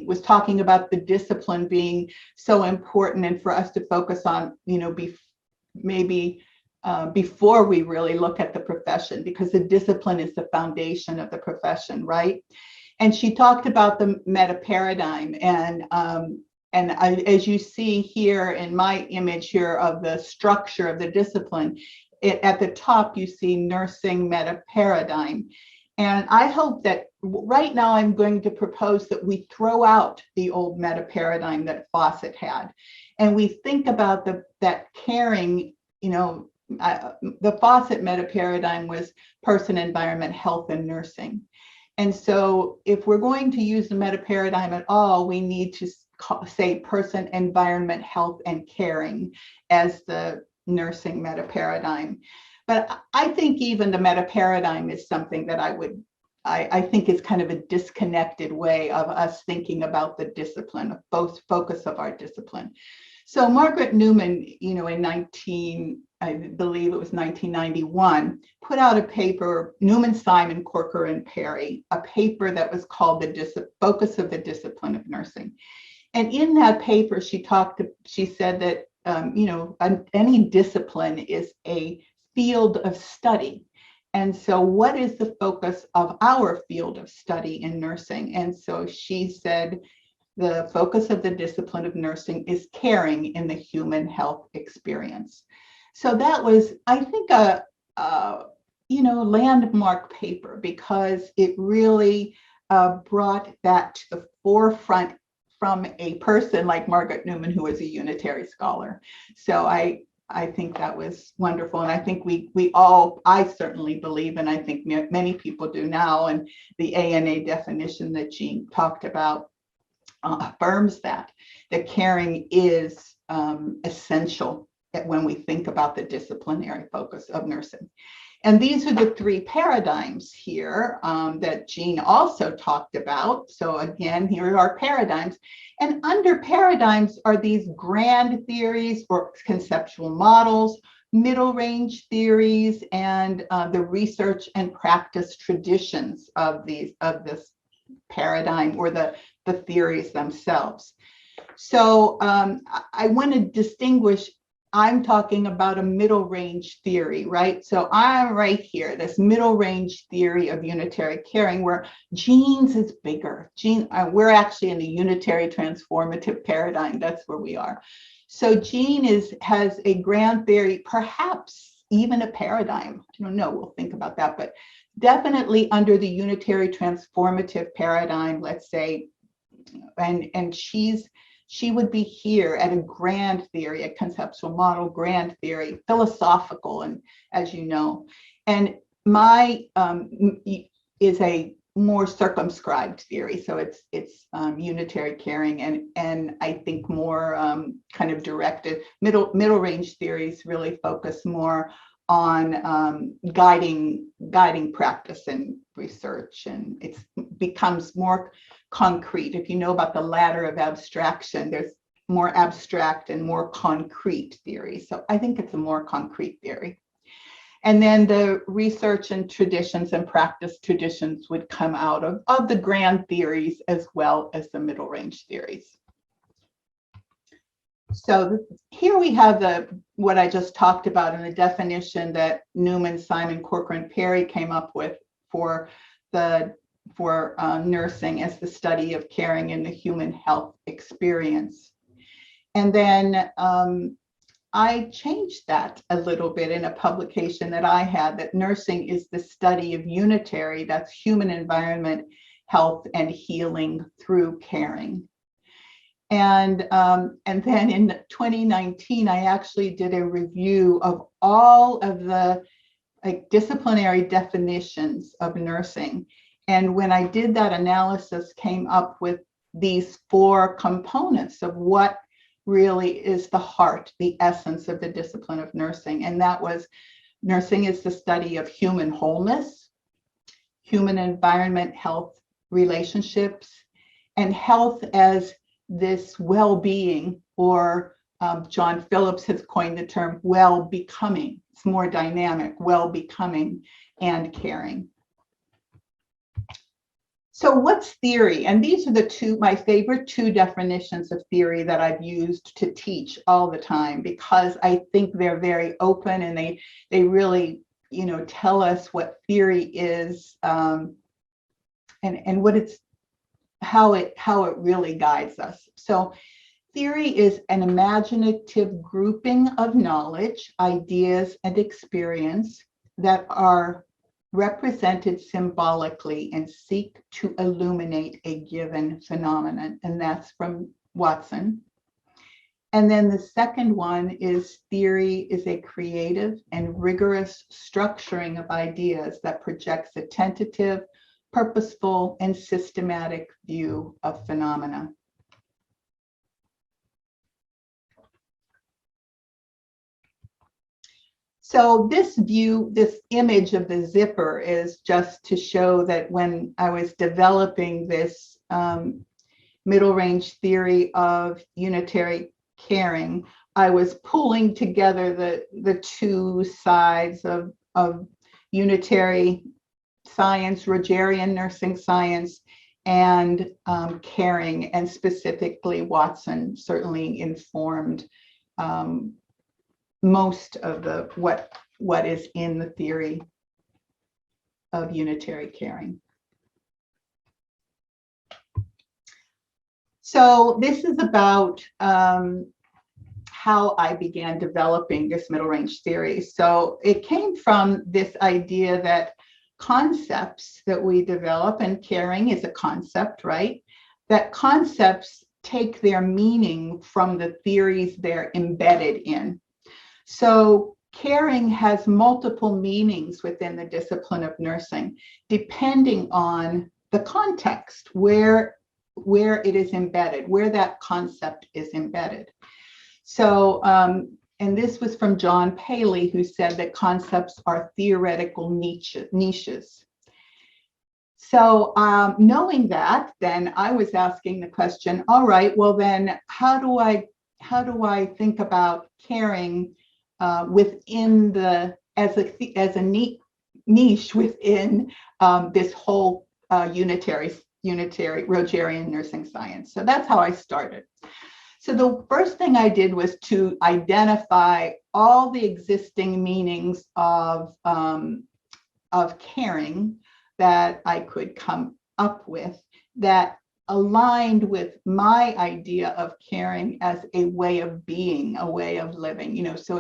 was talking about the discipline being so important, and for us to focus on, you know, before we really look at the profession, because the discipline is the foundation of the profession, right? And she talked about the meta paradigm, and as you see here in my image here of the structure of the discipline, at the top you see nursing meta paradigm. And I hope that right now I'm going to propose that we throw out the old meta paradigm that Fawcett had, and we think about that caring, you know, the Fawcett meta paradigm was person, environment, health, and nursing. And so if we're going to use the meta paradigm at all, we need to say person, environment, health, and caring as the nursing meta paradigm. But I think even the meta paradigm is something that I think is kind of a disconnected way of us thinking about the discipline, both focus of our discipline. So Margaret Newman, you know, I believe it was 1991, put out a paper, Newman, Simon, Corker, and Perry, a paper that was called the Focus of the Discipline of Nursing. And in that paper, she said that, you know, any discipline is a field of study. And so what is the focus of our field of study in nursing? And so she said, the focus of the discipline of nursing is caring in the human health experience. So that was, I think, a you know, landmark paper, because it really brought that to the forefront from a person like Margaret Newman, who was a unitary scholar. So I think that was wonderful. And I think I certainly believe, and I think many people do now, and the ANA definition that Jean talked about affirms that caring is essential when we think about the disciplinary focus of nursing. And these are the three paradigms here that Jean also talked about. So again, here are paradigms. And under paradigms are these grand theories or conceptual models, middle range theories, and the research and practice traditions of this paradigm, or the theories themselves. So I want to distinguish, I'm talking about a middle range theory, right? So I'm right here, this middle range theory of unitary caring, where Jean's is bigger. We're actually in the unitary transformative paradigm. That's where we are. So Jean has a grand theory, perhaps even a paradigm. I don't know, we'll think about that, but definitely under the unitary transformative paradigm, let's say, and she would be here at a grand theory, a conceptual model, grand theory, philosophical, and as you know, and my is a more circumscribed theory. So it's unitary caring, and I think more kind of directed. Middle range theories really focus more on guiding practice and research, and it becomes more concrete. If you know about the ladder of abstraction, there's more abstract and more concrete theories. So I think it's a more concrete theory. And then the research and traditions and practice traditions would come out of the grand theories as well as the middle range theories. So here we have what I just talked about in the definition that Newman, Simon, Corker, and Perry came up with for nursing as the study of caring in the human health experience. And then I changed that a little bit in a publication that I had, that nursing is the study of unitary, that's human environment, health, and healing through caring. And then in 2019, I actually did a review of all of the disciplinary definitions of nursing. And when I did that analysis, came up with these 4 components of what really is the heart, the essence of the discipline of nursing. And that was, nursing is the study of human wholeness, human environment, health, relationships, and health as this well-being, or John Phillips has coined the term well-becoming. It's more dynamic, well-becoming and caring. So what's theory? And these are my favorite 2 definitions of theory that I've used to teach all the time, because I think they're very open and they really, tell us what theory is, and what it's, how it really guides us. So theory is an imaginative grouping of knowledge, ideas, and experience that are represented symbolically and seek to illuminate a given phenomenon. And that's from Watson. And then the second one is, theory is a creative and rigorous structuring of ideas that projects a tentative, purposeful, and systematic view of phenomena. So this view, this image of the zipper, is just to show that when I was developing this middle range theory of unitary caring, I was pulling together the 2 sides of unitary science, Rogerian nursing science, and caring, and specifically Watson certainly informed most of what is in the theory of unitary caring. So this is about how I began developing this middle range theory. So it came from this idea that concepts that we develop, and caring is a concept, right? That concepts take their meaning from the theories they're embedded in. So caring has multiple meanings within the discipline of nursing, depending on the context where it is embedded, where that concept is embedded. So, and this was from John Paley, who said that concepts are theoretical niches. So knowing that, then I was asking the question, all right, well then, how do I think about caring within as a niche within this whole unitary Rogerian nursing science? So that's how I started. So the first thing I did was to identify all the existing meanings of caring that I could come up with that aligned with my idea of caring as a way of being, a way of living. So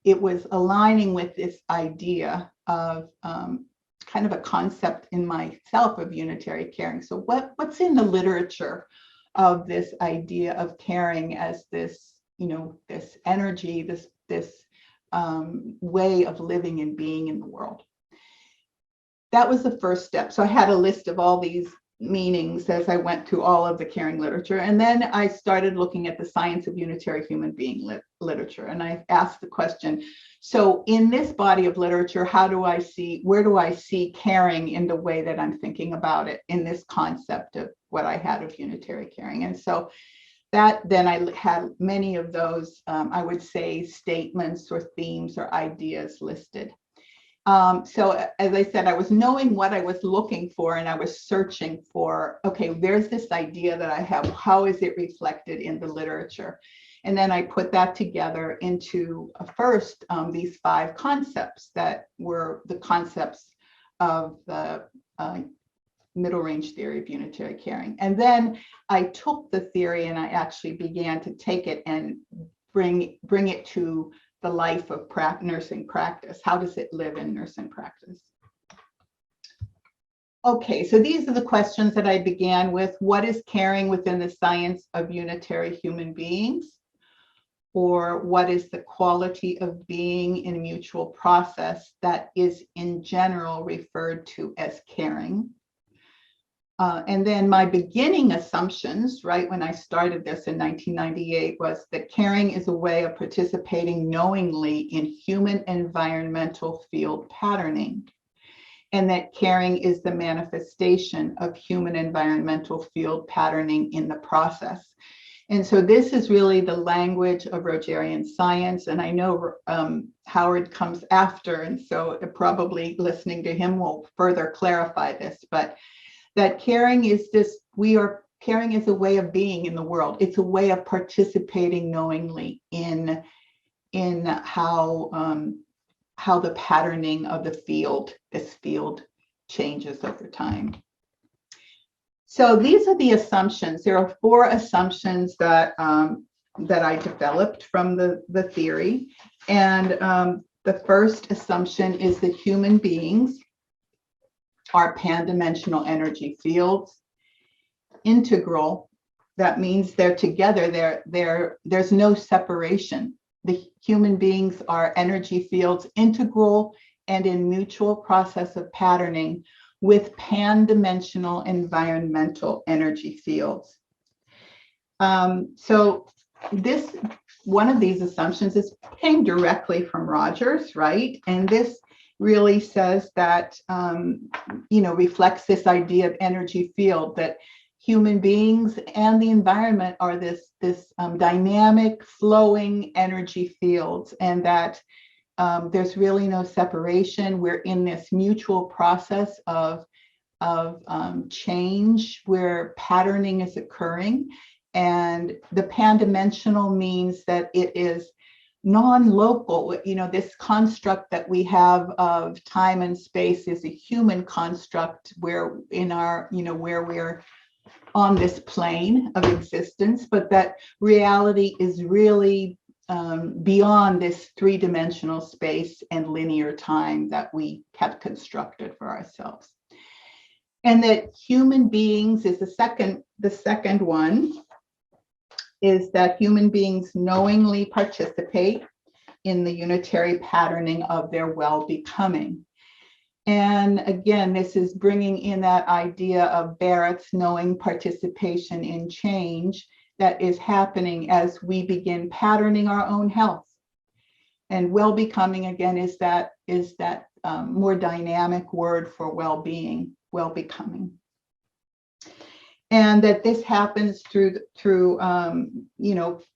it was aligning with this idea of kind of a concept in myself of unitary caring. So what's in the literature of this idea of caring as this, this energy, this way of living and being in the world? That was the first step. So I had a list of all these meanings as I went through all of the caring literature. And then I started looking at the science of unitary human being literature. And I asked the question, so in this body of literature, where do I see caring in the way that I'm thinking about it in this concept of what I had of unitary caring? And so then I had many of those, I would say, statements or themes or ideas listed. So as I said, I was knowing what I was looking for, and I was searching for, okay, there's this idea that I have, how is it reflected in the literature? And then I put that together into first these 5 concepts that were the concepts of the middle range theory of unitary caring. And then I took the theory and I actually began to take it and bring it to the life of nursing practice. How does it live in nursing practice? Okay, so these are the questions that I began with. What is caring within the science of unitary human beings? Or what is the quality of being in a mutual process that is in general referred to as caring? And then my beginning assumptions, right, when I started this in 1998, was that caring is a way of participating knowingly in human environmental field patterning, and that caring is the manifestation of human environmental field patterning in the process. And so this is really the language of Rogerian science. And I know Howard comes after, and so probably listening to him will further clarify this, but that caring is this, caring is a way of being in the world. It's a way of participating knowingly in how the patterning of this field changes over time. So these are the assumptions. There are 4 assumptions that I developed from the theory. And the first assumption is that human beings are pan-dimensional energy fields. Integral, that means they're together, there's no separation. The human beings are energy fields, integral and in mutual process of patterning with pan-dimensional environmental energy fields. So this, one of these assumptions came directly from Rogers, right? And this really says that, reflects this idea of energy field, that human beings and the environment are this dynamic, flowing energy fields, and that there's really no separation. We're in this mutual process of change where patterning is occurring. And the pan-dimensional means that it is non-local. This construct that we have of time and space is a human construct where where we're on this plane of existence, but that reality is really beyond this 3-dimensional space and linear time that we have constructed for ourselves. And that human beings is the second one, is that human beings knowingly participate in the unitary patterning of their well-becoming. And again, this is bringing in that idea of Barrett's knowing participation in change that is happening as we begin patterning our own health. And well-becoming, again, is that more dynamic word for well-being, well-becoming. And that this happens through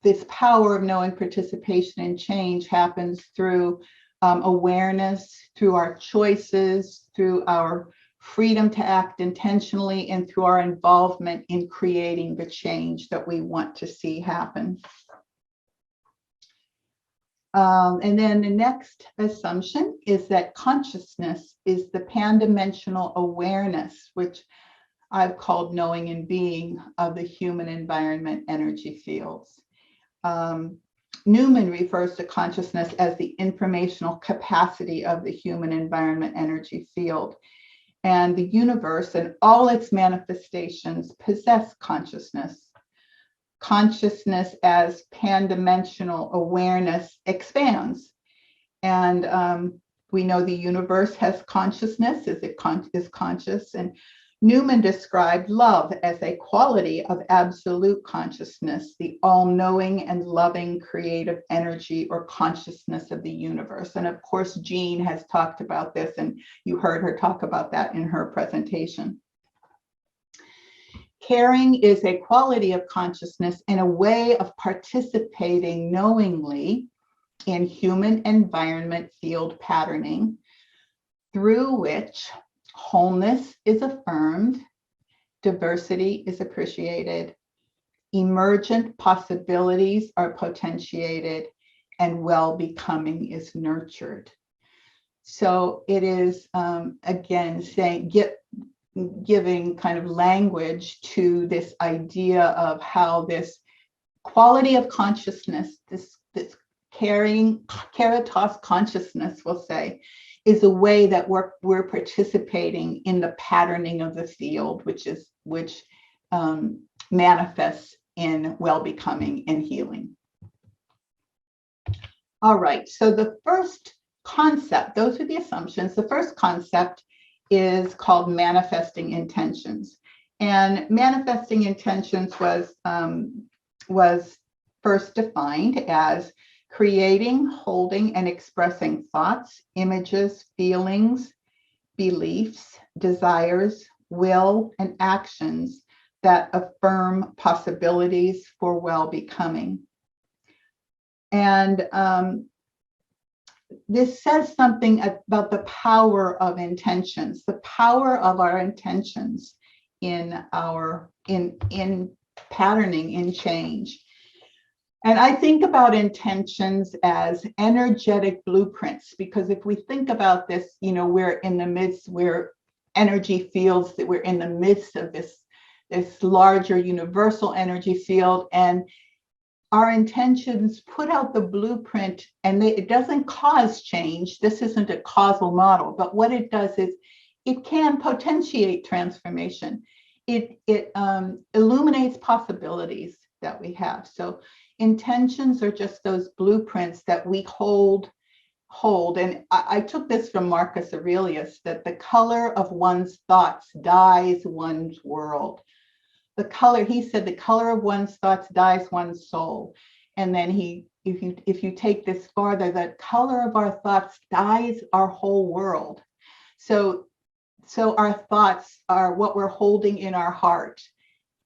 this power of knowing participation in change happens through awareness, through our choices, through our freedom to act intentionally, and through our involvement in creating the change that we want to see happen. And then the next assumption is that consciousness is the pan-dimensional awareness, which I've called knowing and being, of the human environment energy fields. Newman refers to consciousness as the informational capacity of the human environment energy field. And the universe and all its manifestations possess consciousness. Consciousness as pan-dimensional awareness expands. And we know the universe has consciousness, is conscious. And Newman described love as a quality of absolute consciousness, the all-knowing and loving creative energy or consciousness of the universe. And of course, Jean has talked about this, and you heard her talk about that in her presentation. Caring is a quality of consciousness and a way of participating knowingly in human environment field patterning, through which wholeness is affirmed, diversity is appreciated, emergent possibilities are potentiated, and well-becoming is nurtured. So it is, again, saying, giving kind of language to this idea of how this quality of consciousness, this caring, caritas consciousness, we'll say, is a way that we're participating in the patterning of the field, which manifests in well-becoming and healing. All right, so the first concept, those are the assumptions. The first concept is called manifesting intentions. And manifesting intentions was first defined as creating, holding, and expressing thoughts, images, feelings, beliefs, desires, will, and actions that affirm possibilities for well-becoming. And this says something about the power of intentions, the power of our intentions in patterning, in change. And I think about intentions as energetic blueprints, because if we think about this, you know, we're in the midst, we're energy fields, that we're in the midst of this larger universal energy field, and our intentions put out the blueprint, and it doesn't cause change. This isn't a causal model, but what it does is it can potentiate transformation. It illuminates possibilities that we have. So intentions are just those blueprints that we hold. And I took this from Marcus Aurelius, that the color of one's thoughts dyes one's world. The color, he said, the color of one's thoughts dyes one's soul. And then if you take this farther, the color of our thoughts dyes our whole world. So our thoughts are what we're holding in our heart,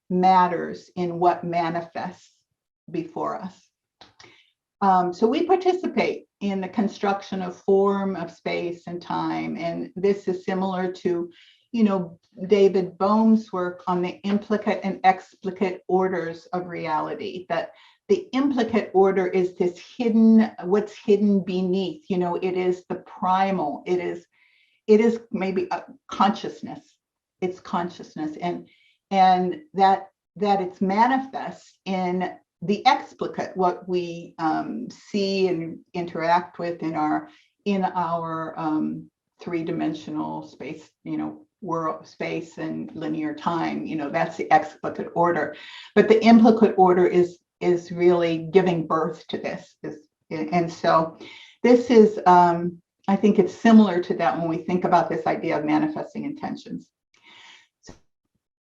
matters in what manifests before us. So we participate in the construction of form, of space and time. And this is similar to, you know, David Bohm's work on the implicate and explicate orders of reality, that the implicate order is this hidden, what's hidden beneath, you know, it is the primal, it is maybe a consciousness, it's consciousness, and that it's manifest in the explicate, what we see and interact with in our three-dimensional space, you know, world, space and linear time, you know, that's the explicate order. But the implicate order is really giving birth to this. And so this is, I think it's similar to that when we think about this idea of manifesting intentions. So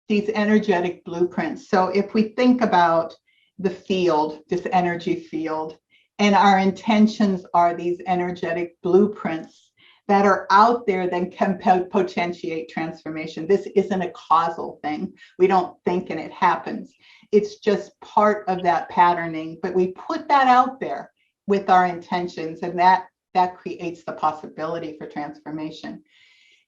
these energetic blueprints. So if we think about the field, this energy field, and our intentions are these energetic blueprints that are out there that can potentiate transformation. This isn't a causal thing. We don't think and it happens. It's just part of that patterning, but we put that out there with our intentions, and that creates the possibility for transformation.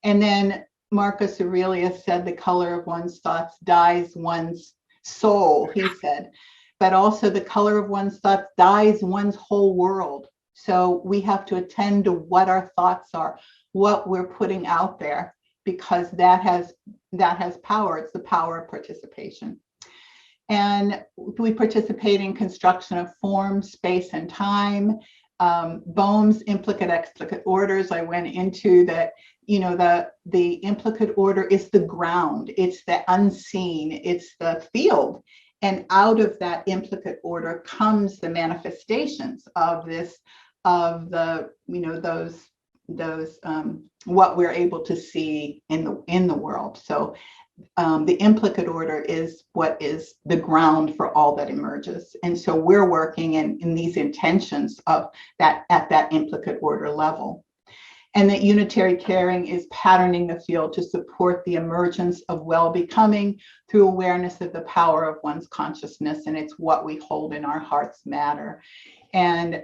And then Marcus Aurelius said the color of one's thoughts dyes one's soul, he said, but also the color of one's thoughts dyes one's whole world. So we have to attend to what our thoughts are, what we're putting out there, because that has power. It's the power of participation. And we participate in construction of form, space, and time. Bohm's implicate explicate orders, I went into that, you know, the implicate order is the ground, it's the unseen, it's the field. And out of that implicate order comes the manifestations of this, of the, you know, those what we're able to see in the world. So the implicate order is what is the ground for all that emerges. And so we're working in these intentions of that at that implicate order level. And that unitary caring is patterning the field to support the emergence of well-becoming through awareness of the power of one's consciousness, and it's what we hold in our hearts matter. And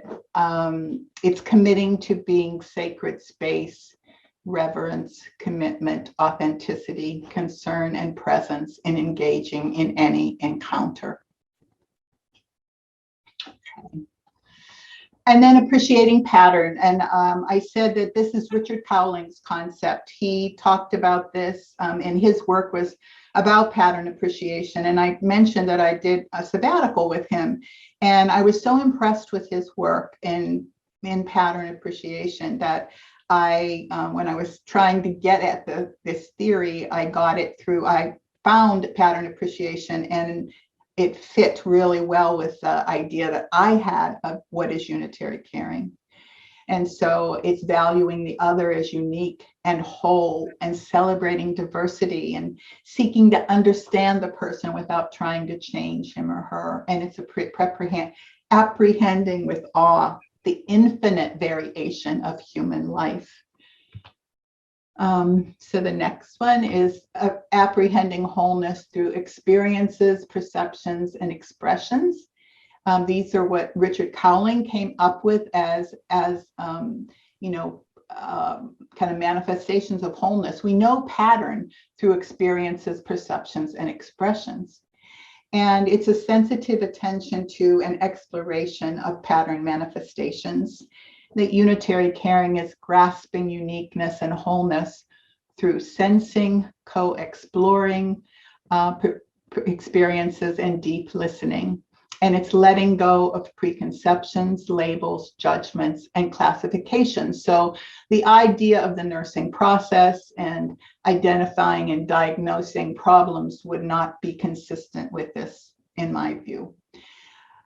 it's committing to being sacred space, reverence, commitment, authenticity, concern, and presence in engaging in any encounter. Okay. And then appreciating pattern. And I said that this is Richard Cowling's concept. He talked about this, and his work was about pattern appreciation. And I mentioned that I did a sabbatical with him. And I was so impressed with his work in pattern appreciation that when I was trying to get at this theory, I got it through, I found pattern appreciation, and it fit really well with the idea that I had of what is unitary caring. And so it's valuing the other as unique and whole and celebrating diversity and seeking to understand the person without trying to change him or her. And it's apprehending with awe the infinite variation of human life. So the next one is apprehending wholeness through experiences, perceptions, and expressions. These are what Richard Cowling came up with as you know, kind of manifestations of wholeness. We know pattern through experiences, perceptions, and expressions. And it's a sensitive attention to an exploration of pattern manifestations. That unitary caring is grasping uniqueness and wholeness through sensing, co-exploring experiences, and deep listening. And it's letting go of preconceptions, labels, judgments, and classifications. So the idea of the nursing process and identifying and diagnosing problems would not be consistent with this, in my view.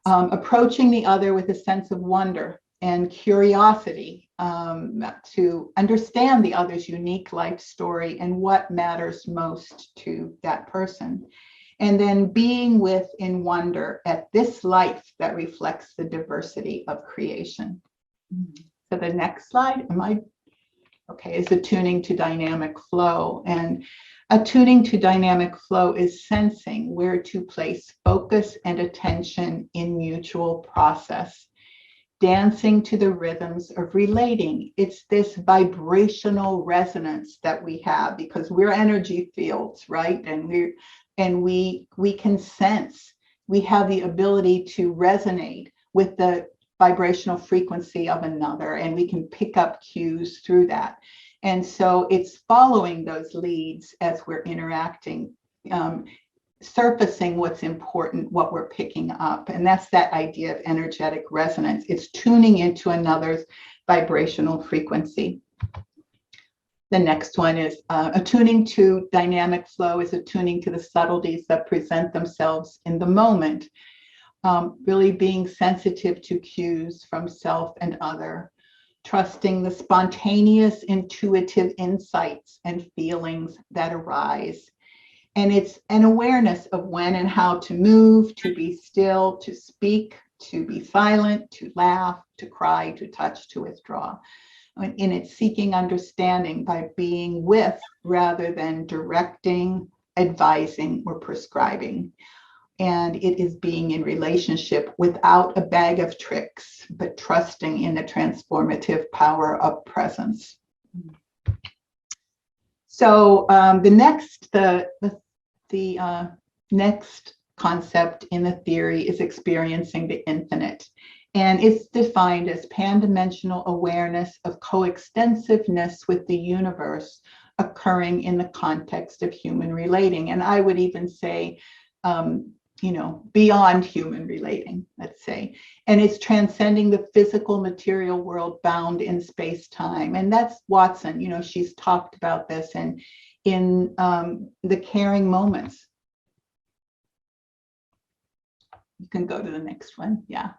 Approaching the other with a sense of wonder and curiosity to understand the other's unique life story and what matters most to that person. And then being with in wonder at this life that reflects the diversity of creation. So the next slide, is attuning to dynamic flow. And attuning to dynamic flow is sensing where to place focus and attention in mutual process. Dancing to the rhythms of relating. It's this vibrational resonance that we have because we're energy fields, right? And we can sense, we have the ability to resonate with the vibrational frequency of another, and we can pick up cues through that. And so it's following those leads as we're interacting, surfacing what's important, what we're picking up. And that's that idea of energetic resonance. It's tuning into another's vibrational frequency. The next one is attuning to dynamic flow is attuning to the subtleties that present themselves in the moment, really being sensitive to cues from self and other, trusting the spontaneous, intuitive insights and feelings that arise. And it's an awareness of when and how to move, to be still, to speak, to be silent, to laugh, to cry, to touch, to withdraw. And it's seeking understanding by being with rather than directing, advising, or prescribing. And it is being in relationship without a bag of tricks, but trusting in the transformative power of presence. So the next concept in the theory is experiencing the infinite. And it's defined as pan-dimensional awareness of coextensiveness with the universe occurring in the context of human relating. And I would even say, beyond human relating, let's say. And it's transcending the physical material world bound in space-time. And that's Watson, she's talked about this in the caring moments. You can go to the next one, yeah.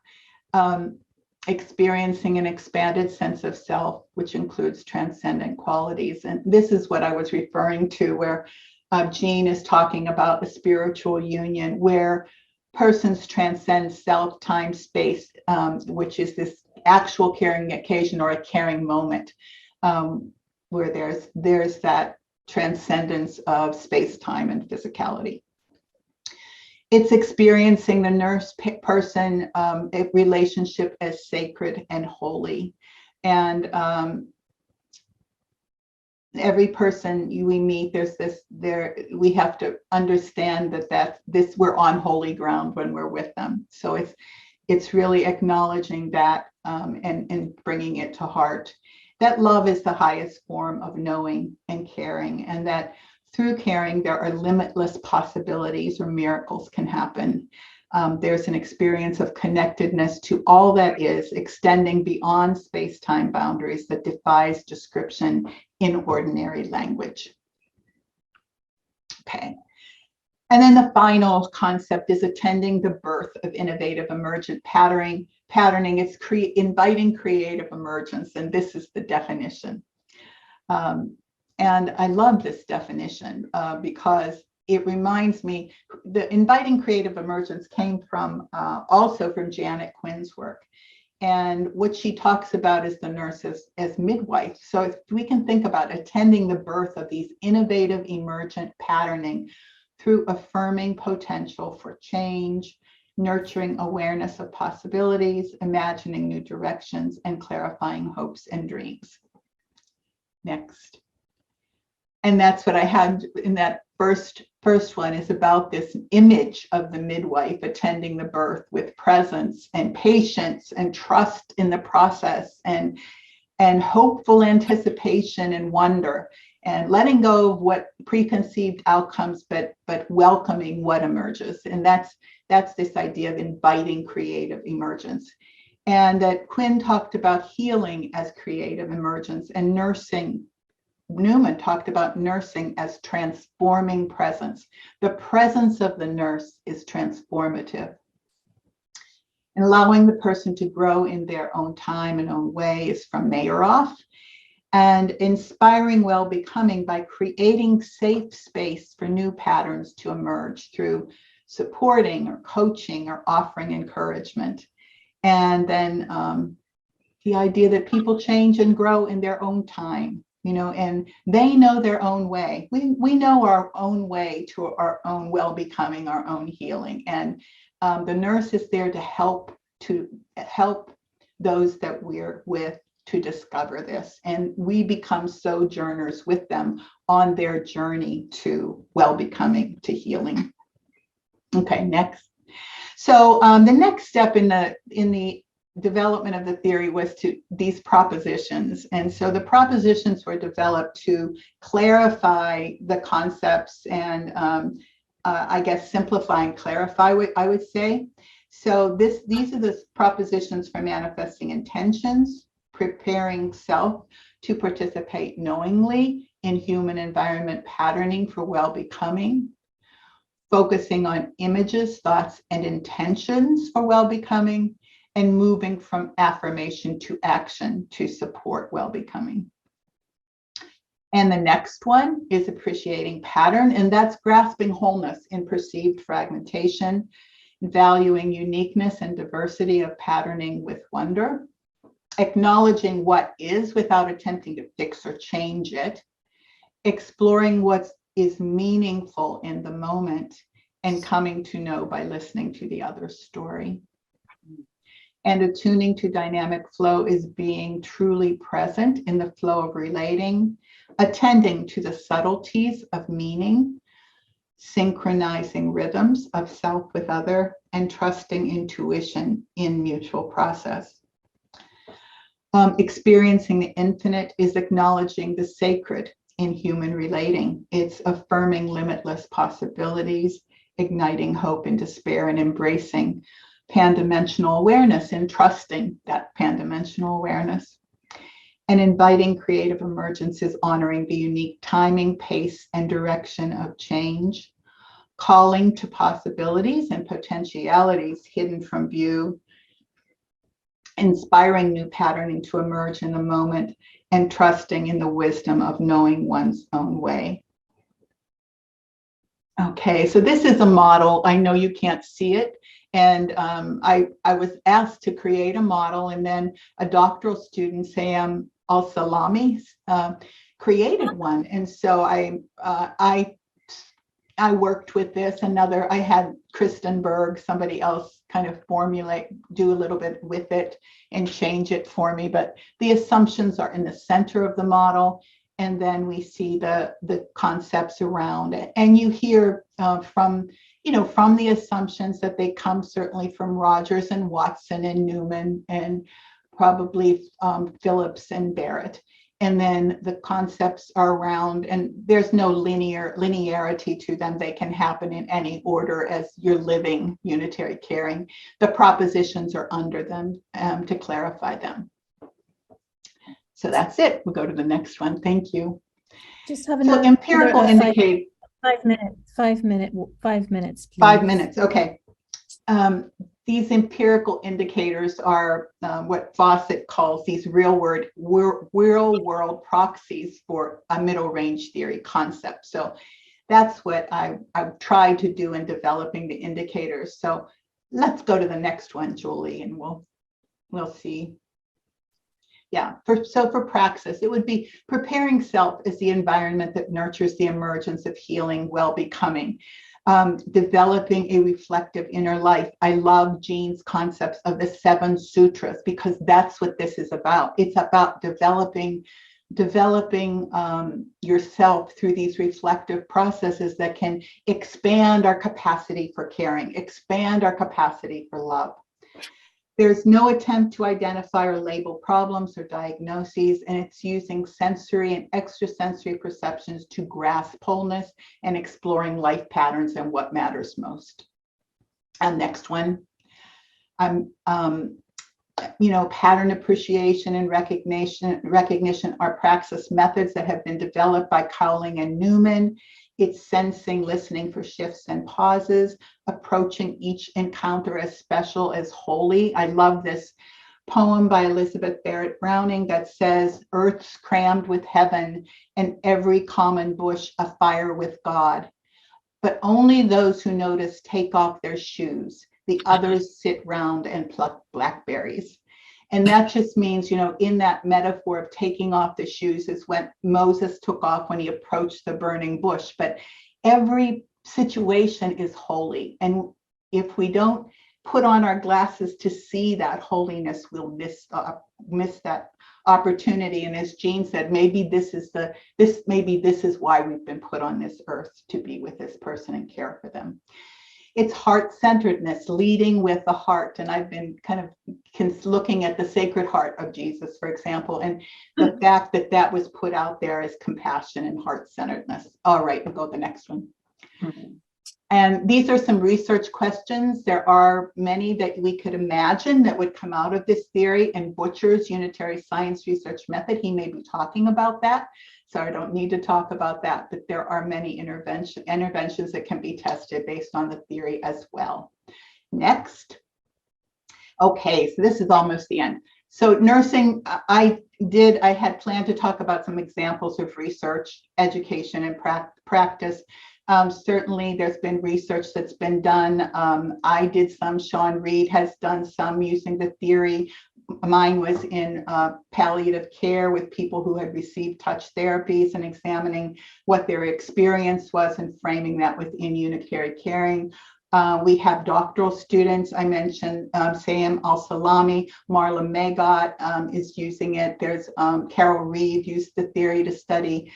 Experiencing an expanded sense of self, which includes transcendent qualities. And this is what I was referring to, where Jean is talking about the spiritual union, where persons transcend self, time, space, which is this actual caring occasion or a caring moment, where there's that transcendence of space, time, and physicality. It's experiencing the nurse person relationship as sacred and holy. And every person we meet, we have to understand that we're on holy ground when we're with them. So it's really acknowledging that and bringing it to heart. That love is the highest form of knowing and caring, and that through caring, there are limitless possibilities or miracles can happen. There's an experience of connectedness to all that is, extending beyond space-time boundaries that defies description in ordinary language. Okay. And then the final concept is attending the birth of innovative emergent patterning patterning is inviting creative emergence, and this is the definition. And I love this definition because it reminds me, the inviting creative emergence came from also from Janet Quinn's work. And what she talks about is the nurse as midwife. So if we can think about attending the birth of these innovative emergent patterning through affirming potential for change, nurturing awareness of possibilities, imagining new directions, and clarifying hopes and dreams. Next. And that's what I had in that first one, is about this image of the midwife attending the birth with presence and patience and trust in the process and hopeful anticipation and wonder, and letting go of what preconceived outcomes, but welcoming what emerges. And that's this idea of inviting creative emergence. And that Quinn talked about healing as creative emergence, and Newman talked about nursing as transforming presence. The presence of the nurse is transformative. And allowing the person to grow in their own time and own way is from Mayeroff. And inspiring well-becoming by creating safe space for new patterns to emerge through supporting or coaching or offering encouragement. And then the idea that people change and grow in their own time, and they know their own way. We know our own way to our own well-becoming, our own healing. And the nurse is there to help those that we're with to discover this. And we become sojourners with them on their journey to well-becoming, to healing. Okay, next. So the next step in the development of the theory was to these propositions. And so the propositions were developed to clarify the concepts and I guess simplify and clarify, I would say. So these are the propositions for manifesting intentions, preparing self to participate knowingly in human environment patterning for well-becoming, focusing on images, thoughts, and intentions for well-becoming, and moving from affirmation to action to support well-becoming. And the next one is appreciating pattern, and that's grasping wholeness in perceived fragmentation, valuing uniqueness and diversity of patterning with wonder, acknowledging what is without attempting to fix or change it, exploring what is meaningful in the moment, and coming to know by listening to the other's story. And attuning to dynamic flow is being truly present in the flow of relating, attending to the subtleties of meaning, synchronizing rhythms of self with other, and trusting intuition in mutual process. Experiencing the infinite is acknowledging the sacred in human relating. It's affirming limitless possibilities, igniting hope and despair, and embracing pan-dimensional awareness and trusting that pan-dimensional awareness. And inviting creative emergence is honoring the unique timing, pace, and direction of change, calling to possibilities and potentialities hidden from view, inspiring new patterning to emerge in the moment, and trusting in the wisdom of knowing one's own way. Okay, so this is a model. I know you can't see it. And I was asked to create a model, and then a doctoral student, Sam Al-Salami, created one. And so I worked with this. I had Kristen Berg, somebody else, kind of do a little bit with it and change it for me. But the assumptions are in the center of the model. And then we see the concepts around it. And you hear from the assumptions that they come certainly from Rogers and Watson and Newman and probably Phillips and Barrett. And then the concepts are around, and there's no linearity to them. They can happen in any order as you're living unitary caring. The propositions are under them to clarify them. So that's it. We'll go to the next one. Thank you. Just have so empirical indicate 5 minutes, please. 5 minutes. Okay. these empirical indicators are what Fawcett calls these real world proxies for a middle range theory concept. So that's what I've tried to do in developing the indicators. So let's go to the next one, Julie, and we'll see. Yeah, so for praxis, it would be preparing self as the environment that nurtures the emergence of healing, well-becoming, developing a reflective inner life. I love Jean's concepts of the 7 sutras because that's what this is about. It's about developing yourself through these reflective processes that can expand our capacity for caring, expand our capacity for love. There's no attempt to identify or label problems or diagnoses, and it's using sensory and extrasensory perceptions to grasp wholeness and exploring life patterns and what matters most. And next one, pattern appreciation and recognition are praxis methods that have been developed by Cowling and Newman. It's sensing, listening for shifts and pauses, approaching each encounter as special as holy. I love this poem by Elizabeth Barrett Browning that says, "Earth's crammed with heaven and every common bush afire with God. But only those who notice take off their shoes. The others sit round and pluck blackberries." And that just means, in that metaphor of taking off the shoes is what Moses took off when he approached the burning bush. But every situation is holy. And if we don't put on our glasses to see that holiness, we'll miss that opportunity. And as Jean said, maybe this is why we've been put on this earth, to be with this person and care for them. It's heart-centeredness, leading with the heart. And I've been kind of looking at the Sacred Heart of Jesus, for example, and the fact that that was put out there as compassion and heart-centeredness. All right, we'll go to the next one. And these are some research questions. There are many that we could imagine that would come out of this theory, and Butcher's unitary science research method, he may be talking about that. So I don't need to talk about that, but there are many interventions that can be tested based on the theory as well. Next. Okay, so this is almost the end. So nursing, I had planned to talk about some examples of research, education, and practice. Certainly there's been research that's been done. I did some, Sean Reed has done some using the theory. Mine was in palliative care with people who had received touch therapies and examining what their experience was and framing that within unitary caring. We have doctoral students. I mentioned Sam Al-Salami, Marla Magot is using it. There's Carol Reeve used the theory to study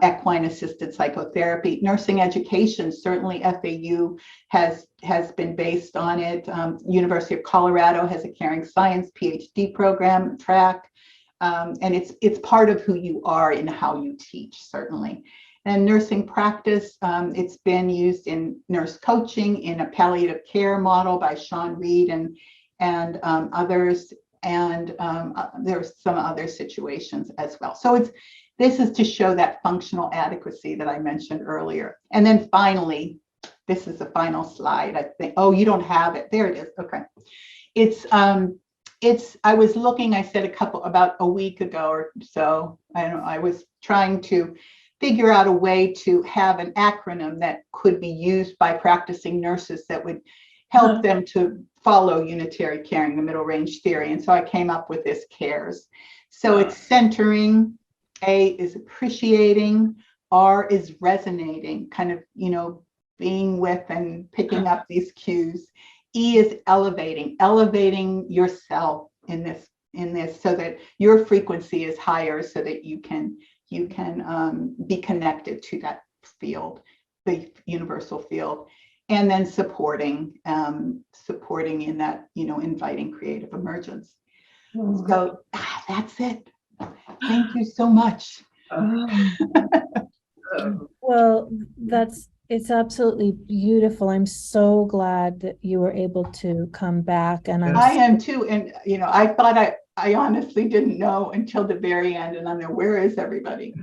equine assisted psychotherapy. Nursing education, certainly FAU has been based on it. University of Colorado has a caring science PhD program track, and it's part of who you are and how you teach, certainly. And nursing practice, it's been used in nurse coaching, in a palliative care model by Sean Reed and others, and there's some other situations as well. So this is to show that functional adequacy that I mentioned earlier. And then finally, this is the final slide, I think. Oh, you don't have it. There it is. Okay. I was looking, I said about a week ago or so, I was trying to figure out a way to have an acronym that could be used by practicing nurses that would help them to follow unitary caring, the middle range theory. And so I came up with this CARES. So it's centering, A is appreciating, R is resonating, kind of, being with and picking up these cues. E is elevating yourself in this so that your frequency is higher so that you can be connected to that field, the universal field. And then supporting in that, inviting creative emergence. So that's it. Thank you so much. Well, it's absolutely beautiful. I'm so glad that you were able to come back. And I am too. And, I thought I honestly didn't know until the very end. And I'm there, where is everybody?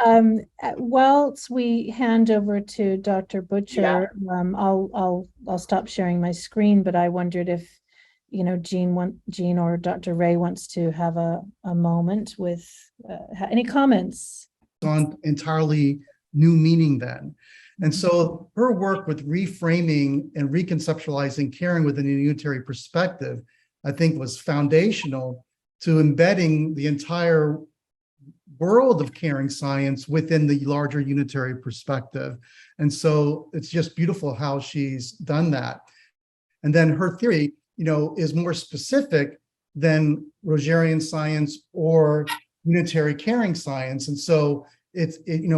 Whilst we hand over to Dr. Butcher, I'll stop sharing my screen, but I wondered if, Jean or Dr. Ray wants to have a moment with any comments. On entirely new meaning then. And so her work with reframing and reconceptualizing caring within a unitary perspective, I think, was foundational to embedding the entire world of caring science within the larger unitary perspective. And so it's just beautiful how she's done that. And then her theory, is more specific than Rogerian science or unitary caring science. And so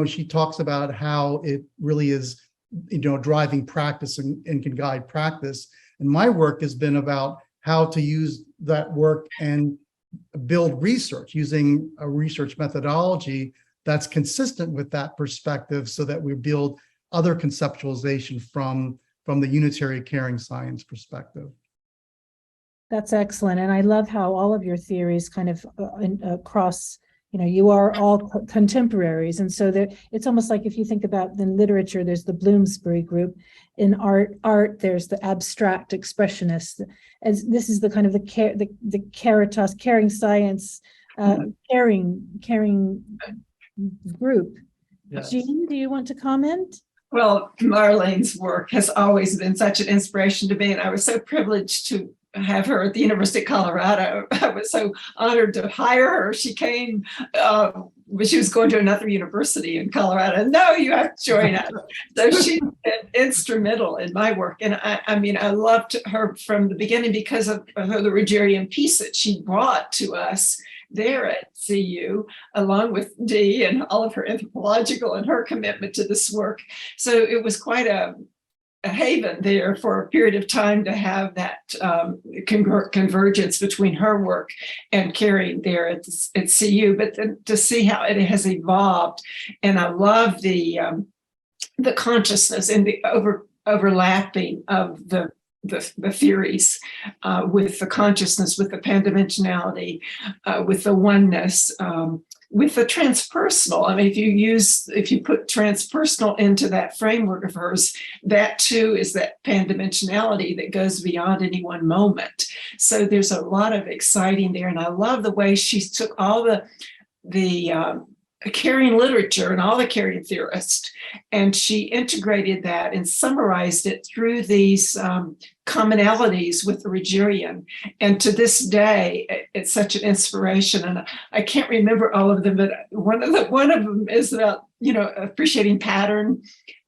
she talks about how it really is, driving practice and can guide practice. And my work has been about how to use that work and build research using a research methodology that's consistent with that perspective so that we build other conceptualization from the unitary caring science perspective. That's excellent. And I love how all of your theories kind of cross, you are all contemporaries. And so it's almost like if you think about in literature, there's the Bloomsbury group. In art, there's the abstract expressionists. As this is the kind of the caritas, caring science, caring group. Yes. Jean, do you want to comment? Well, Marlene's work has always been such an inspiration to me, and I was so privileged to have her at the University of Colorado. I was so honored to hire her. She came, but she was going to another university in Colorado. No, you have to join us. So she's been instrumental in my work. And I loved her from the beginning because of the Rogerian piece that she brought to us there at CU, along with Dee and all of her anthropological and her commitment to this work. So it was quite a haven there for a period of time to have that convergence between her work and caring there at CU, but then to see how it has evolved. And I love the consciousness and the overlapping of the theories with the consciousness, with the pandimensionality, with the oneness, with the transpersonal. I mean, if you put transpersonal into that framework of hers, that too is that pandimensionality that goes beyond any one moment. So there's a lot of exciting there. And I love the way she took all the caring literature and all the caring theorists, and she integrated that and summarized it through these commonalities with the Rogerian. And to this day, it's such an inspiration. And I can't remember all of them, but one of them is about appreciating pattern,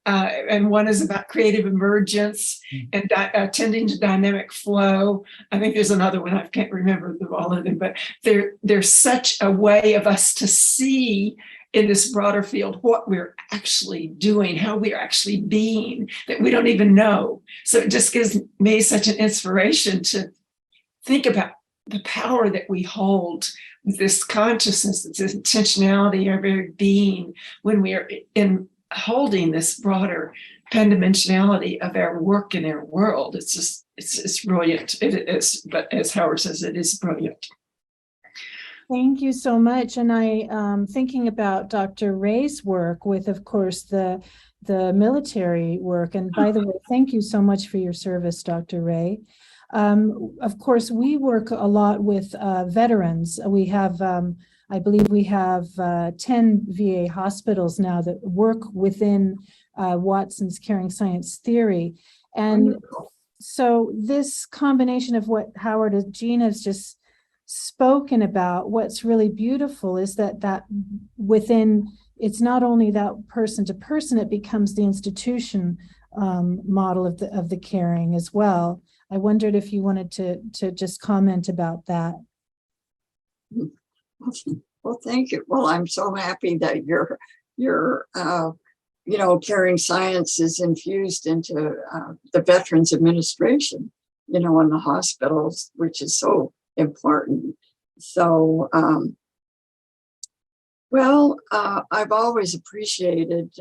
and one is about creative emergence and attending to dynamic flow. I think there's another one, I can't remember all of them, but there's such a way of us to see in this broader field what we're actually doing, how we're actually being, that we don't even know. So it just gives me such an inspiration to think about the power that we hold with this consciousness, this intentionality, our very being, when we are in holding this broader pandimensionality of our work in our world. It's brilliant. It is, but as Howard says, it is brilliant. Thank you so much. And I thinking about Dr. Ray's work with, of course, the military work. And by the way, thank you so much for your service, Dr. Ray. Of course, we work a lot with veterans. We have, I believe we have 10 VA hospitals now that work within Watson's caring science theory. And so this combination of what Howard and Jean has just spoken about, what's really beautiful is that within, it's not only that person to person, it becomes the institution model of the caring as well. I wondered if you wanted to just comment about that. Well, thank you. Well, I'm so happy that your caring science is infused into the Veterans Administration, in the hospitals, which is so important. So, I've always appreciated,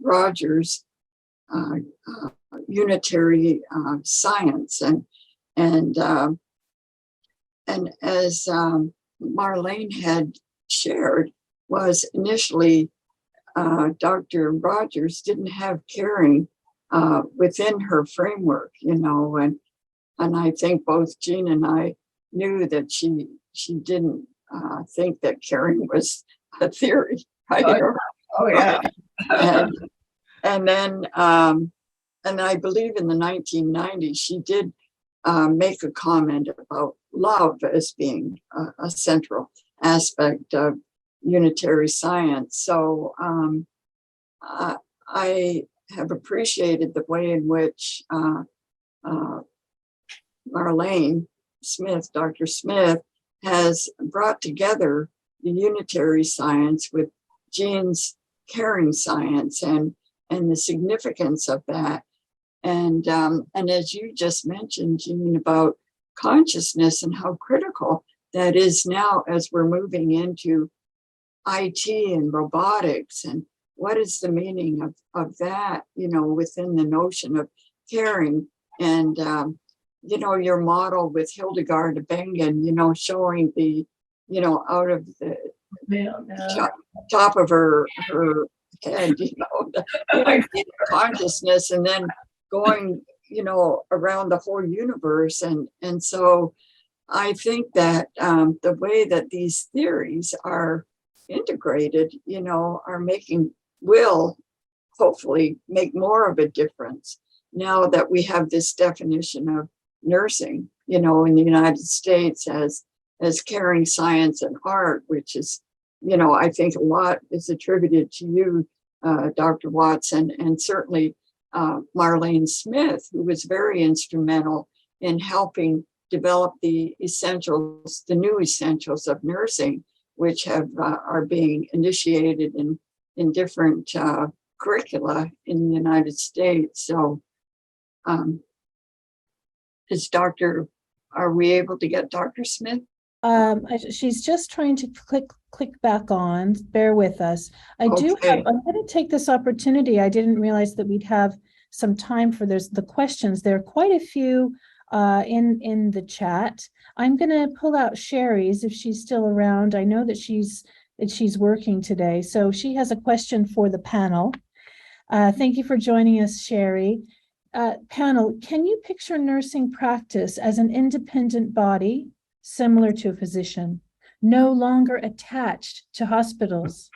Roger's unitary science, and as Marlene had shared, was initially Dr. Rogers didn't have caring within her framework, you know, and I think both Jean and I knew that she didn't think that caring was a theory, right? Oh yeah. And then, and I believe in the 1990s, she did make a comment about love as being a central aspect of unitary science. So I have appreciated the way in which Marlene Smith, Dr. Smith, has brought together the unitary science with Jean's caring science and the significance of that. And as you just mentioned, Jean, about consciousness and how critical that is now as we're moving into IT and robotics, and what is the meaning of that, you know, within the notion of caring. And you know, your model with Hildegard of Bingen, you know, showing the, you know, out of the top of her head, you know, the consciousness, and then going, you know, around the whole universe. And so I think that the way that these theories are integrated, you know, will hopefully make more of a difference now that we have this definition of nursing, you know, in the United States as caring science and art, which is, you know, I think a lot is attributed to you, Dr. Watson, and certainly Marlene Smith, who was very instrumental in helping develop the essentials, the new essentials of nursing, which are being initiated in different curricula in the United States. So are we able to get Dr. Smith? She's just trying to click back on. Bear with us. I'm going to take this opportunity. I didn't realize that we'd have some time for the questions. There are quite a few in the chat. I'm going to pull out Sherry's if she's still around. I know that she's working today, so she has a question for the panel. Thank you for joining us, Sherry. Panel, can you picture nursing practice as an independent body, similar to a physician, no longer attached to hospitals,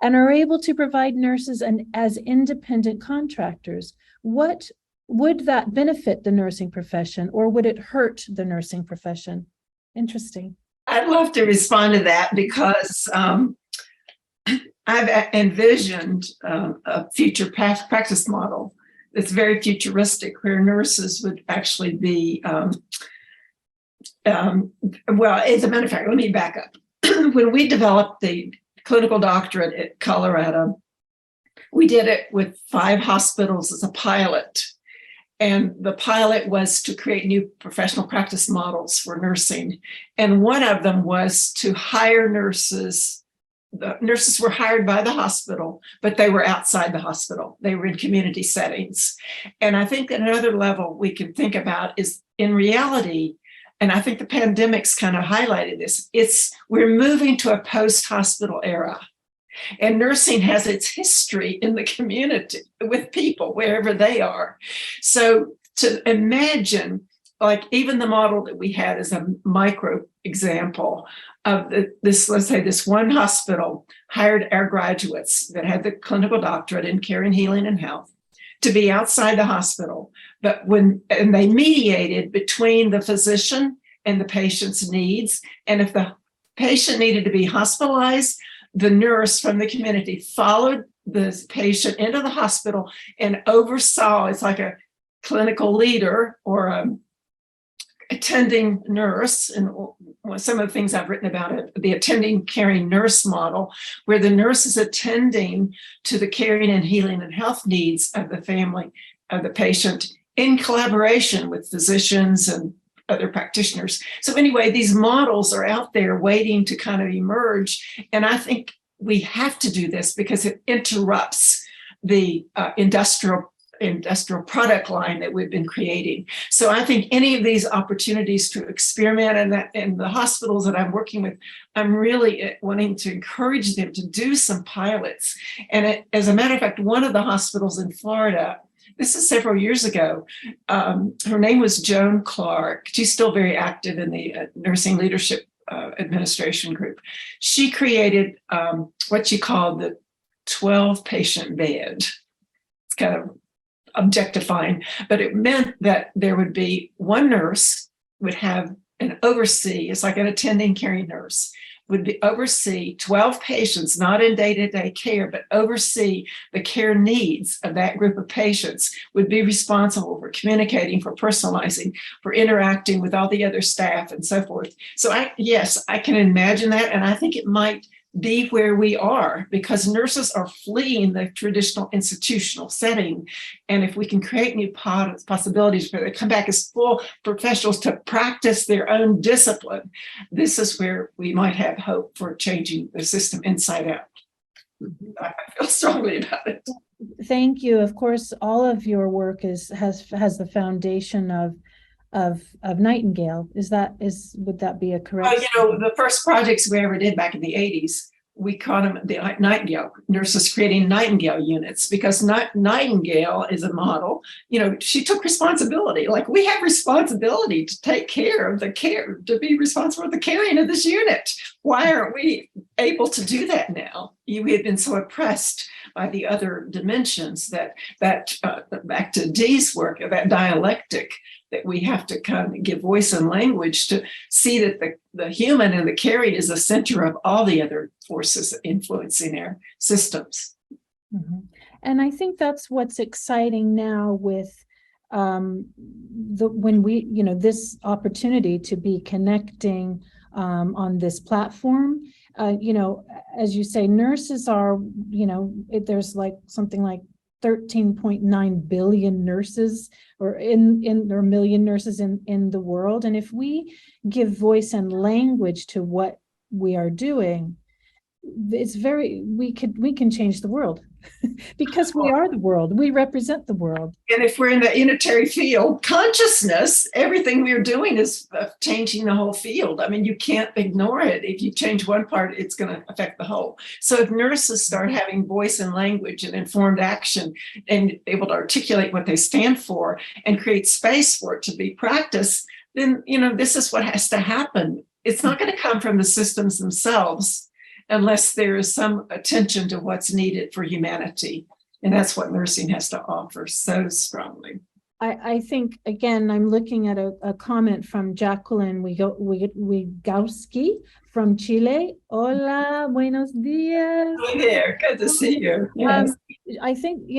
and are able to provide nurses as independent contractors? What would that benefit the nursing profession, or would it hurt the nursing profession? Interesting. I'd love to respond to that because I've envisioned a future practice model that's very futuristic, where nurses would actually be, well, as a matter of fact, let me back up. When we developed the clinical doctorate at Colorado, we did it with 5 hospitals as a pilot. And the pilot was to create new professional practice models for nursing. And one of them was to hire nurses. The nurses were hired by the hospital, but they were outside the hospital. They were in community settings. And I think another level we can think about is, in reality, and I think the pandemic's kind of highlighted this, we're moving to a post-hospital era. And nursing has its history in the community with people wherever they are. So to imagine, like even the model that we had as a micro example of this, let's say this one hospital hired our graduates that had the clinical doctorate in care and healing and health to be outside the hospital. But and they mediated between the physician and the patient's needs. And if the patient needed to be hospitalized, the nurse from the community followed the patient into the hospital and oversaw. It's like a clinical leader or a attending nurse. And some of the things I've written about it, the attending caring nurse model, where the nurse is attending to the caring and healing and health needs of the family, of the patient, in collaboration with physicians and other practitioners. So anyway, these models are out there waiting to kind of emerge. And I think we have to do this because it interrupts the industrial industrial product line that we've been creating. So I think any of these opportunities to experiment, and that in the hospitals that I'm working with, I'm really wanting to encourage them to do some pilots. And as a matter of fact, one of the hospitals in Florida, this is several years ago, her name was Joan Clark. She's still very active in the nursing leadership administration group. She created what she called the 12 patient bed. It's kind of objectifying, but it meant that there would be one nurse would have an oversee, it's like an attending caring nurse, would be oversee 12 patients, not in day-to-day care, but oversee the care needs of that group of patients, would be responsible for communicating, for personalizing, for interacting with all the other staff and so forth. So yes, I can imagine that. And I think it might be where we are, because nurses are fleeing the traditional institutional setting. And if we can create new possibilities for them to come back as full professionals to practice their own discipline, this is where we might have hope for changing the system inside out. I feel strongly about it. Thank you. Of course, all of your work has the foundation of Nightingale. Would that be a correct? The first projects we ever did back in the 80s, we called them the Nightingale, nurses creating Nightingale units, because Nightingale is a model. She took responsibility. Like, we have responsibility to take care of the care, to be responsible for the caring of this unit. Why aren't we able to do that now? We had been so oppressed by the other dimensions that back to Dee's work, that dialectic, that we have to kind of give voice and language to see that the human and the caring is the center of all the other forces influencing our systems. Mm-hmm. And I think that's what's exciting now with this opportunity to be connecting on this platform. As you say, nurses are, there's like something like 13.9 billion nurses or million nurses in the world. And if we give voice and language to what we are doing, we can change the world because we are the world. We represent the world. And if we're in the unitary field consciousness, everything we're doing is changing the whole field. I mean, you can't ignore it. If you change one part, it's going to affect the whole. So if nurses start having voice and language and informed action and able to articulate what they stand for and create space for it to be practiced, then, this is what has to happen. It's not going to come from the systems themselves unless there is some attention to what's needed for humanity. And that's what nursing has to offer so strongly. I think, again, I'm looking at a comment from Jacqueline Wigowski from Chile. Hola, buenos dias. Hi there, good to see you. Yes. I think,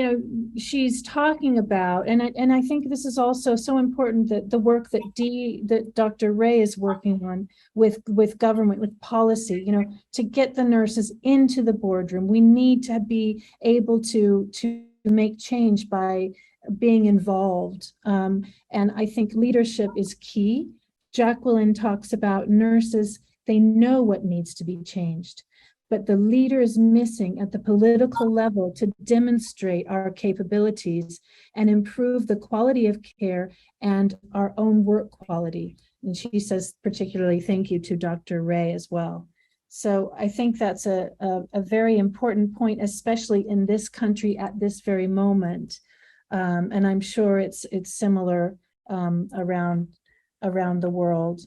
she's talking about, and I think this is also so important, that the work that Dr. Ray is working on with government, with policy, to get the nurses into the boardroom. We need to be able to make change by being involved. And I think leadership is key. Jacqueline talks about nurses, they know what needs to be changed, but the leader is missing at the political level to demonstrate our capabilities and improve the quality of care and our own work quality. And she says particularly thank you to Dr. Ray as well. So I think that's a very important point, especially in this country at this very moment. And I'm sure it's similar around the world.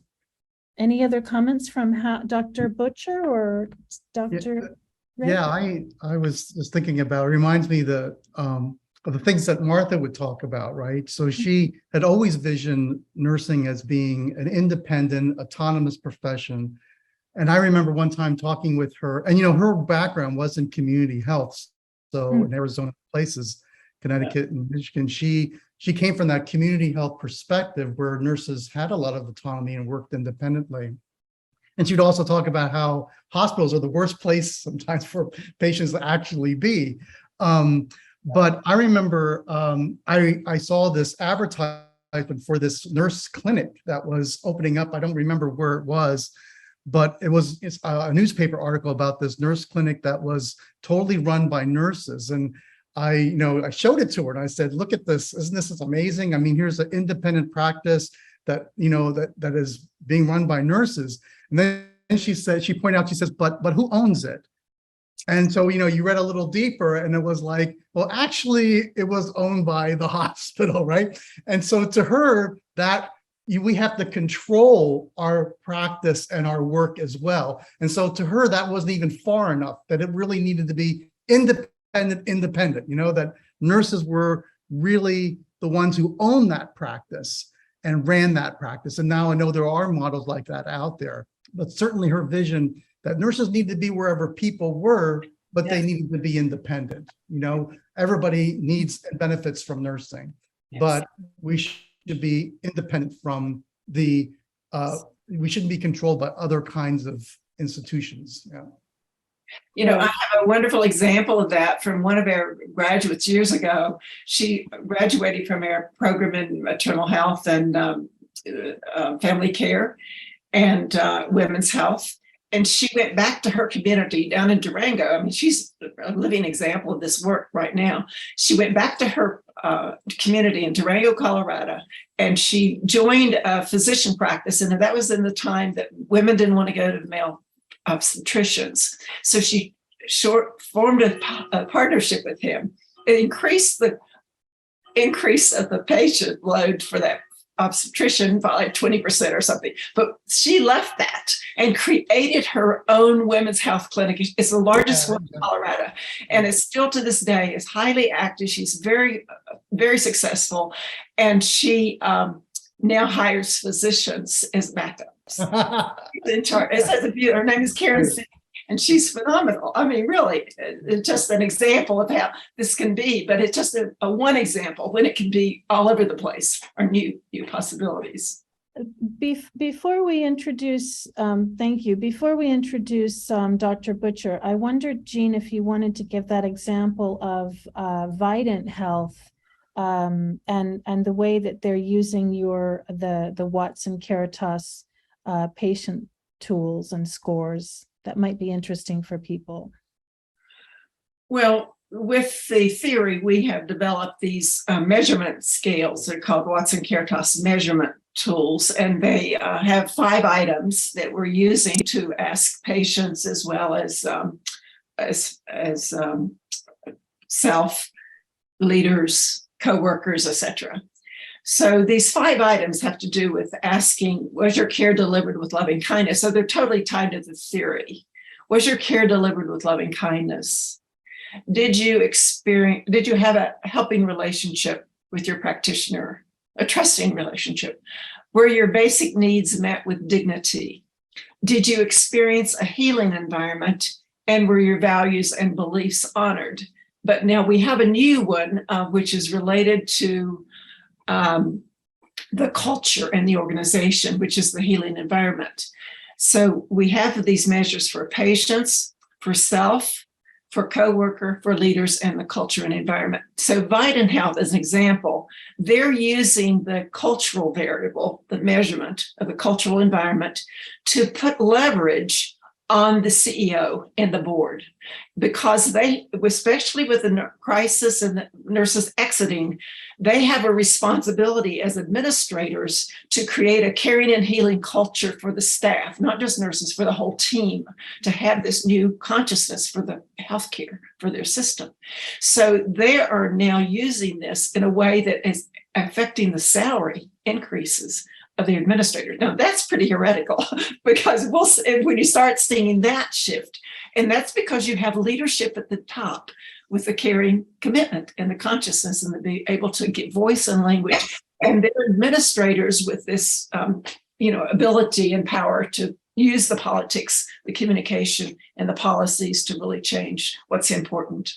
Any other comments from Dr. Butcher or Dr. Ray? Yeah, I was just thinking about, it reminds me of the things that Martha would talk about, right? So she had always visioned nursing as being an independent, autonomous profession. And I remember one time talking with her, and her background was in community health. So in Arizona places, Connecticut and Michigan, she came from that community health perspective where nurses had a lot of autonomy and worked independently. And she'd also talk about how hospitals are the worst place sometimes for patients to actually be. But I remember I saw this advertisement for this nurse clinic that was opening up. I don't remember where it was, but it's a newspaper article about this nurse clinic that was totally run by nurses. And I showed it to her and I said, look at this, isn't this amazing? I mean, here's an independent practice that, that is being run by nurses. And then she pointed out, she says, but who owns it? And so, you read a little deeper and it was like, well, actually it was owned by the hospital, right? And so to her, we have to control our practice and our work as well. And so to her, that wasn't even far enough, that it really needed to be independent, that nurses were really the ones who owned that practice and ran that practice. And now I know there are models like that out there, but certainly her vision that nurses need to be wherever people were, but they needed to be independent. Everybody needs and benefits from nursing, but we should be independent from we shouldn't be controlled by other kinds of institutions. I have a wonderful example of that from one of our graduates years ago. She graduated from our program in maternal health and family care and women's health. And she went back to her community down in Durango. I mean, she's a living example of this work right now. She went back to her community in Durango, Colorado, and she joined a physician practice. And that was in the time that women didn't want to go to the male obstetricians. So she formed a partnership with him. It increased the increase of the patient load for that obstetrician by like 20% or something. But she left that and created her own women's health clinic. It's the largest one in Colorado. And it's still to this day is highly active. She's very, very successful. And she now hires physicians as backups. In charge. Her name is Karen, and she's phenomenal. I mean, really, it's just an example of how this can be, but it's just a one example when it can be all over the place, or new possibilities. Before we introduce, thank you. Before we introduce Dr. Butcher, I wondered, Jean, if you wanted to give that example of Vidant Health and the way that they're using the Watson Caritas patient tools and scores. That might be interesting for people. Well, with the theory, we have developed these measurement scales. They're called Watson Caritas measurement tools, and they have 5 items that we're using to ask patients as well as self, leaders, co-workers, etc. So these 5 items have to do with asking, was your care delivered with loving kindness? So they're totally tied to the theory. Was your care delivered with loving kindness? Did you have a helping relationship with your practitioner, a trusting relationship? Were your basic needs met with dignity? Did you experience a healing environment? And were your values and beliefs honored? But now we have a new one, which is related to the culture and the organization, which is the healing environment. So we have these measures for patients, for self, for co-worker, for leaders, and the culture and environment. So Vidant Health, as an example, they're using the cultural variable, the measurement of the cultural environment, to put leverage on the CEO and the board, because they, especially with the crisis and the nurses exiting, they have a responsibility as administrators to create a caring and healing culture for the staff, not just nurses, for the whole team, to have this new consciousness for the healthcare, for their system. So they are now using this in a way that is affecting the salary increases of the administrator. Now that's pretty heretical, because when you start seeing that shift, and that's because you have leadership at the top with the caring commitment and the consciousness and the be able to get voice and language, and their administrators with this ability and power to use the politics, the communication, and the policies to really change what's important.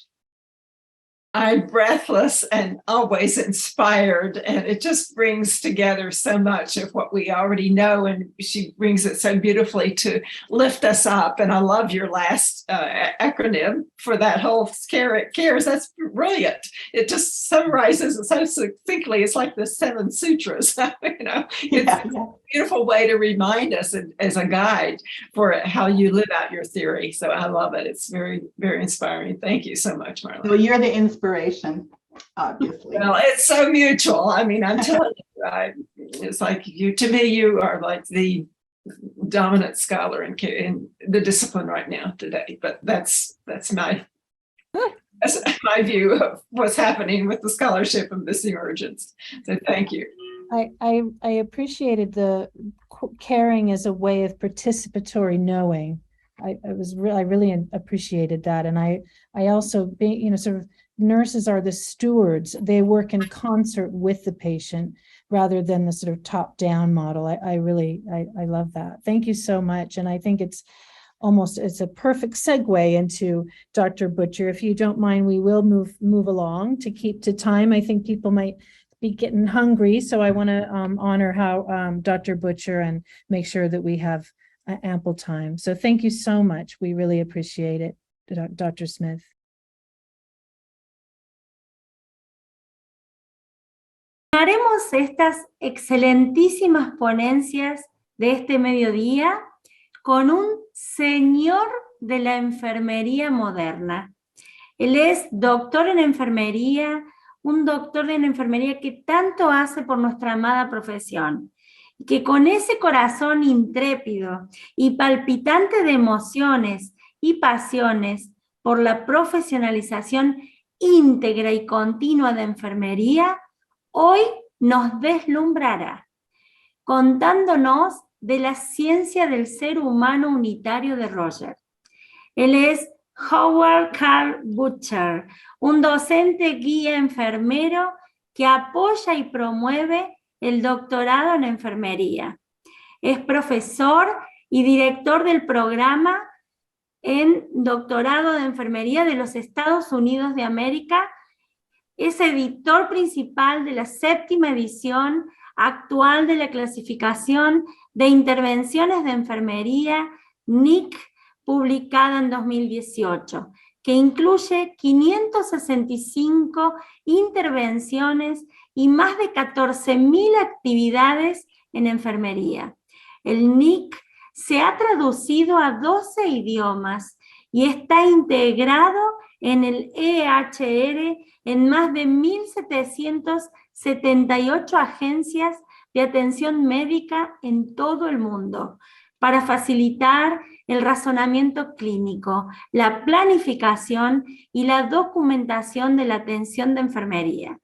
I'm breathless and always inspired, and it just brings together so much of what we already know, and she brings it so beautifully to lift us up. And I love your last acronym for that whole CARES. That's brilliant. It just summarizes it so succinctly. It's like the 7 sutras. beautiful way to remind us as a guide for how you live out your theory. So I love it. It's very, very inspiring. Thank you so much, Marlene. So you're the inspiration, obviously. Well, it's so mutual. I mean, I'm telling you, it's like to me, you are like the dominant scholar in the discipline right now today. But that's my view of what's happening with the scholarship of missing urgents. So thank you. I appreciated the caring as a way of participatory knowing. I really appreciated that. And I also, being, sort of nurses are the stewards. They work in concert with the patient rather than the sort of top-down model. I love that. Thank you so much. And I think it's a perfect segue into Dr. Butcher. If you don't mind, we will move along to keep to time. I think people might be getting hungry, so I want to honor how Dr. Butcher and make sure that we have ample time. So thank you so much. We really appreciate it, Dr. Smith. Haremos estas excelentísimas ponencias de este mediodía con un señor de la enfermería moderna. Él es doctor en enfermería, un doctor en enfermería que tanto hace por nuestra amada profesión, y que con ese corazón intrépido y palpitante de emociones y pasiones por la profesionalización íntegra y continua de enfermería, hoy nos deslumbrará, contándonos de la ciencia del ser humano unitario de Roger. Él es Howard Carl Butcher, un docente guía enfermero que apoya y promueve el doctorado en enfermería. Es profesor y director del programa en doctorado de enfermería de los Estados Unidos de América. Es editor principal de la 7ª edición actual de la clasificación de intervenciones de enfermería NIC, publicada en 2018, que incluye 565 intervenciones y más de 14.000 actividades en enfermería. El NIC se ha traducido a 12 idiomas y está integrado en el EHR en más de 1.778 agencias de atención médica en todo el mundo, para facilitar el razonamiento clínico, la planificación y la documentación de la atención de enfermería.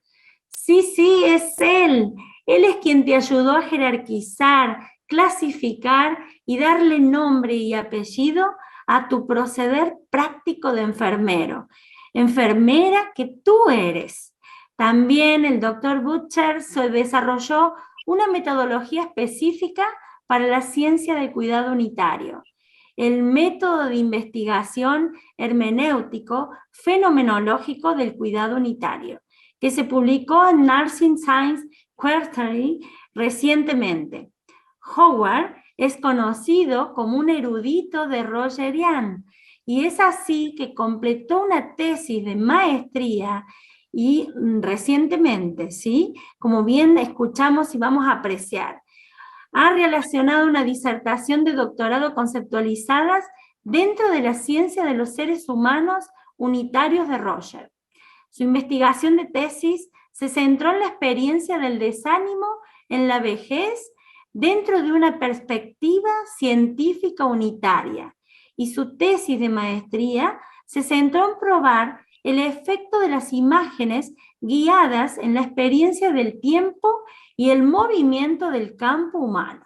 Sí, es él. Él es quien te ayudó a jerarquizar, clasificar y darle nombre y apellido a tu proceder práctico de enfermero. Enfermera que tú eres. También el Dr. Butcher se desarrolló una metodología específica para la ciencia del cuidado unitario, el método de investigación hermenéutico fenomenológico del cuidado unitario, que se publicó en Nursing Science Quarterly recientemente. Howard es conocido como un erudito de Rogerian, y es así que completó una tesis de maestría y recientemente, ¿sí? Como bien escuchamos y vamos a apreciar, ha relacionado una disertación de doctorado conceptualizadas dentro de la ciencia de los seres humanos unitarios de Roger. Su investigación de tesis se centró en la experiencia del desánimo en la vejez dentro de una perspectiva científica unitaria, y su tesis de maestría se centró en probar el efecto de las imágenes guiadas en la experiencia del tiempo y el movimiento del campo humano.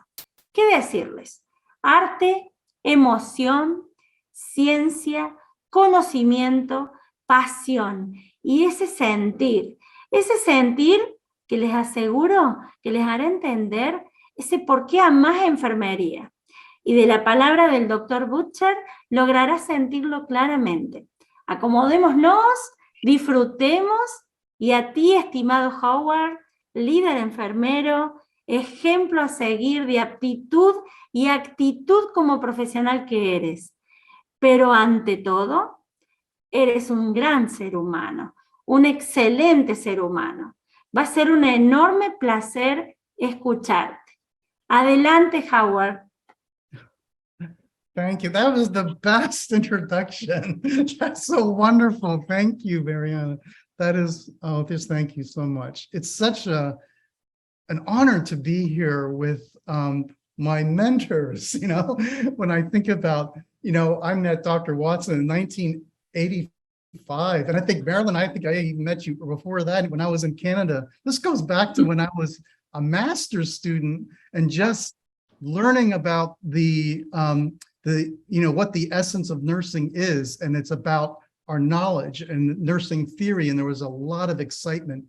¿Qué decirles? Arte, emoción, ciencia, conocimiento, pasión y ese sentir que les aseguro que les hará entender ese por qué amás enfermería. Y de la palabra del Dr. Butcher lograrás sentirlo claramente. Acomodémonos, disfrutemos, y a ti, estimado Howard, líder enfermero, ejemplo a seguir de aptitud y actitud como profesional que eres. Pero ante todo, eres un gran ser humano, un excelente ser humano. Va a ser un enorme placer escucharte. Adelante, Howard. Thank you. That was the best introduction. That's so wonderful. Thank you, Mariana. That is, oh, just thank you so much. It's such an honor to be here with my mentors. When I think about, I met Dr. Watson in 1985, and I think Marilyn, I think I even met you before that when I was in Canada. This goes back to when I was a master's student and just learning about what the essence of nursing is, and it's about our knowledge and nursing theory. And there was a lot of excitement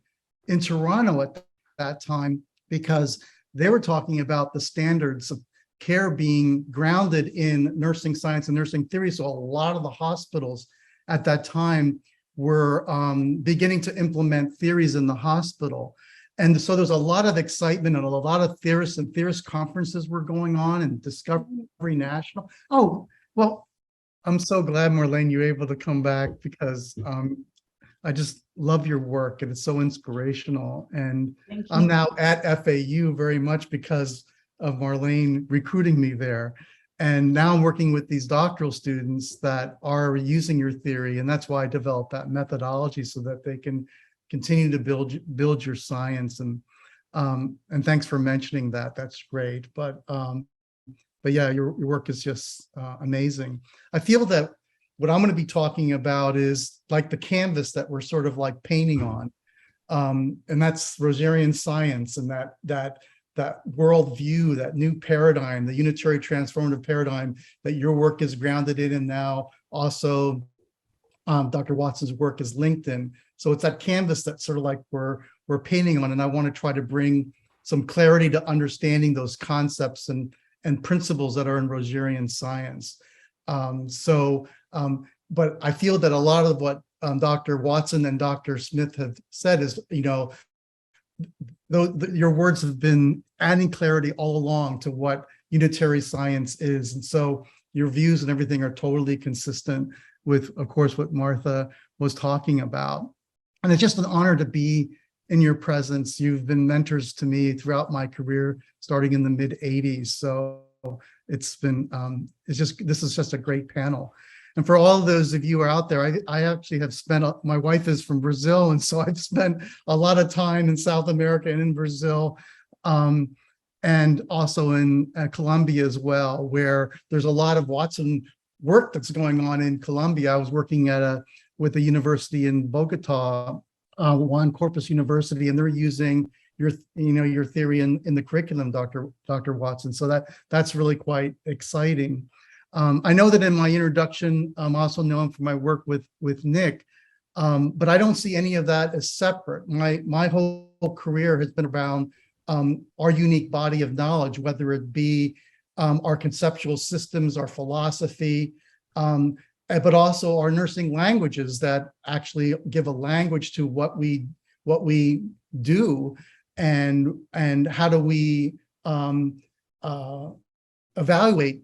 in Toronto at that time because they were talking about the standards of care being grounded in nursing science and nursing theory. So a lot of the hospitals at that time were beginning to implement theories in the hospital. And so there's a lot of excitement and a lot of theorists and theorist conferences were going on and Discovery National. Oh, well, I'm so glad, Marlene, you're able to come back because I just love your work and it's so inspirational. And I'm now at FAU very much because of Marlene recruiting me there. And now I'm working with these doctoral students that are using your theory. And that's why I developed that methodology so that they can continue to build your science. And thanks for mentioning that. That's great. But yeah, your work is just amazing. I feel that what I'm going to be talking about is like the canvas that we're sort of like painting on. And that's Rosarian science and that worldview, that new paradigm, the unitary transformative paradigm that your work is grounded in, and now also Dr. Watson's work is linked in. So it's that canvas that sort of like we're painting on, and I want to try to bring some clarity to understanding those concepts and principles that are in Rosarian science. But I feel that a lot of what Dr. Watson and Dr. Smith have said is, your words have been adding clarity all along to what unitary science is. And so your views and everything are totally consistent with, of course, what Martha was talking about. And it's just an honor to be in your presence. You've been mentors to me throughout my career, starting in the mid-'80s. So it's been, this is just a great panel. And for all of those of you who are out there, I actually have spent, my wife is from Brazil, and so I've spent a lot of time in South America and in Brazil, and also in Colombia as well, where there's a lot of Watson work that's going on in Colombia. I was working with a university in Bogota, Juan Corpus University, and they're using your theory in the curriculum, Dr. Watson. So that's really quite exciting. I know that in my introduction, I'm also known for my work with Nick, but I don't see any of that as separate. My whole career has been around our unique body of knowledge, whether it be our conceptual systems, our philosophy, but also our nursing languages that actually give a language to what we do, and how do we evaluate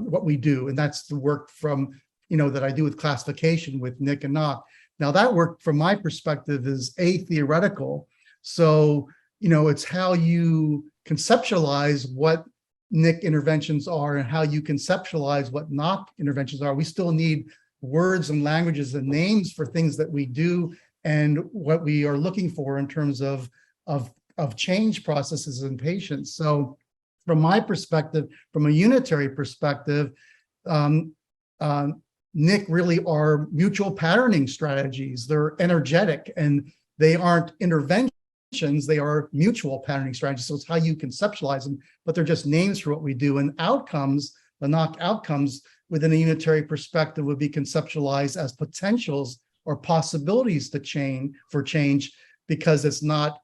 what we do. And that's the work from that I do with classification with Nick and Nock. Now that work from my perspective is theoretical. So it's how you conceptualize what Nick interventions are and how you conceptualize what Nock interventions are. We still need words and languages and names for things that we do and what we are looking for in terms of change processes in patients. So from my perspective, from a unitary perspective, Nick really are mutual patterning strategies. They're energetic and they aren't interventions, they are mutual patterning strategies. So it's how you conceptualize them, but they're just names for what we do. And outcomes, the Nock outcomes within a unitary perspective would be conceptualized as potentials or possibilities to change, because it's not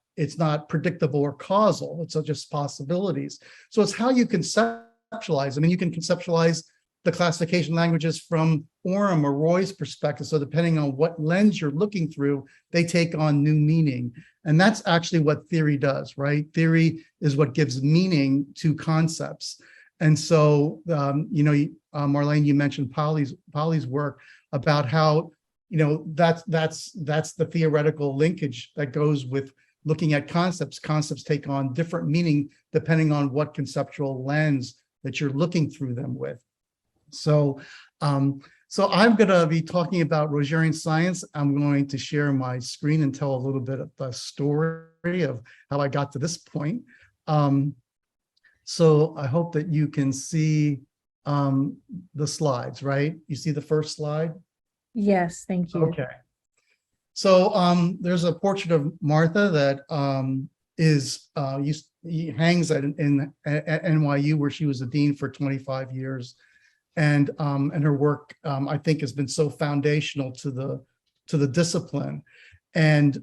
predictable or causal. It's just possibilities. So it's how you conceptualize. I mean, you can conceptualize the classification languages from Orem or Roy's perspective. So depending on what lens you're looking through, they take on new meaning. And that's actually what theory does, right? Theory is what gives meaning to concepts. And so, Marlene, you mentioned Polly's work about how, that's the theoretical linkage that goes with looking at concepts, concepts take on different meaning depending on what conceptual lens that you're looking through them with. So, so I'm going to be talking about Rogerian science. I'm going to share my screen and tell a little bit of the story of how I got to this point. So I hope that you can see the slides, right? You see the first slide? Yes, thank you. Okay. So there's a portrait of Martha that hangs at NYU, where she was a dean for 25 years. And her work, I think, has been so foundational to the discipline. And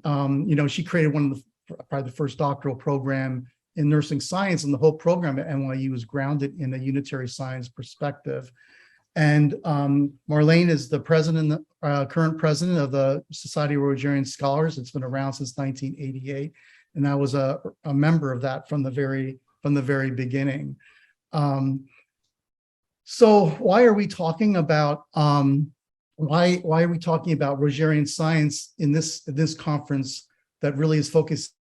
you know, she created one of probably the first doctoral program in nursing science, and the whole program at NYU is grounded in a unitary science perspective. And Marlene is the president, current president of the Society of Rogerian Scholars. It's been around since 1988, and I was a member of that from the very beginning. So why are we talking about why are we talking about Rogerian science in this conference that really is focusing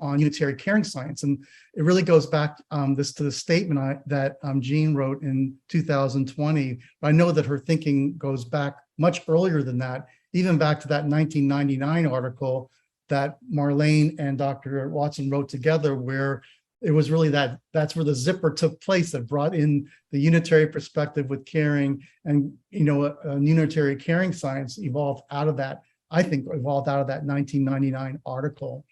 on unitary caring science? And it really goes back to the statement that Jean wrote in 2020. I know that her thinking goes back much earlier than that, even back to that 1999 article that Marlene and Dr. Watson wrote together, where it was really that's where the zipper took place that brought in the unitary perspective with caring, and you know, a unitary caring science evolved out of that. I think evolved out of that 1999 article.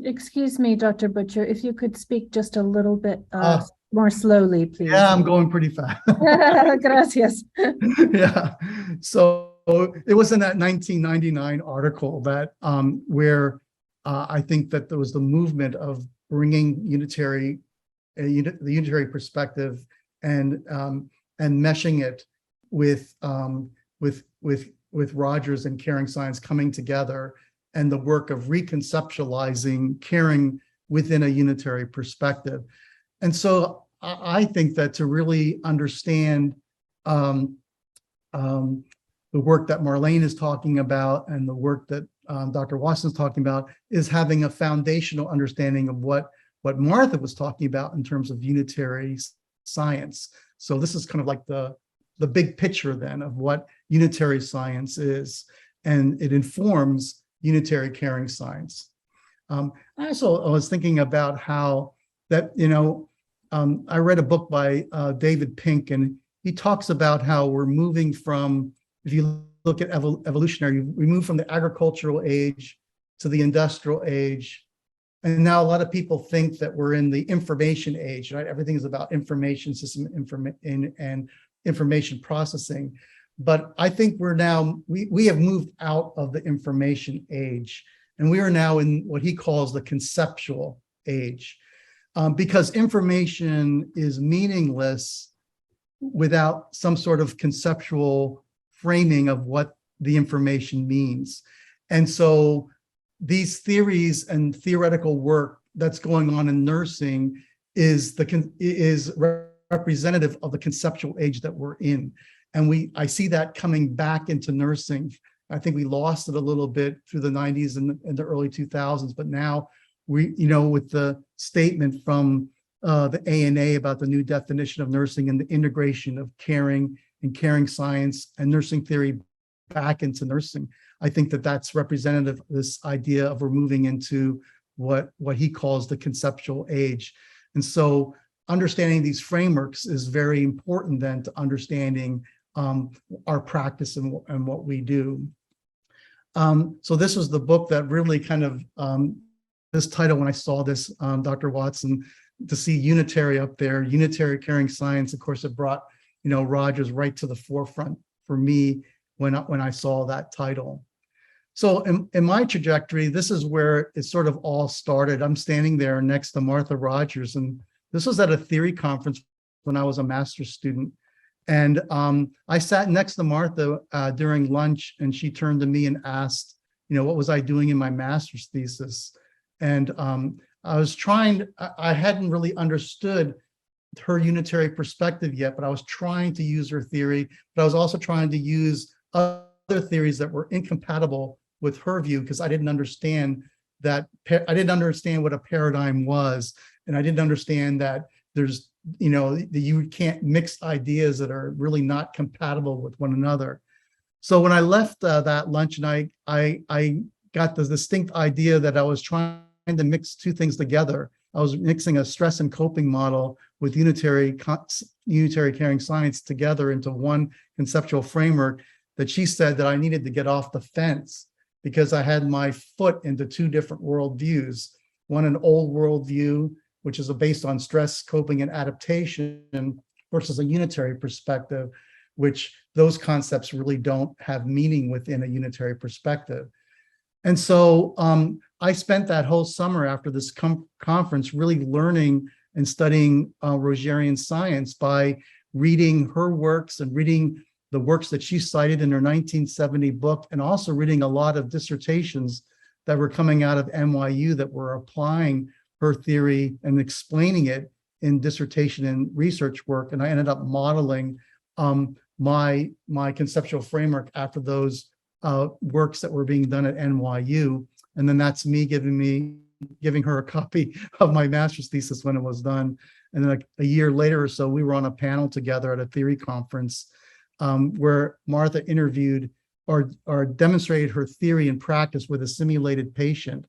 Excuse me, Dr. Butcher, if you could speak just a little bit more slowly, please. Yeah, I'm going pretty fast. Gracias. Yeah, so it was in that 1999 article that where I think that there was the movement of bringing the unitary perspective and meshing it with Rogers and caring science coming together, and the work of reconceptualizing caring within a unitary perspective. And so I think that to really understand the work that Marlene is talking about and the work that Dr. Watson is talking about is having a foundational understanding of what Martha was talking about in terms of unitary science. So this is kind of like the big picture then of what unitary science is, and it informs unitary caring science. I was thinking about how that, you know, I read a book by David Pink, and he talks about how we're moving from, if you look at evolutionary, we move from the agricultural age to the industrial age. And now a lot of people think that we're in the information age, right? Everything is about information system and information processing. But I think we're now, we have moved out of the information age, and we are now in what he calls the conceptual age, because information is meaningless without some sort of conceptual framing of what the information means. And so these theories and theoretical work that's going on in nursing is representative of the conceptual age that we're in. And I see that coming back into nursing. I think we lost it a little bit through the 90s and the early 2000s, but now we, you know, with the statement from the ANA about the new definition of nursing and the integration of caring and caring science and nursing theory back into nursing, I think that that's representative of this idea of we're moving into what he calls the conceptual age. And so understanding these frameworks is very important then to understanding our practice and what we do. So this was the book that really kind of, this title, when I saw this, Dr. Watson, to see unitary up there, unitary caring science, of course, it brought, you know, Rogers right to the forefront for me when I saw that title. So in my trajectory, this is where it sort of all started. I'm standing there next to Martha Rogers, and this was at a theory conference when I was a master's student. And I sat next to Martha during lunch, and she turned to me and asked, you know, what was I doing in my master's thesis? And I hadn't really understood her unitary perspective yet, but I was trying to use her theory, but I was also trying to use other theories that were incompatible with her view, because I didn't understand that I didn't understand what a paradigm was. And I didn't understand that there's, that you can't mix ideas that are really not compatible with one another. So when I left that lunch, and I got the distinct idea that I was trying to mix two things together. I was mixing a stress and coping model with unitary caring science together into one conceptual framework, that she said that I needed to get off the fence because I had my foot into two different worldviews. One, an old worldview, which is based on stress, coping, and adaptation, versus a unitary perspective, which those concepts really don't have meaning within a unitary perspective. And so I spent that whole summer after this conference really learning and studying Rogerian science by reading her works and reading the works that she cited in her 1970 book, and also reading a lot of dissertations that were coming out of NYU that were applying her theory and explaining it in dissertation and research work. And I ended up modeling my conceptual framework after those works that were being done at NYU. And then that's me giving her a copy of my master's thesis when it was done. And then a year later or so, we were on a panel together at a theory conference where Martha interviewed or demonstrated her theory in practice with a simulated patient,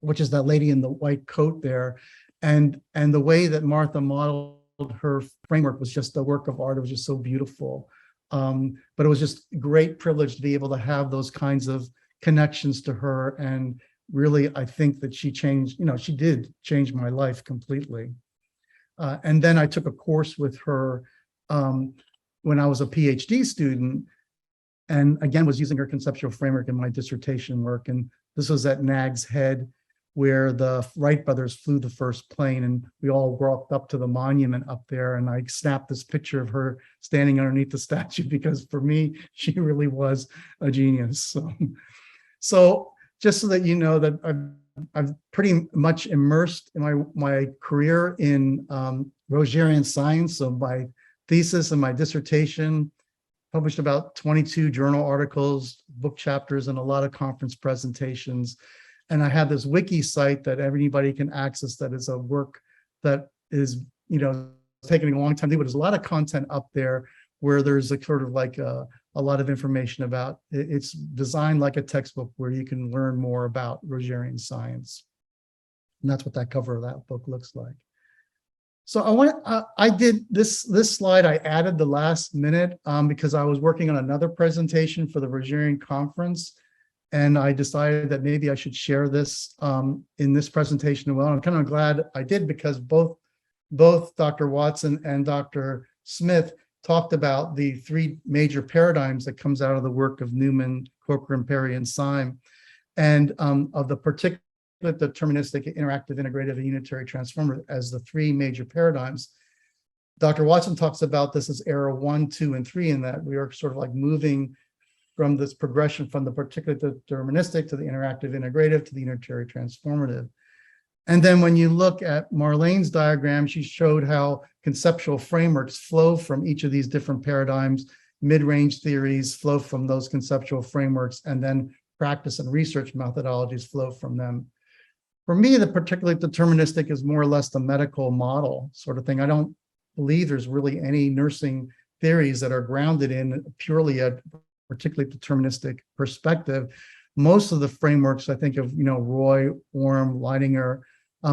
which is that lady in the white coat there. And the way that Martha modeled her framework was just a work of art. It was just so beautiful. But it was just a great privilege to be able to have those kinds of connections to her. And really, I think that she changed, she did change my life completely. And then I took a course with her when I was a PhD student, and again, was using her conceptual framework in my dissertation work. And this was at Nag's Head, where the Wright brothers flew the first plane, and we all walked up to the monument up there, and I snapped this picture of her standing underneath the statue, because for me, she really was a genius. So just so that you know that I've pretty much immersed in my career in Rogerian science. So my thesis and my dissertation published about 22 journal articles, book chapters, and a lot of conference presentations. And I have this wiki site that everybody can access that is a work that is, taking a long time to do, but there's a lot of content up there where there's a sort of like a lot of information about it. It's designed like a textbook where you can learn more about Rogerian science. And that's what that cover of that book looks like. So I did this slide, I added the last minute because I was working on another presentation for the Rogerian conference. And I decided that maybe I should share this in this presentation as well. I'm kind of glad I did, because both Dr. Watson and Dr. Smith talked about the three major paradigms that comes out of the work of Newman, Corcoran, Perry, and Syme, and of the particular deterministic, interactive, integrative, and unitary transformer as the three major paradigms. Dr. Watson talks about this as era 1, 2, and 3, in that we are sort of like moving from this progression from the particular deterministic to the interactive integrative to the unitary transformative. And then when you look at Marlene's diagram, she showed how conceptual frameworks flow from each of these different paradigms. Mid-range theories flow from those conceptual frameworks, and then practice and research methodologies flow from them. For me, the particularly deterministic is more or less the medical model sort of thing. I don't believe there's really any nursing theories that are grounded in purely a particularly deterministic perspective. Most of the frameworks, I think of, Roy, Orm, Leidinger,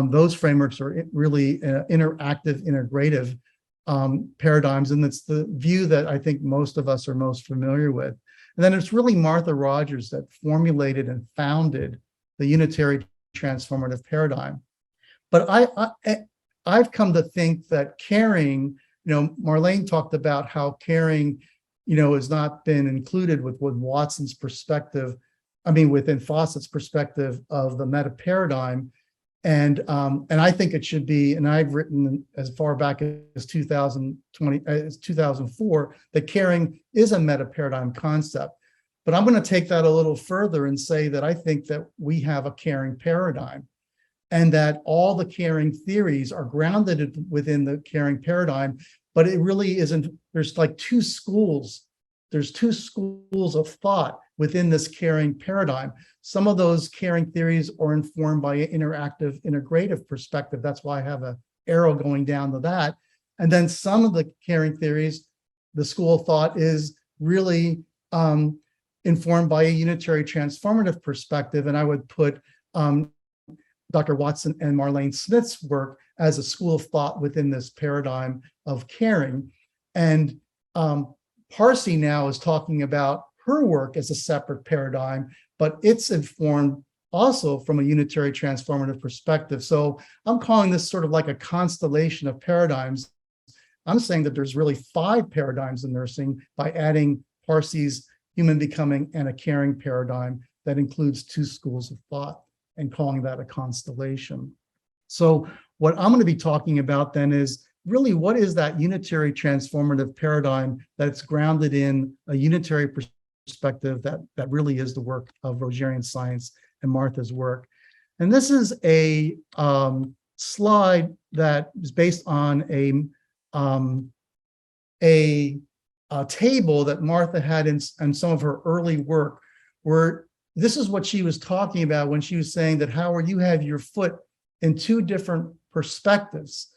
those frameworks are really interactive, integrative paradigms. And it's the view that I think most of us are most familiar with. And then it's really Martha Rogers that formulated and founded the unitary transformative paradigm. But I've come to think that caring, Marlene talked about how caring, has not been included with Watson's perspective, within Fawcett's perspective of the meta paradigm. And I think it should be, and I've written as far back as 2004, that caring is a meta paradigm concept. But I'm going to take that a little further and say that I think that we have a caring paradigm, and that all the caring theories are grounded within the caring paradigm, but it really isn't. There's like two schools there's two schools of thought within this caring paradigm. Some of those caring theories are informed by an interactive, integrative perspective. That's why I have an arrow going down to that. And then some of the caring theories, the school of thought is really informed by a unitary transformative perspective. And I would put Dr. Watson and Marlene Smith's work as a school of thought within this paradigm of caring. And Parsi now is talking about her work as a separate paradigm, but it's informed also from a unitary transformative perspective. So I'm calling this sort of like a constellation of paradigms. I'm saying that there's really 5 paradigms in nursing by adding Parsi's human becoming and a caring paradigm that includes 2 schools of thought and calling that a constellation. So what I'm going to be talking about then is really what is that unitary transformative paradigm that's grounded in a unitary perspective that really is the work of Rogerian science and Martha's work. And this is a slide that is based on a table that Martha had in some of her early work, where this is what she was talking about when she was saying that, Howard, you have your foot in 2 different perspectives.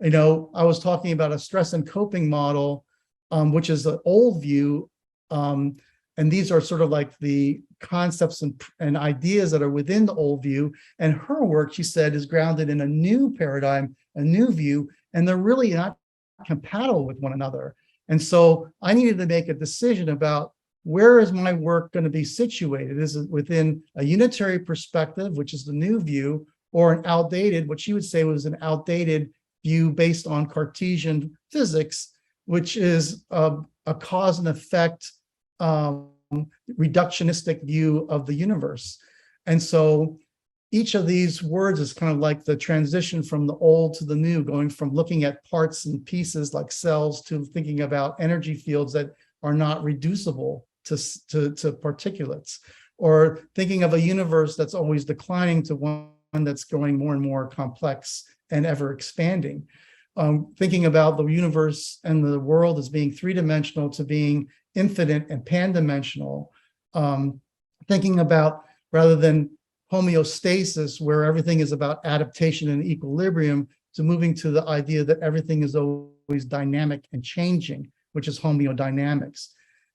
You know, I was talking about a stress and coping model, which is the old view. And these are sort of like the concepts and ideas that are within the old view. And her work, she said, is grounded in a new paradigm, a new view, and they're really not compatible with one another. And so I needed to make a decision about where is my work going to be situated? Is it within a unitary perspective, which is the new view, or an outdated, what she would say was an outdated view based on Cartesian physics, which is a cause and effect reductionistic view of the universe. And so each of these words is kind of like the transition from the old to the new, going from looking at parts and pieces like cells to thinking about energy fields that are not reducible to particulates, or thinking of a universe that's always declining to one that's growing more and more complex and ever expanding. Thinking about the universe and the world as being 3-dimensional to being infinite and pan-dimensional. Thinking about, rather than homeostasis, where everything is about adaptation and equilibrium, to moving to the idea that everything is always dynamic and changing, which is homeodynamics.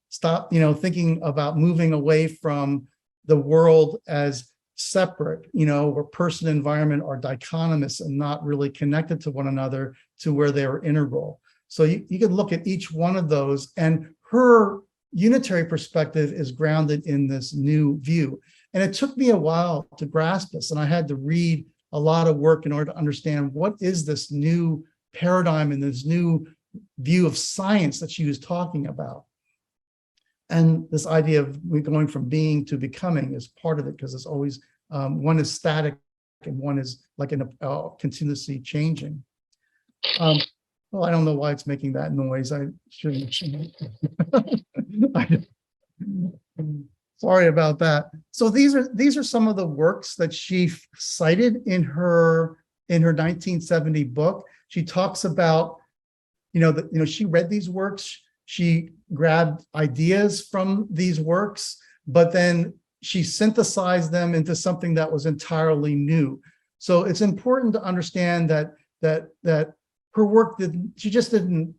Stop, thinking about moving away from the world as separate, where person and environment are dichotomous and not really connected to one another, to where they are integral. So you can look at each one of those, and her unitary perspective is grounded in this new view. And it took me a while to grasp this, and I had to read a lot of work in order to understand what is this new paradigm and this new view of science that she was talking about. And this idea of going from being to becoming is part of it, because it's always, one is static and one is like continuously changing. Well, I don't know why it's making that noise. I shouldn't. Sorry about that. So these are some of the works that she cited in her 1970 book. She talks about, she read these works. She grabbed ideas from these works, but then she synthesized them into something that was entirely new. So it's important to understand that her work just didn't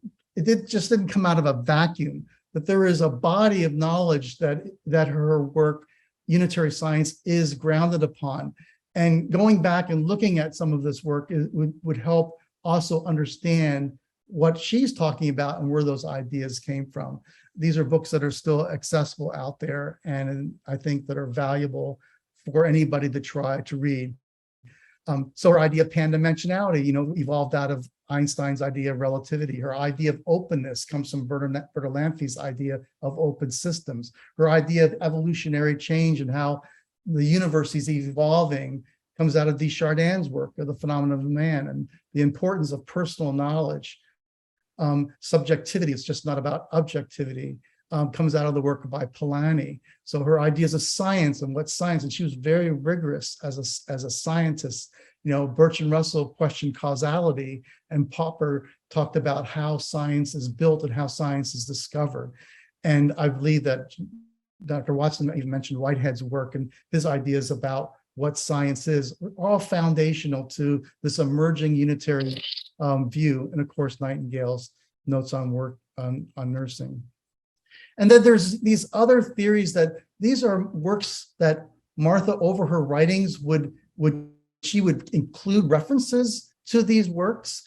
come out of a vacuum, that there is a body of knowledge that her work, unitary science, is grounded upon. And going back and looking at some of this work would help also understand what she's talking about and where those ideas came from. These are books that are still accessible out there, and I think that are valuable for anybody to try to read. So her idea of pan-dimensionality, evolved out of Einstein's idea of relativity. Her idea of openness comes from Bertalanffy's idea of open systems. Her idea of evolutionary change and how the universe is evolving comes out of Desjardins' work of the phenomenon of man and the importance of personal knowledge. Subjectivity, it's just not about objectivity, comes out of the work by Polanyi. So her ideas of science and what science, and she was very rigorous as a scientist. Bertrand Russell questioned causality, and Popper talked about how science is built and how science is discovered. And I believe that Dr. Watson even mentioned Whitehead's work and his ideas about what science is, are all foundational to this emerging unitary view. And of course, Nightingale's notes on work on nursing. And then there's these other theories that these are works that Martha, over her writings, she would include references to these works.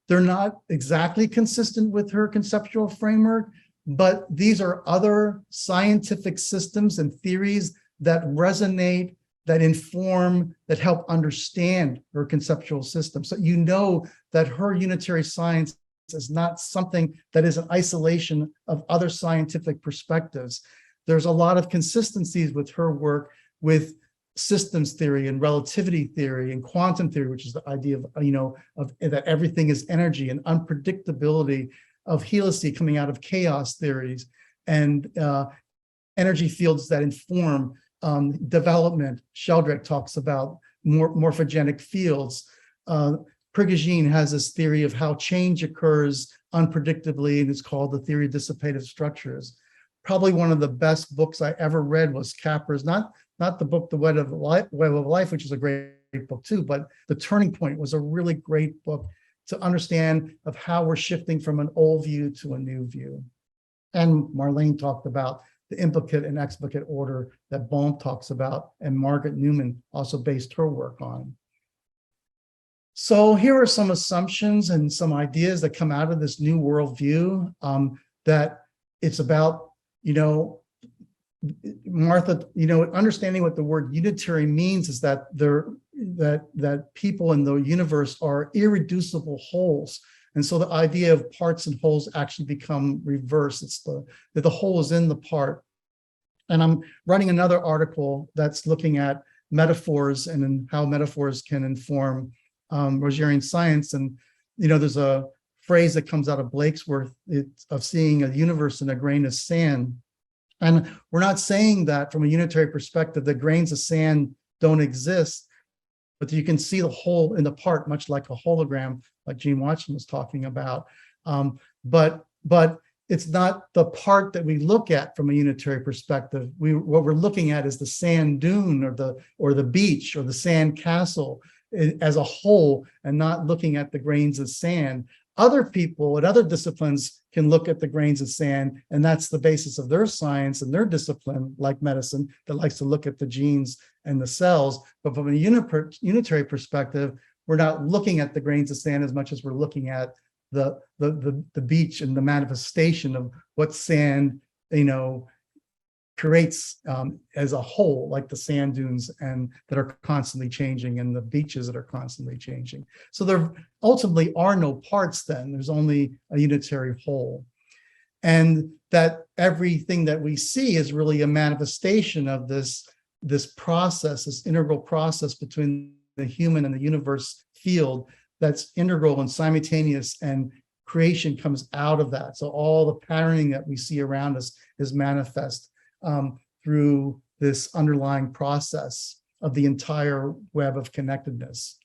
They're not exactly consistent with her conceptual framework, but these are other scientific systems and theories that resonate, that inform, that help understand her conceptual system. So you know that her unitary science is not something that is an isolation of other scientific perspectives. There's a lot of consistencies with her work with systems theory and relativity theory and quantum theory, which is the idea of that everything is energy, and unpredictability of helicity coming out of chaos theories, and energy fields that inform development. Sheldrake talks about morphogenic fields. Prigogine has this theory of how change occurs unpredictably, and it's called the theory of dissipative structures. Probably one of the best books I ever read was Capra's, not the book, The Web of Life, which is a great book too, but The Turning Point was a really great book to understand of how we're shifting from an old view to a new view. And Marlene talked about the implicate and explicate order that Bohm talks about, and Margaret Newman also based her work on. So here are some assumptions and some ideas that come out of this new worldview, that it's about, Martha, understanding what the word unitary means is that that people in the universe are irreducible wholes. And so the idea of parts and wholes actually become reversed. It's that the whole is in the part. And I'm writing another article that's looking at metaphors and how metaphors can inform Rogerian science. And, there's a phrase that comes out of Blakesworth of seeing a universe in a grain of sand. And we're not saying that from a unitary perspective, that grains of sand don't exist, but you can see the whole in the part, much like a hologram, like Gene Watson was talking about. But it's not the part that we look at from a unitary perspective. What we're looking at is the sand dune or the beach or the sand castle as a whole, and not looking at the grains of sand. Other people and other disciplines can look at the grains of sand, and that's the basis of their science and their discipline, like medicine, that likes to look at the genes and the cells. But from a unitary perspective, we're not looking at the grains of sand as much as we're looking at the beach and the manifestation of what sand, creates as a whole, like the sand dunes and that are constantly changing, and the beaches that are constantly changing. So there ultimately are no parts then, there's only a unitary whole. And that everything that we see is really a manifestation of this process, this integral process between the human and the universe field that's integral and simultaneous, and creation comes out of that. So all the patterning that we see around us is manifest through this underlying process of the entire web of connectedness.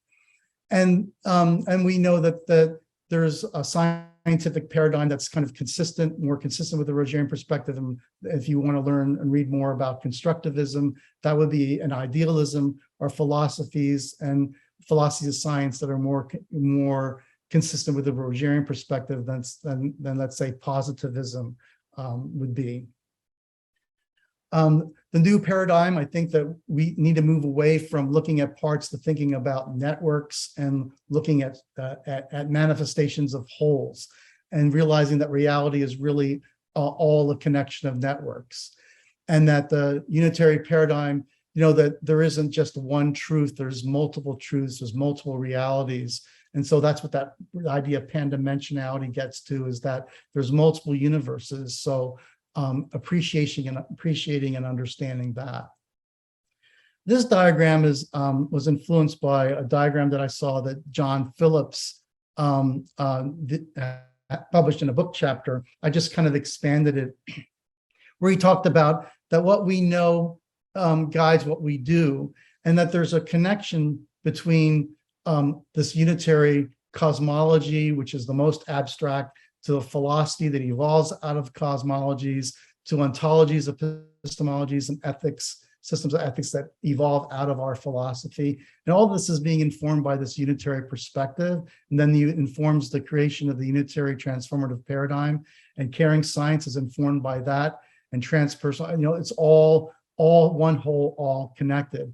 And we know that there's a scientific paradigm that's kind of more consistent with the Rogerian perspective. And if you want to learn and read more about constructivism, that would be an idealism, or philosophies and philosophies of science that are more consistent with the Rogerian perspective than let's say positivism would be. The new paradigm, I think that we need to move away from looking at parts to thinking about networks and looking at manifestations of wholes, and realizing that reality is really all a connection of networks. And that the unitary paradigm, that there isn't just one truth, there's multiple truths, there's multiple realities. And so that's what that idea of pandimensionality gets to, is that there's multiple universes. So appreciating and understanding that. This diagram was influenced by a diagram that I saw that John Phillips published in a book chapter. I just kind of expanded it, where he talked about that what we know guides what we do, and that there's a connection between this unitary cosmology, which is the most abstract, to a philosophy that evolves out of cosmologies, to ontologies, epistemologies, and ethics, systems of ethics that evolve out of our philosophy. And all this is being informed by this unitary perspective. And then it informs the creation of the unitary transformative paradigm. And caring science is informed by that. And transpersonal, it's all one whole, all connected.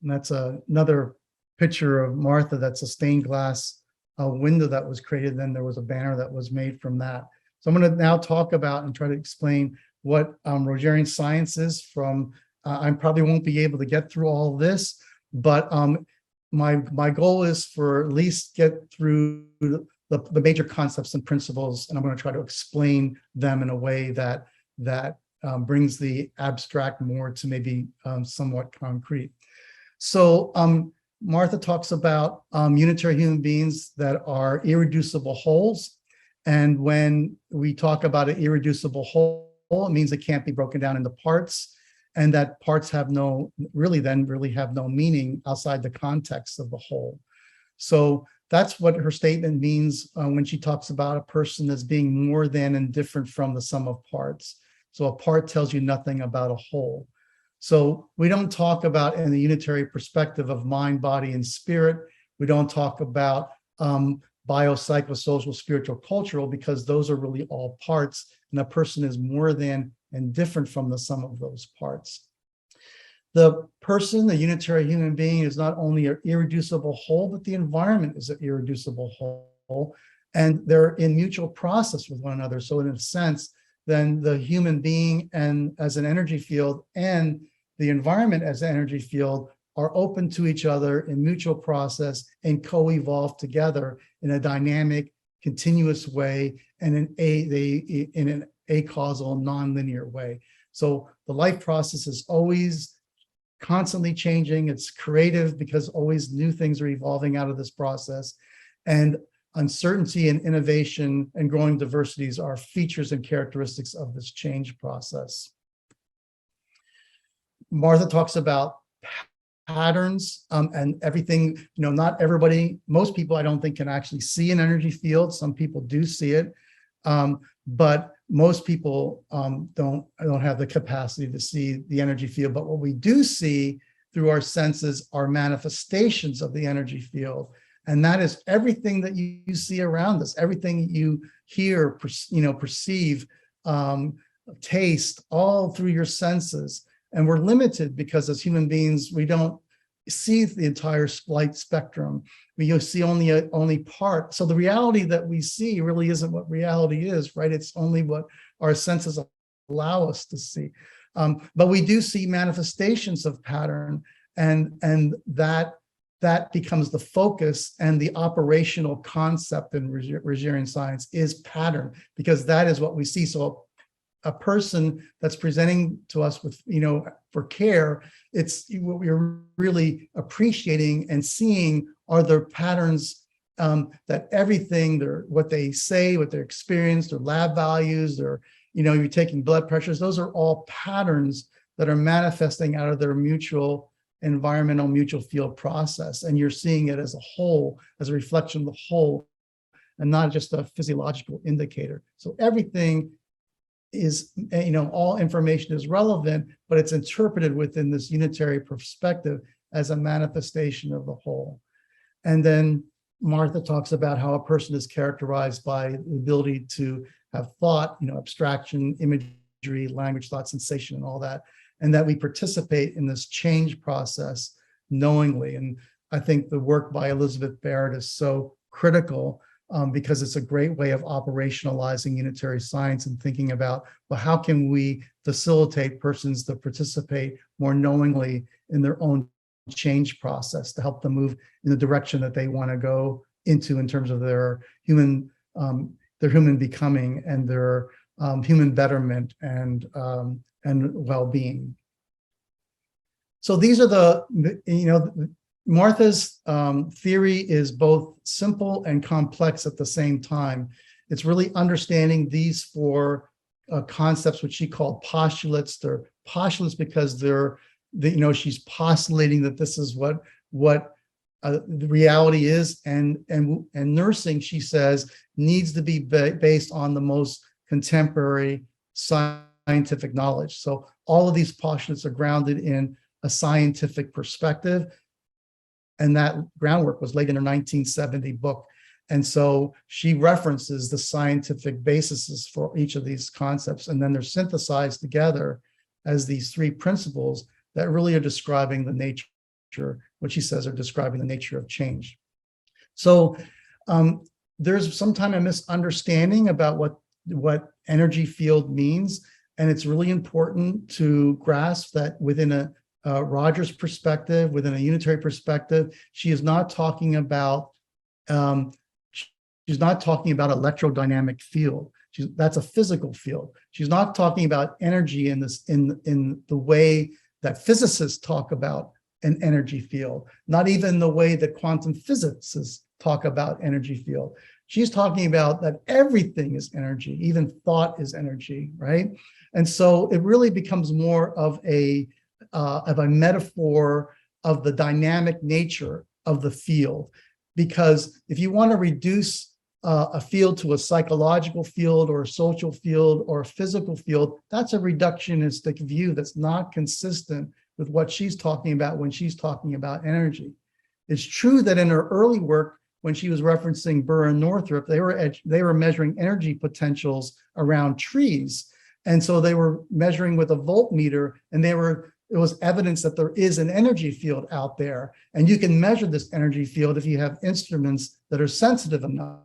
And that's another picture of Martha. That's a stained glass window that was created. Then there was a banner that was made from that. So I'm going to now talk about and try to explain what Rogerian science is from, I probably won't be able to get through all this, but my goal is for at least get through the major concepts and principles, and I'm going to try to explain them in a way that brings the abstract more to maybe somewhat concrete. So Martha talks about unitary human beings that are irreducible wholes. And when we talk about an irreducible whole, it means it can't be broken down into parts, and that parts have really have no meaning outside the context of the whole. So that's what her statement means when she talks about a person as being more than and different from the sum of parts. So a part tells you nothing about a whole. So we don't talk about in the unitary perspective of mind, body, and spirit. We don't talk about biopsychosocial, spiritual, cultural, because those are really all parts, and a person is more than and different from the sum of those parts. The person, the unitary human being, is not only an irreducible whole, but the environment is an irreducible whole, and they're in mutual process with one another. So in a sense, then the human being and as an energy field and the environment as an energy field are open to each other in mutual process and co-evolve together in a dynamic, continuous way and in an acausal, non-linear way. So the life process is always constantly changing. It's creative because always new things are evolving out of this process. And uncertainty and innovation and growing diversities are features and characteristics of this change process. Martha talks about patterns and everything, not everybody, most people I don't think can actually see an energy field. Some people do see it, but most people don't have the capacity to see the energy field. But what we do see through our senses are manifestations of the energy field. And that is everything that you see around us, everything you hear, perceive, taste, all through your senses. And we're limited because as human beings, we don't see the entire light spectrum. We see only part. So the reality that we see really isn't what reality is, right? It's only what our senses allow us to see. But we do see manifestations of pattern, and that becomes the focus, and the operational concept in Rogerian science is pattern, because that is what we see. So a person that's presenting to us with, for care, it's what we're really appreciating and seeing are their patterns, that everything, what they say, what they experience, their lab values, you're taking blood pressures, those are all patterns that are manifesting out of their mutual environmental mutual field process. And you're seeing it as a whole, as a reflection of the whole, and not just a physiological indicator. So everything is, all information is relevant, but it's interpreted within this unitary perspective as a manifestation of the whole. And then Martha talks about how a person is characterized by the ability to have thought, abstraction, imagery, language, thought, sensation, and all that, and that we participate in this change process knowingly. And I think the work by Elizabeth Barrett is so critical, because it's a great way of operationalizing unitary science and thinking about, well, how can we facilitate persons to participate more knowingly in their own change process to help them move in the direction that they want to go into in terms of their human becoming and their human betterment and well-being. So these are Martha's theory is both simple and complex at the same time. It's really understanding these four concepts, which she called postulates. They're postulates because she's postulating that this is what the reality is, and nursing, she says, needs to be based on the most contemporary scientific knowledge. So all of these postulates are grounded in a scientific perspective, and that groundwork was laid in her 1970 book. And so she references the scientific bases for each of these concepts, and then they're synthesized together as these three principles that really are describing the nature, what she says are describing the nature of change. So there's sometimes a misunderstanding about what energy field means, and it's really important to grasp that within a Rogers perspective, within a unitary perspective, she is not talking about she's not talking about electrodynamic field. That's a physical field. She's not talking about energy in the way that physicists talk about an energy field, not even the way that quantum physicists talk about energy field. She's talking about that everything is energy, even thought is energy, right? And so it really becomes more of a metaphor of the dynamic nature of the field. Because if you want to reduce a field to a psychological field or a social field or a physical field, that's a reductionistic view that's not consistent with what she's talking about when she's talking about energy. It's true that in her early work, when she was referencing Burr and Northrop, they were measuring energy potentials around trees. And so they were measuring with a voltmeter, and it was evidence that there is an energy field out there. And you can measure this energy field if you have instruments that are sensitive enough.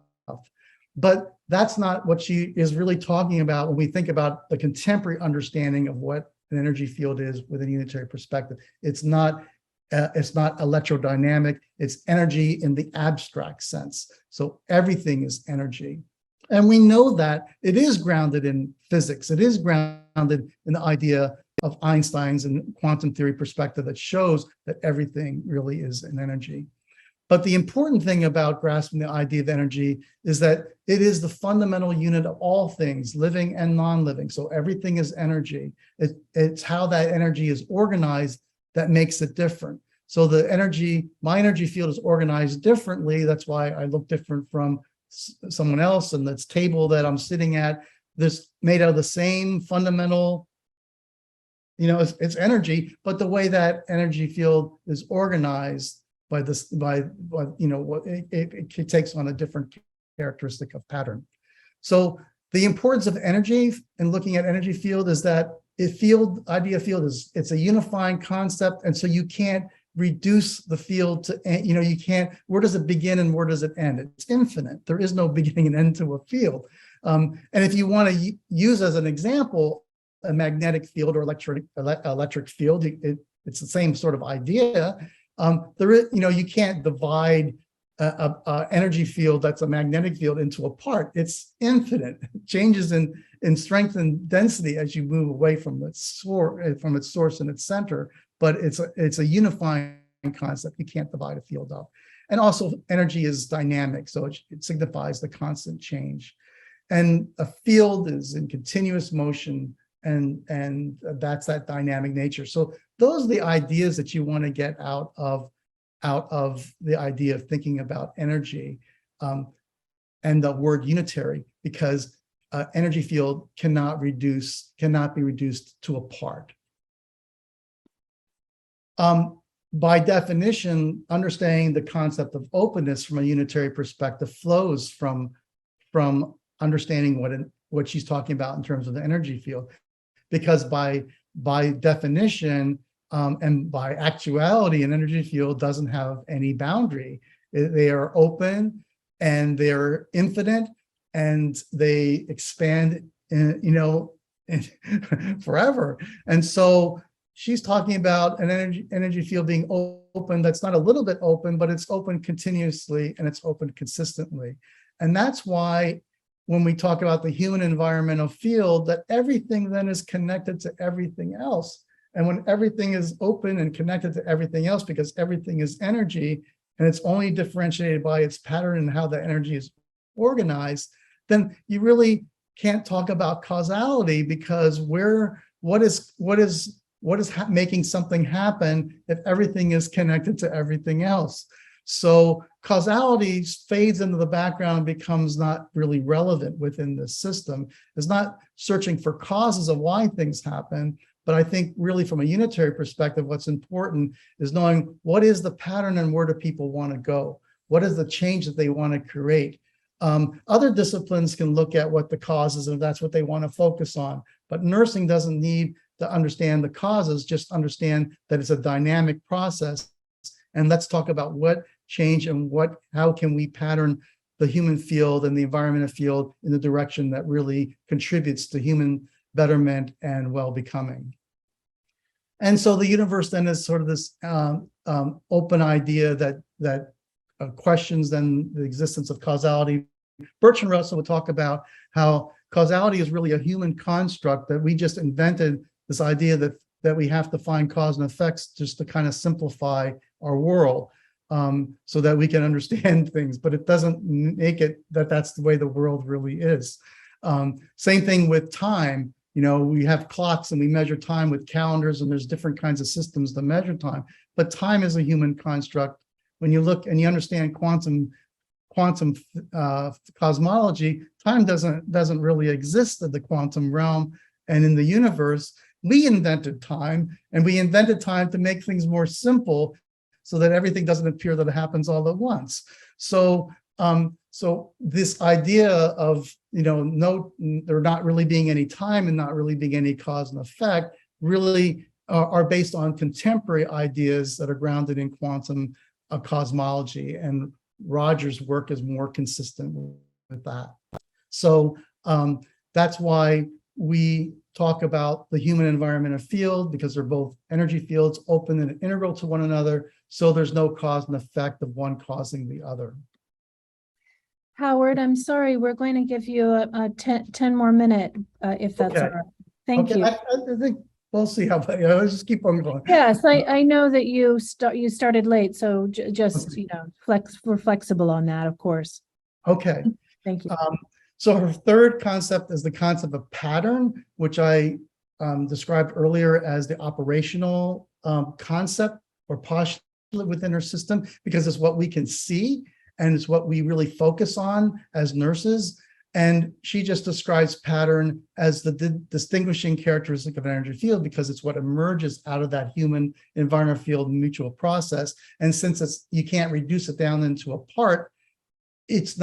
But that's not what she is really talking about when we think about the contemporary understanding of what an energy field is with a unitary perspective. It's not electrodynamic, it's energy in the abstract sense. So everything is energy. And we know that it is grounded in physics. It is grounded in the idea of Einstein's and quantum theory perspective that shows that everything really is an energy. But the important thing about grasping the idea of energy is that it is the fundamental unit of all things, living and non-living. So everything is energy. It's how that energy is organized that makes it different. So my energy field is organized differently. That's why I look different from someone else. And this table that I'm sitting at, this made out of the same fundamental, it's energy, but the way that energy field is organized it takes on a different characteristic of pattern. So the importance of energy and looking at energy field is that idea field it's a unifying concept, and so you can't reduce the field to, you can't, where does it begin and where does it end? It's infinite. There is no beginning and end to a field. And if you want to use as an example a magnetic field or electric field, it's the same sort of idea. You can't divide a energy field that's a magnetic field into a part. It's infinite. It changes in strength and density as you move away from its source and its center. But it's a unifying concept. You can't divide a field up. And also, energy is dynamic, so it signifies the constant change. And a field is in continuous motion, and that's that dynamic nature. So those are the ideas that you want to get out of the idea of thinking about energy and the word unitary, because energy field cannot be reduced to a part. By definition, understanding the concept of openness from a unitary perspective flows from understanding what she's talking about in terms of the energy field, because by definition and by actuality, an energy field doesn't have any boundary. They are open and they're infinite and they expand, forever. And so she's talking about an energy field being open that's not a little bit open, but it's open continuously and it's open consistently. And that's why when we talk about the human environmental field, that everything then is connected to everything else. And when everything is open and connected to everything else, because everything is energy and it's only differentiated by its pattern and how the energy is organized, then you really can't talk about causality, because what is making something happen if everything is connected to everything else? So causality fades into the background and becomes not really relevant within the system. It's not searching for causes of why things happen, but I think really from a unitary perspective, what's important is knowing what is the pattern and where do people want to go? What is the change that they want to create? Other disciplines can look at what the causes, and if that's what they want to focus on. But nursing doesn't need to understand the causes, just understand that it's a dynamic process. And let's talk about what change and how can we pattern the human field and the environmental field in the direction that really contributes to human betterment and well-becoming. And so the universe then is sort of this open idea that questions then the existence of causality. Bertrand Russell would talk about how causality is really a human construct, that we just invented this idea that we have to find cause and effects just to kind of simplify our world so that we can understand things, but it doesn't make it that that's the way the world really is. Same thing with time. You know, we have clocks and we measure time with calendars, and there's different kinds of systems to measure time, but time is a human construct. When you look and you understand quantum cosmology, time doesn't really exist in the quantum realm and in the universe. We invented time, and we invented time to make things more simple so that everything doesn't appear that it happens all at once. So this idea of, there not really being any time and not really being any cause and effect really are based on contemporary ideas that are grounded in quantum cosmology, and Roger's work is more consistent with that. So that's why we talk about the human environmental field, because they're both energy fields, open and integral to one another. So there's no cause and effect of one causing the other. Howard, I'm sorry, we're going to give you a 10 more minute, if that's all right. Thank you. I think we'll see how, let's just keep on going. Yes, I know that you started late, so just, we're flexible on that, of course. Okay. Thank you. So her third concept is the concept of pattern, which I described earlier as the operational concept or postulate within her system, because it's what we can see and it's what we really focus on as nurses. And she just describes pattern as the distinguishing characteristic of an energy field, because it's what emerges out of that human environment field mutual process. And since you can't reduce it down into a part, it's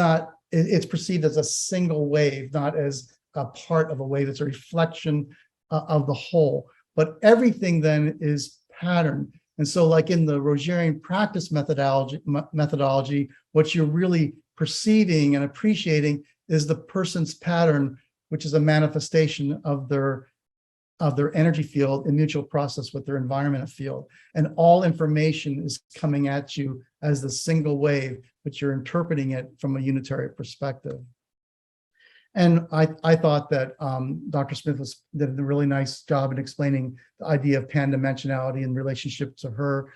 perceived as a single wave, not as a part of a wave. It's a reflection of the whole. But everything then is pattern. And so like in the Rogerian practice methodology, what you're really perceiving and appreciating is the person's pattern, which is a manifestation of their energy field in mutual process with their environmental field. And all information is coming at you as the single wave, but you're interpreting it from a unitary perspective. And I thought that Dr. Smith did a really nice job in explaining the idea of pan-dimensionality in relationship to her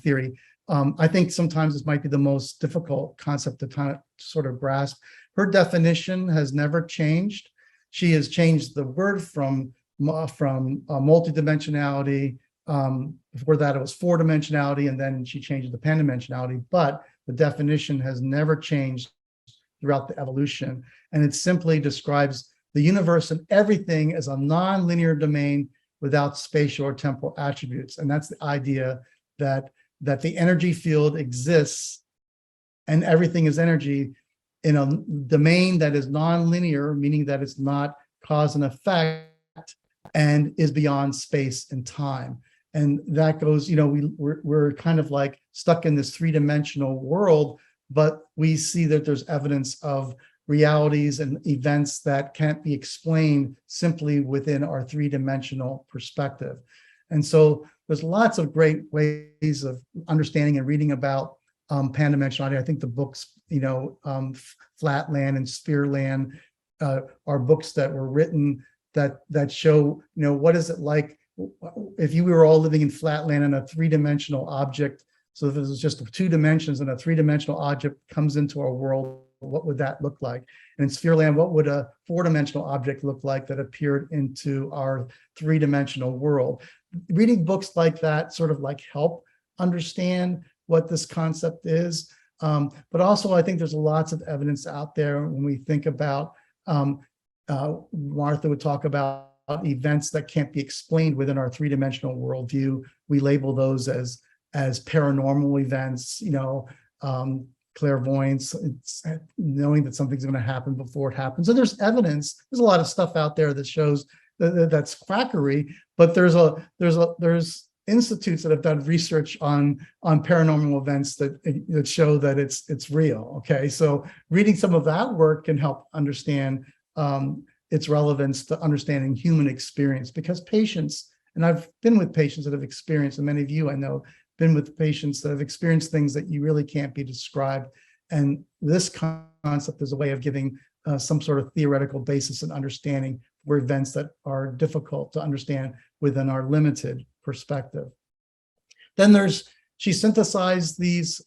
theory. I think sometimes this might be the most difficult concept to kind of sort of grasp. Her definition has never changed. She has changed the word from multidimensionality. Before that, it was four-dimensionality, and then she changed the pan-dimensionality. But the definition has never changed throughout the evolution, and it simply describes the universe and everything as a non-linear domain without spatial or temporal attributes. And that's the idea that the energy field exists and everything is energy in a domain that is non-linear, meaning that it's not cause and effect and is beyond space and time. And that goes, we're kind of like stuck in this three-dimensional world, but we see that there's evidence of realities and events that can't be explained simply within our three-dimensional perspective. And so there's lots of great ways of understanding and reading about pan-dimensionality. I think the books, Flatland and Spearland are books that were written that show, what is it like if you were all living in Flatland in a three-dimensional object. So if it was just 2 dimensions and a 3-dimensional object comes into our world, what would that look like? And in Sphereland, what would a 4-dimensional object look like that appeared into our 3-dimensional world? Reading books like that sort of like help understand what this concept is. But also, I think there's lots of evidence out there when we think about, Martha would talk about events that can't be explained within our three-dimensional worldview. We label those as paranormal events, clairvoyance, it's knowing that something's going to happen before it happens. And there's evidence, there's a lot of stuff out there that shows that's quackery, but there's institutes that have done research on paranormal events that show that it's real. Okay, so reading some of that work can help understand its relevance to understanding human experience, because patients, and I've been with patients that have experienced, and many of you I know been with patients that have experienced things that you really can't be described, and this concept is a way of giving some sort of theoretical basis and understanding for events that are difficult to understand within our limited perspective. Then she synthesized these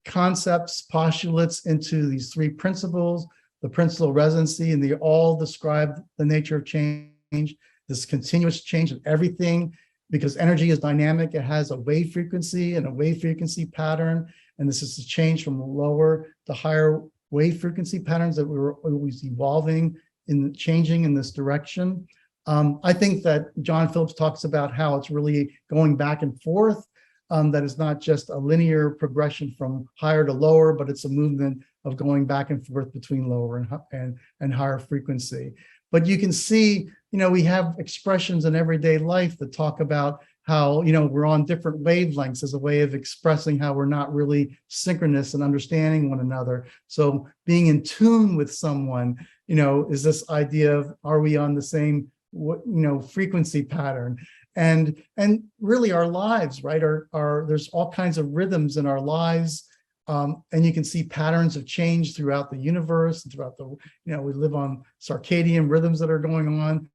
concepts, postulates into these three principles, the principle of residency, and they all describe the nature of change, this continuous change of everything, because energy is dynamic. It has a wave frequency and a wave frequency pattern, and this is a change from lower to higher wave frequency patterns that we were always evolving in changing in this direction. I think that John Phillips talks about how it's really going back and forth, that it's not just a linear progression from higher to lower, but it's a movement of going back and forth between lower and higher frequency. But you can see, we have expressions in everyday life that talk about how, we're on different wavelengths as a way of expressing how we're not really synchronous and understanding one another. So being in tune with someone, is this idea of, are we on the same, frequency pattern? And really our lives, right, are there's all kinds of rhythms in our lives. And you can see patterns of change throughout the universe, and throughout the, we live on circadian rhythms that are going on.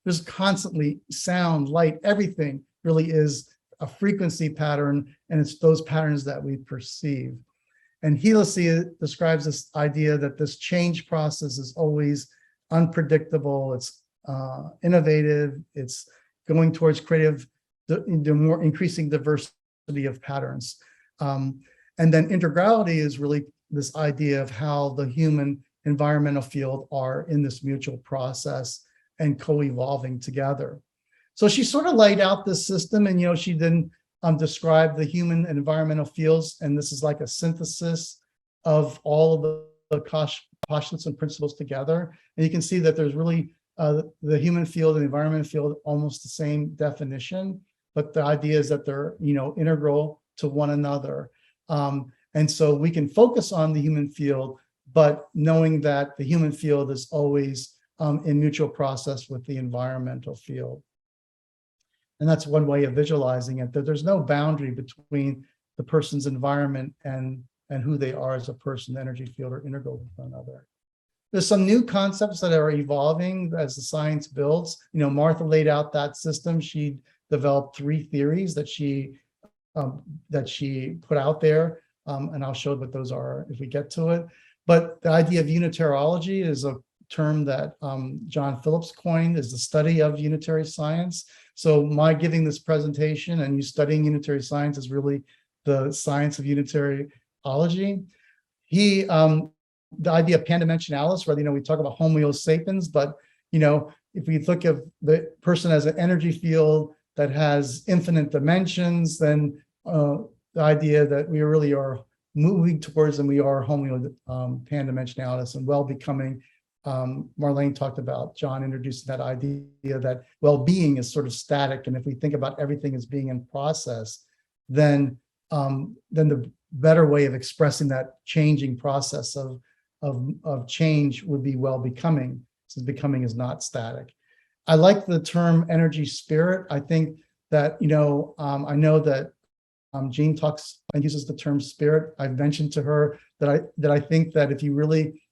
There's constantly sound, light, everything really is a frequency pattern, and it's those patterns that we perceive. And Helisy describes this idea that this change process is always unpredictable, it's innovative, it's going towards creative, more increasing diversity of patterns. And then integrality is really this idea of how the human environmental field are in this mutual process and co-evolving together. So she sort of laid out this system, and she then described the human and environmental fields, and this is like a synthesis of all of the postulates and principles together. And you can see that there's really the human field and the environmental field almost the same definition, but the idea is that they're integral to one another. And so we can focus on the human field, but knowing that the human field is always in mutual process with the environmental field. And that's one way of visualizing it, that there's no boundary between the person's environment and who they are as a person. The energy field are integral with one another. There's some new concepts that are evolving as the science builds. Martha laid out that system. She developed 3 theories that she put out there, and I'll show what those are if we get to it. But the idea of unitarology is a term that John Phillips coined, is the study of unitary science. So my giving this presentation and you studying unitary science is really the science of unitariology. The idea of pandimensionalis, where we talk about Homo sapiens, but if we look at the person as an energy field that has infinite dimensions, then the idea that we really are moving towards, and we are Homo pandimensionalis and well-becoming. Marlene talked about, John introduced that idea that well-being is sort of static, and if we think about everything as being in process, then the better way of expressing that changing process of change would be well-becoming, since becoming is not static. I like the term energy spirit. I think that, I know that Jean talks and uses the term spirit. I've mentioned to her that I think that if you really,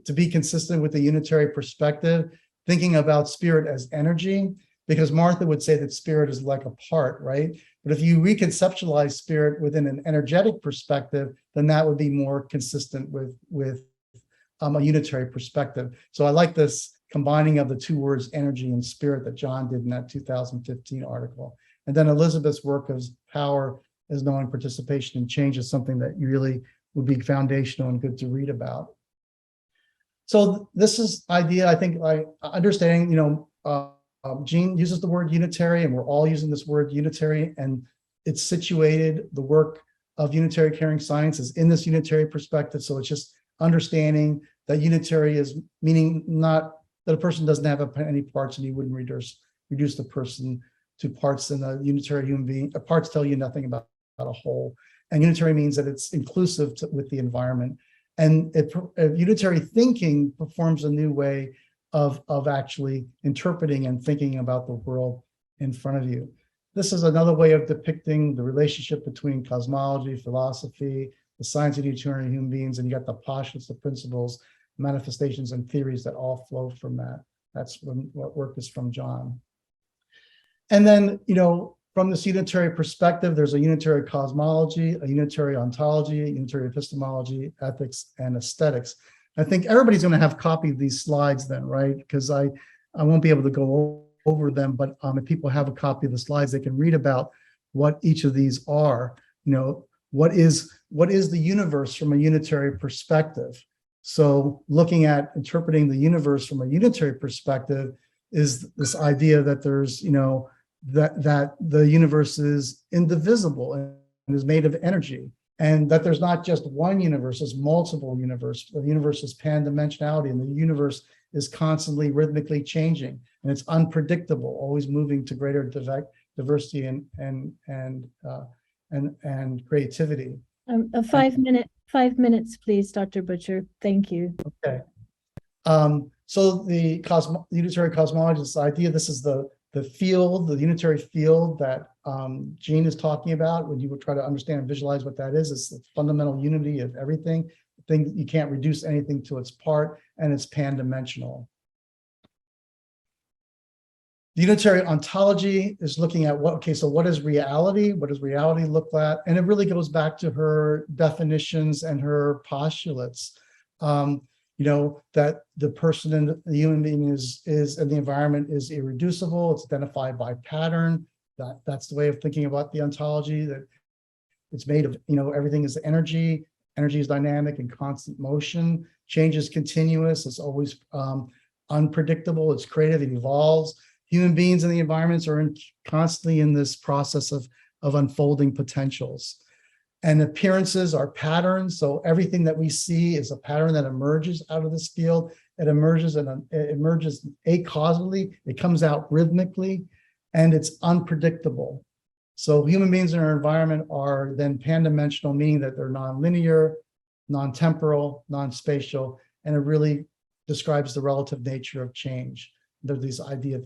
to be consistent with the unitary perspective, thinking about spirit as energy, because Martha would say that spirit is like a part, right? But if you reconceptualize spirit within an energetic perspective, then that would be more consistent with a unitary perspective. So I like this combining of the 2 words, energy and spirit, that John did in that 2015 article. And then Elizabeth's work of power as knowing participation and change is something that really would be foundational and good to read about. So this is idea, I think, like understanding, Jean uses the word unitary, and we're all using this word unitary, and it's situated, the work of unitary caring science is in this unitary perspective. So it's just understanding that unitary is meaning not that a person doesn't have any parts, and you wouldn't reduce the person to parts in a unitary human being. Parts tell you nothing about a whole. And unitary means that it's inclusive with the environment. And unitary thinking performs a new way of actually interpreting and thinking about the world in front of you. This is another way of depicting the relationship between cosmology, philosophy, the science of unitary human beings, and you got the postulates, the principles, manifestations, and theories that all flow from that. That's what work is from John. And then, from this unitary perspective, there's a unitary cosmology, a unitary ontology, a unitary epistemology, ethics, and aesthetics. I think everybody's going to have a copy of these slides then, right? Because I won't be able to go over them, but if people have a copy of the slides, they can read about what each of these are. What is the universe from a unitary perspective? So looking at interpreting the universe from a unitary perspective is this idea that there's, that the universe is indivisible and is made of energy, and that there's not just one universe, there's multiple universes. The universe is pan-dimensionality, and the universe is constantly rhythmically changing, and it's unpredictable, always moving to greater diversity and creativity. 5 minutes, please, Dr. Butcher. Thank you. Okay. So the unitary cosmology, this idea, this is the field, the unitary field that Jean is talking about. When you would try to understand and visualize what that is, it's the fundamental unity of everything. You can't reduce anything to its part, and it's pan-dimensional. The unitary ontology is looking at what is reality? What does reality look like? And it really goes back to her definitions and her postulates. That the person and the human being is and the environment is irreducible. It's identified by pattern. That's the way of thinking about the ontology, that it's made of, everything is energy. Energy is dynamic and constant motion. Change is continuous. It's always unpredictable. It's creative. It evolves. Human beings and the environments are constantly in this process of unfolding potentials. And appearances are patterns. So everything that we see is a pattern that emerges out of this field. It emerges acausally. It comes out rhythmically, and it's unpredictable. So human beings in our environment are then pan-dimensional, meaning that they're non-linear, non-temporal, non-spatial, and it really describes the relative nature of change. There's this idea of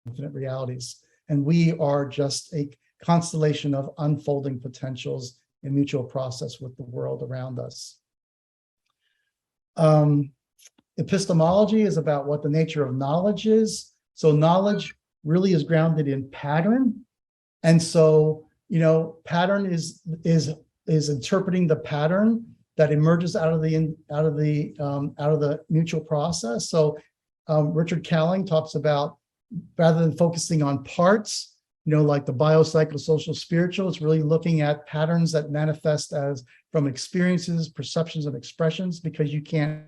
infinite realities. And we are just a constellation of unfolding potentials in mutual process with the world around us. Epistemology is about what the nature of knowledge is. So knowledge really is grounded in pattern. And so, pattern is interpreting the pattern that emerges out of the mutual process. So Richard Calling talks about, rather than focusing on parts, like the biopsychosocial spiritual, it's really looking at patterns that manifest as from experiences, perceptions, and expressions, because you can't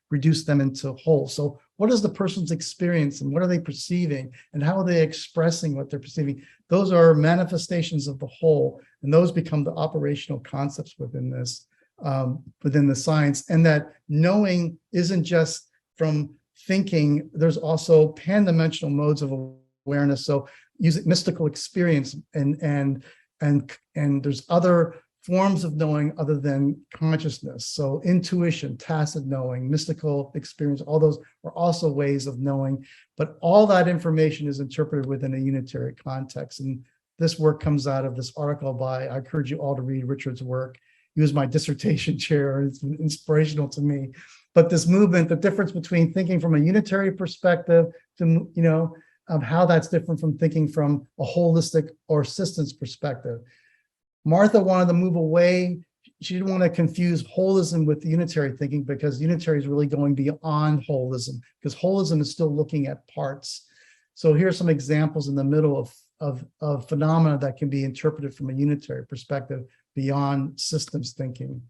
reduce them into whole. So what is the person's experience, and what are they perceiving, and how are they expressing what they're perceiving? Those are manifestations of the whole, and those become the operational concepts within this, within the science. And that knowing isn't just from thinking, there's also pan-dimensional modes of awareness. So using mystical experience and there's other forms of knowing other than consciousness. So intuition, tacit knowing, mystical experience, all those are also ways of knowing, but all that information is interpreted within a unitary context. And this work comes out of this article by, I encourage you all to read Richard's work. He was my dissertation chair, and it's inspirational to me. But this movement, the difference between thinking from a unitary perspective to, of how that's different from thinking from a holistic or systems perspective. Martha wanted to move away. She didn't want to confuse holism with unitary thinking, because unitary is really going beyond holism, because holism is still looking at parts. So here's some examples in the middle of phenomena that can be interpreted from a unitary perspective beyond systems thinking.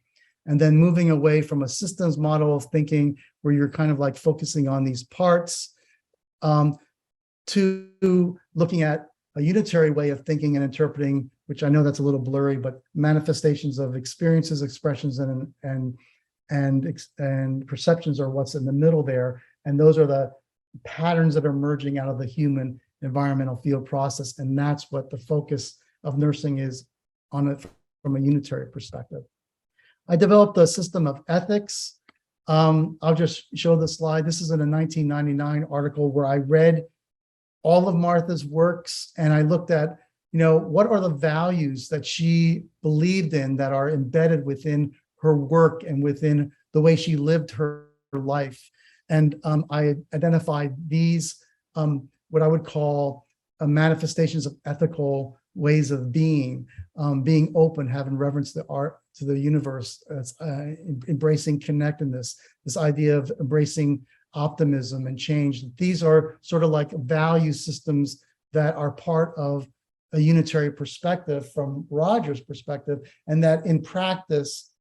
And then moving away from a systems model of thinking where you're kind of like focusing on these parts, to looking at a unitary way of thinking and interpreting, which I know that's a little blurry, but manifestations of experiences, expressions, and perceptions are what's in the middle there. And those are the patterns that are emerging out of the human environmental field process. And that's what the focus of nursing is on it from a unitary perspective. I developed a system of ethics. I'll just show the slide. This is in a 1999 article where I read all of Martha's works and I looked at, what are the values that she believed in that are embedded within her work and within the way she lived her life. And I identified these, what I would call manifestations of ethical ways of being open, having reverence to art, to the universe, embracing connectedness, this idea of embracing optimism and change. These are sort of like value systems that are part of a unitary perspective from Roger's perspective, and that in practice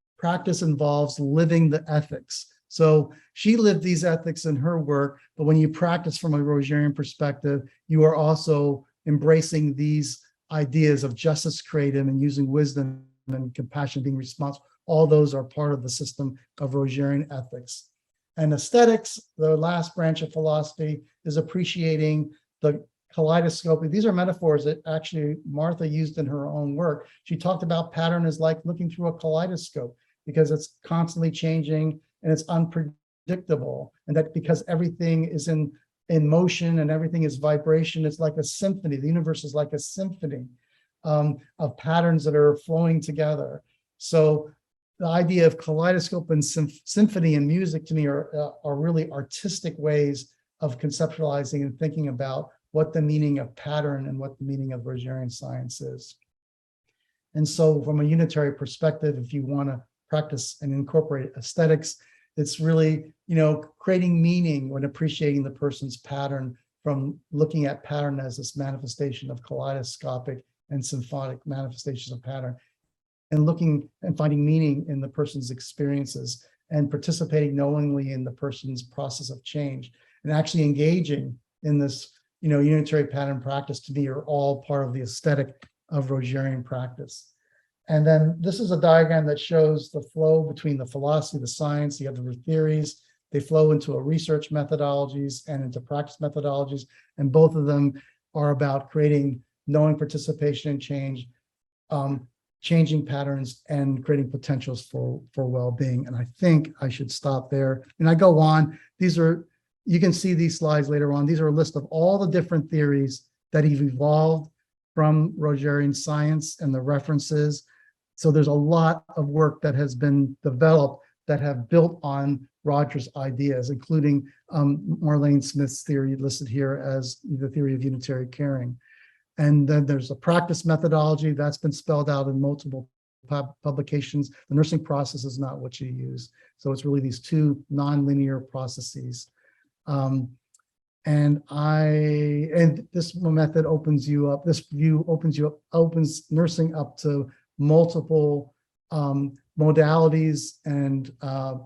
involves living the ethics. So she lived these ethics in her work, but when you practice from a Rogerian perspective, you are also embracing these ideas of justice creative and using wisdom and compassion, being responsible. All those are part of the system of Rogerian ethics. And aesthetics, the last branch of philosophy, is appreciating the kaleidoscope. These are metaphors that actually Martha used in her own work. She talked about pattern as like looking through a kaleidoscope because it's constantly changing and it's unpredictable. And that because everything is in motion and everything is vibration, it's like a symphony. The universe is like a symphony of patterns that are flowing together. So the idea of kaleidoscope and symphony and music to me are really artistic ways of conceptualizing and thinking about what the meaning of pattern and what the meaning of Rogerian science is. And so from a unitary perspective, if you want to practice and incorporate aesthetics, it's really, creating meaning when appreciating the person's pattern, from looking at pattern as this manifestation of kaleidoscopic and symphonic manifestations of pattern, and looking and finding meaning in the person's experiences and participating knowingly in the person's process of change and actually engaging in this, unitary pattern practice, to me, are all part of the aesthetic of Rogerian practice. And then this is a diagram that shows the flow between the philosophy, the science, you have the theories, they flow into a research methodologies and into practice methodologies. And both of them are about creating knowing participation and change, changing patterns and creating potentials for well-being. And I think I should stop there. And I go on. You can see these slides later on. These are a list of all the different theories that have evolved from Rogerian science and the references. So there's a lot of work that has been developed that have built on Roger's ideas, including Marlene Smith's theory listed here as the theory of unitary caring. And then there's a practice methodology that's been spelled out in multiple publications. The nursing process is not what you use. So it's really these two nonlinear processes. And this method opens you up, this view opens nursing up to multiple modalities and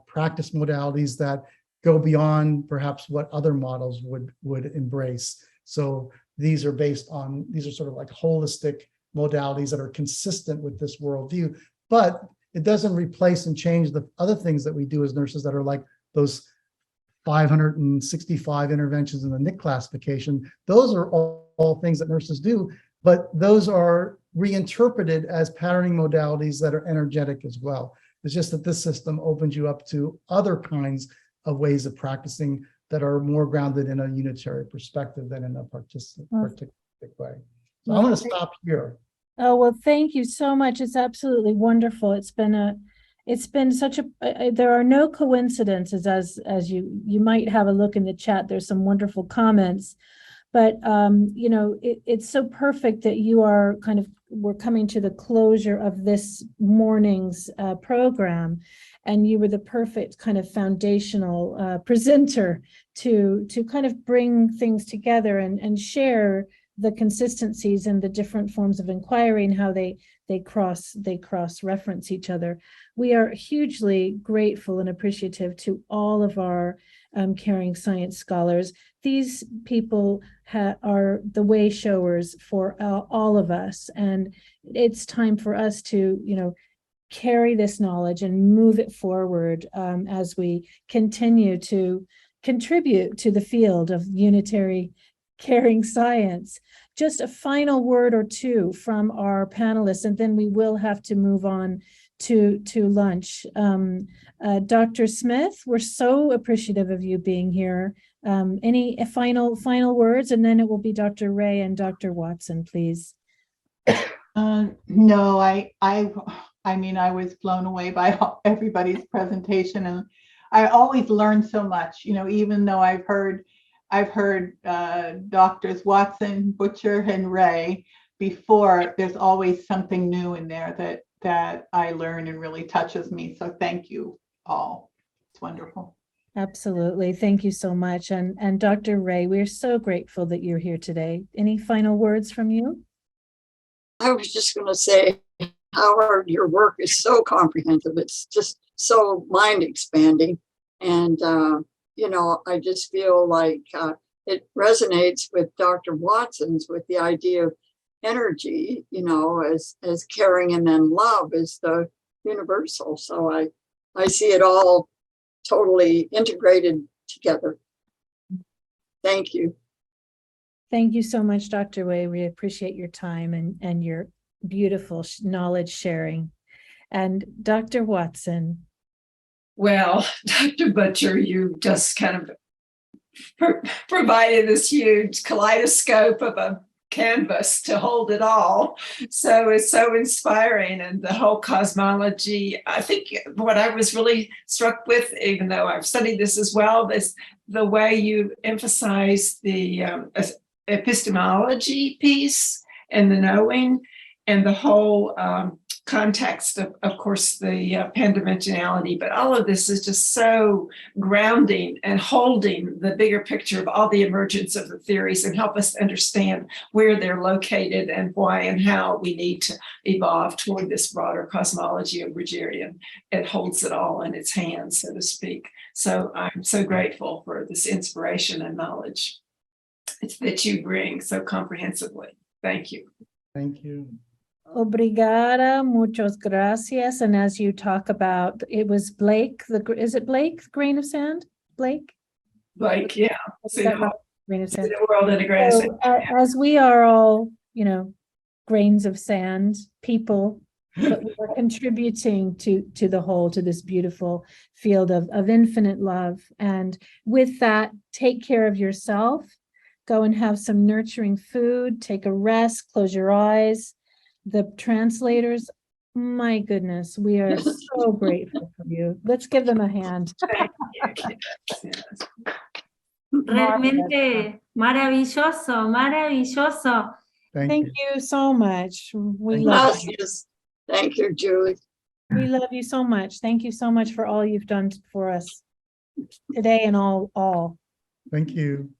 practice modalities that go beyond perhaps what other models would embrace. So these are sort of like holistic modalities that are consistent with this worldview, but it doesn't replace and change the other things that we do as nurses that are like those 565 interventions in the NIC classification. Those are all things that nurses do, but those are reinterpreted as patterning modalities that are energetic as well. It's just that this system opens you up to other kinds of ways of practicing that are more grounded in a unitary perspective than in a participant way. So I'm going to stop here. Oh, well, thank you so much. It's absolutely wonderful. It's been such a, there are no coincidences, as you might have a look in the chat. There's some wonderful comments, but it's so perfect that we're coming to the closure of this morning's program, and you were the perfect kind of foundational presenter to kind of bring things together and share the consistencies and the different forms of inquiry and how they cross reference each other. We are hugely grateful and appreciative to all of our caring science scholars. These people are the way showers for all of us, and it's time for us to, carry this knowledge and move it forward as we continue to contribute to the field of unitary caring science. Just a final word or two from our panelists, and then we will have to move on to lunch. Dr. Smith, we're so appreciative of you being here. Any final words, and then it will be Dr. Ray and Dr. Watson, please. No, I mean, I was blown away by everybody's presentation, and I always learn so much, even though I've heard Doctors Watson, Butcher, and Ray before, there's always something new in there that I learn and really touches me. So thank you all. It's wonderful. Absolutely. Thank you so much. And Dr. Ray, we're so grateful that you're here today. Any final words from you? I was just going to say, Howard, your work is so comprehensive. It's just so mind expanding. And, I just feel like it resonates with Dr. Watson's, with the idea of energy, as caring, and then love is the universal. So I see it all totally integrated together. Thank you. Thank you so much, Dr. Way. We appreciate your time and your beautiful knowledge sharing. And Dr. Watson. Well, Dr. Butcher, you just kind of provided this huge kaleidoscope of a canvas to hold it all. So it's so inspiring, and the whole cosmology. I think what I was really struck with, even though I've studied this as well, is the way you emphasize the epistemology piece and the knowing, and the whole context of course, the pandimensionality, but all of this is just so grounding and holding the bigger picture of all the emergence of the theories, and help us understand where they're located and why and how we need to evolve toward this broader cosmology of Rogerian. It holds it all in its hands, so to speak. So I'm so grateful for this inspiration and knowledge that you bring so comprehensively. Thank you. Thank you. Obrigada, muchas gracias. And as you talk about, it was Blake, is it Blake, grain of sand? Blake, yeah. See the grain of sand. world in a grain of sand. As we are all, grains of sand, people, but we are contributing to the whole, to this beautiful field of infinite love. And with that, take care of yourself. Go and have some nurturing food, take a rest, close your eyes. The translators, my goodness, we are so grateful for you. Let's give them a hand. Realmente maravilloso, maravilloso. Thank you so much. We love love you. Thank you, Julie. We love you so much. Thank you so much for all you've done for us today and all. Thank you.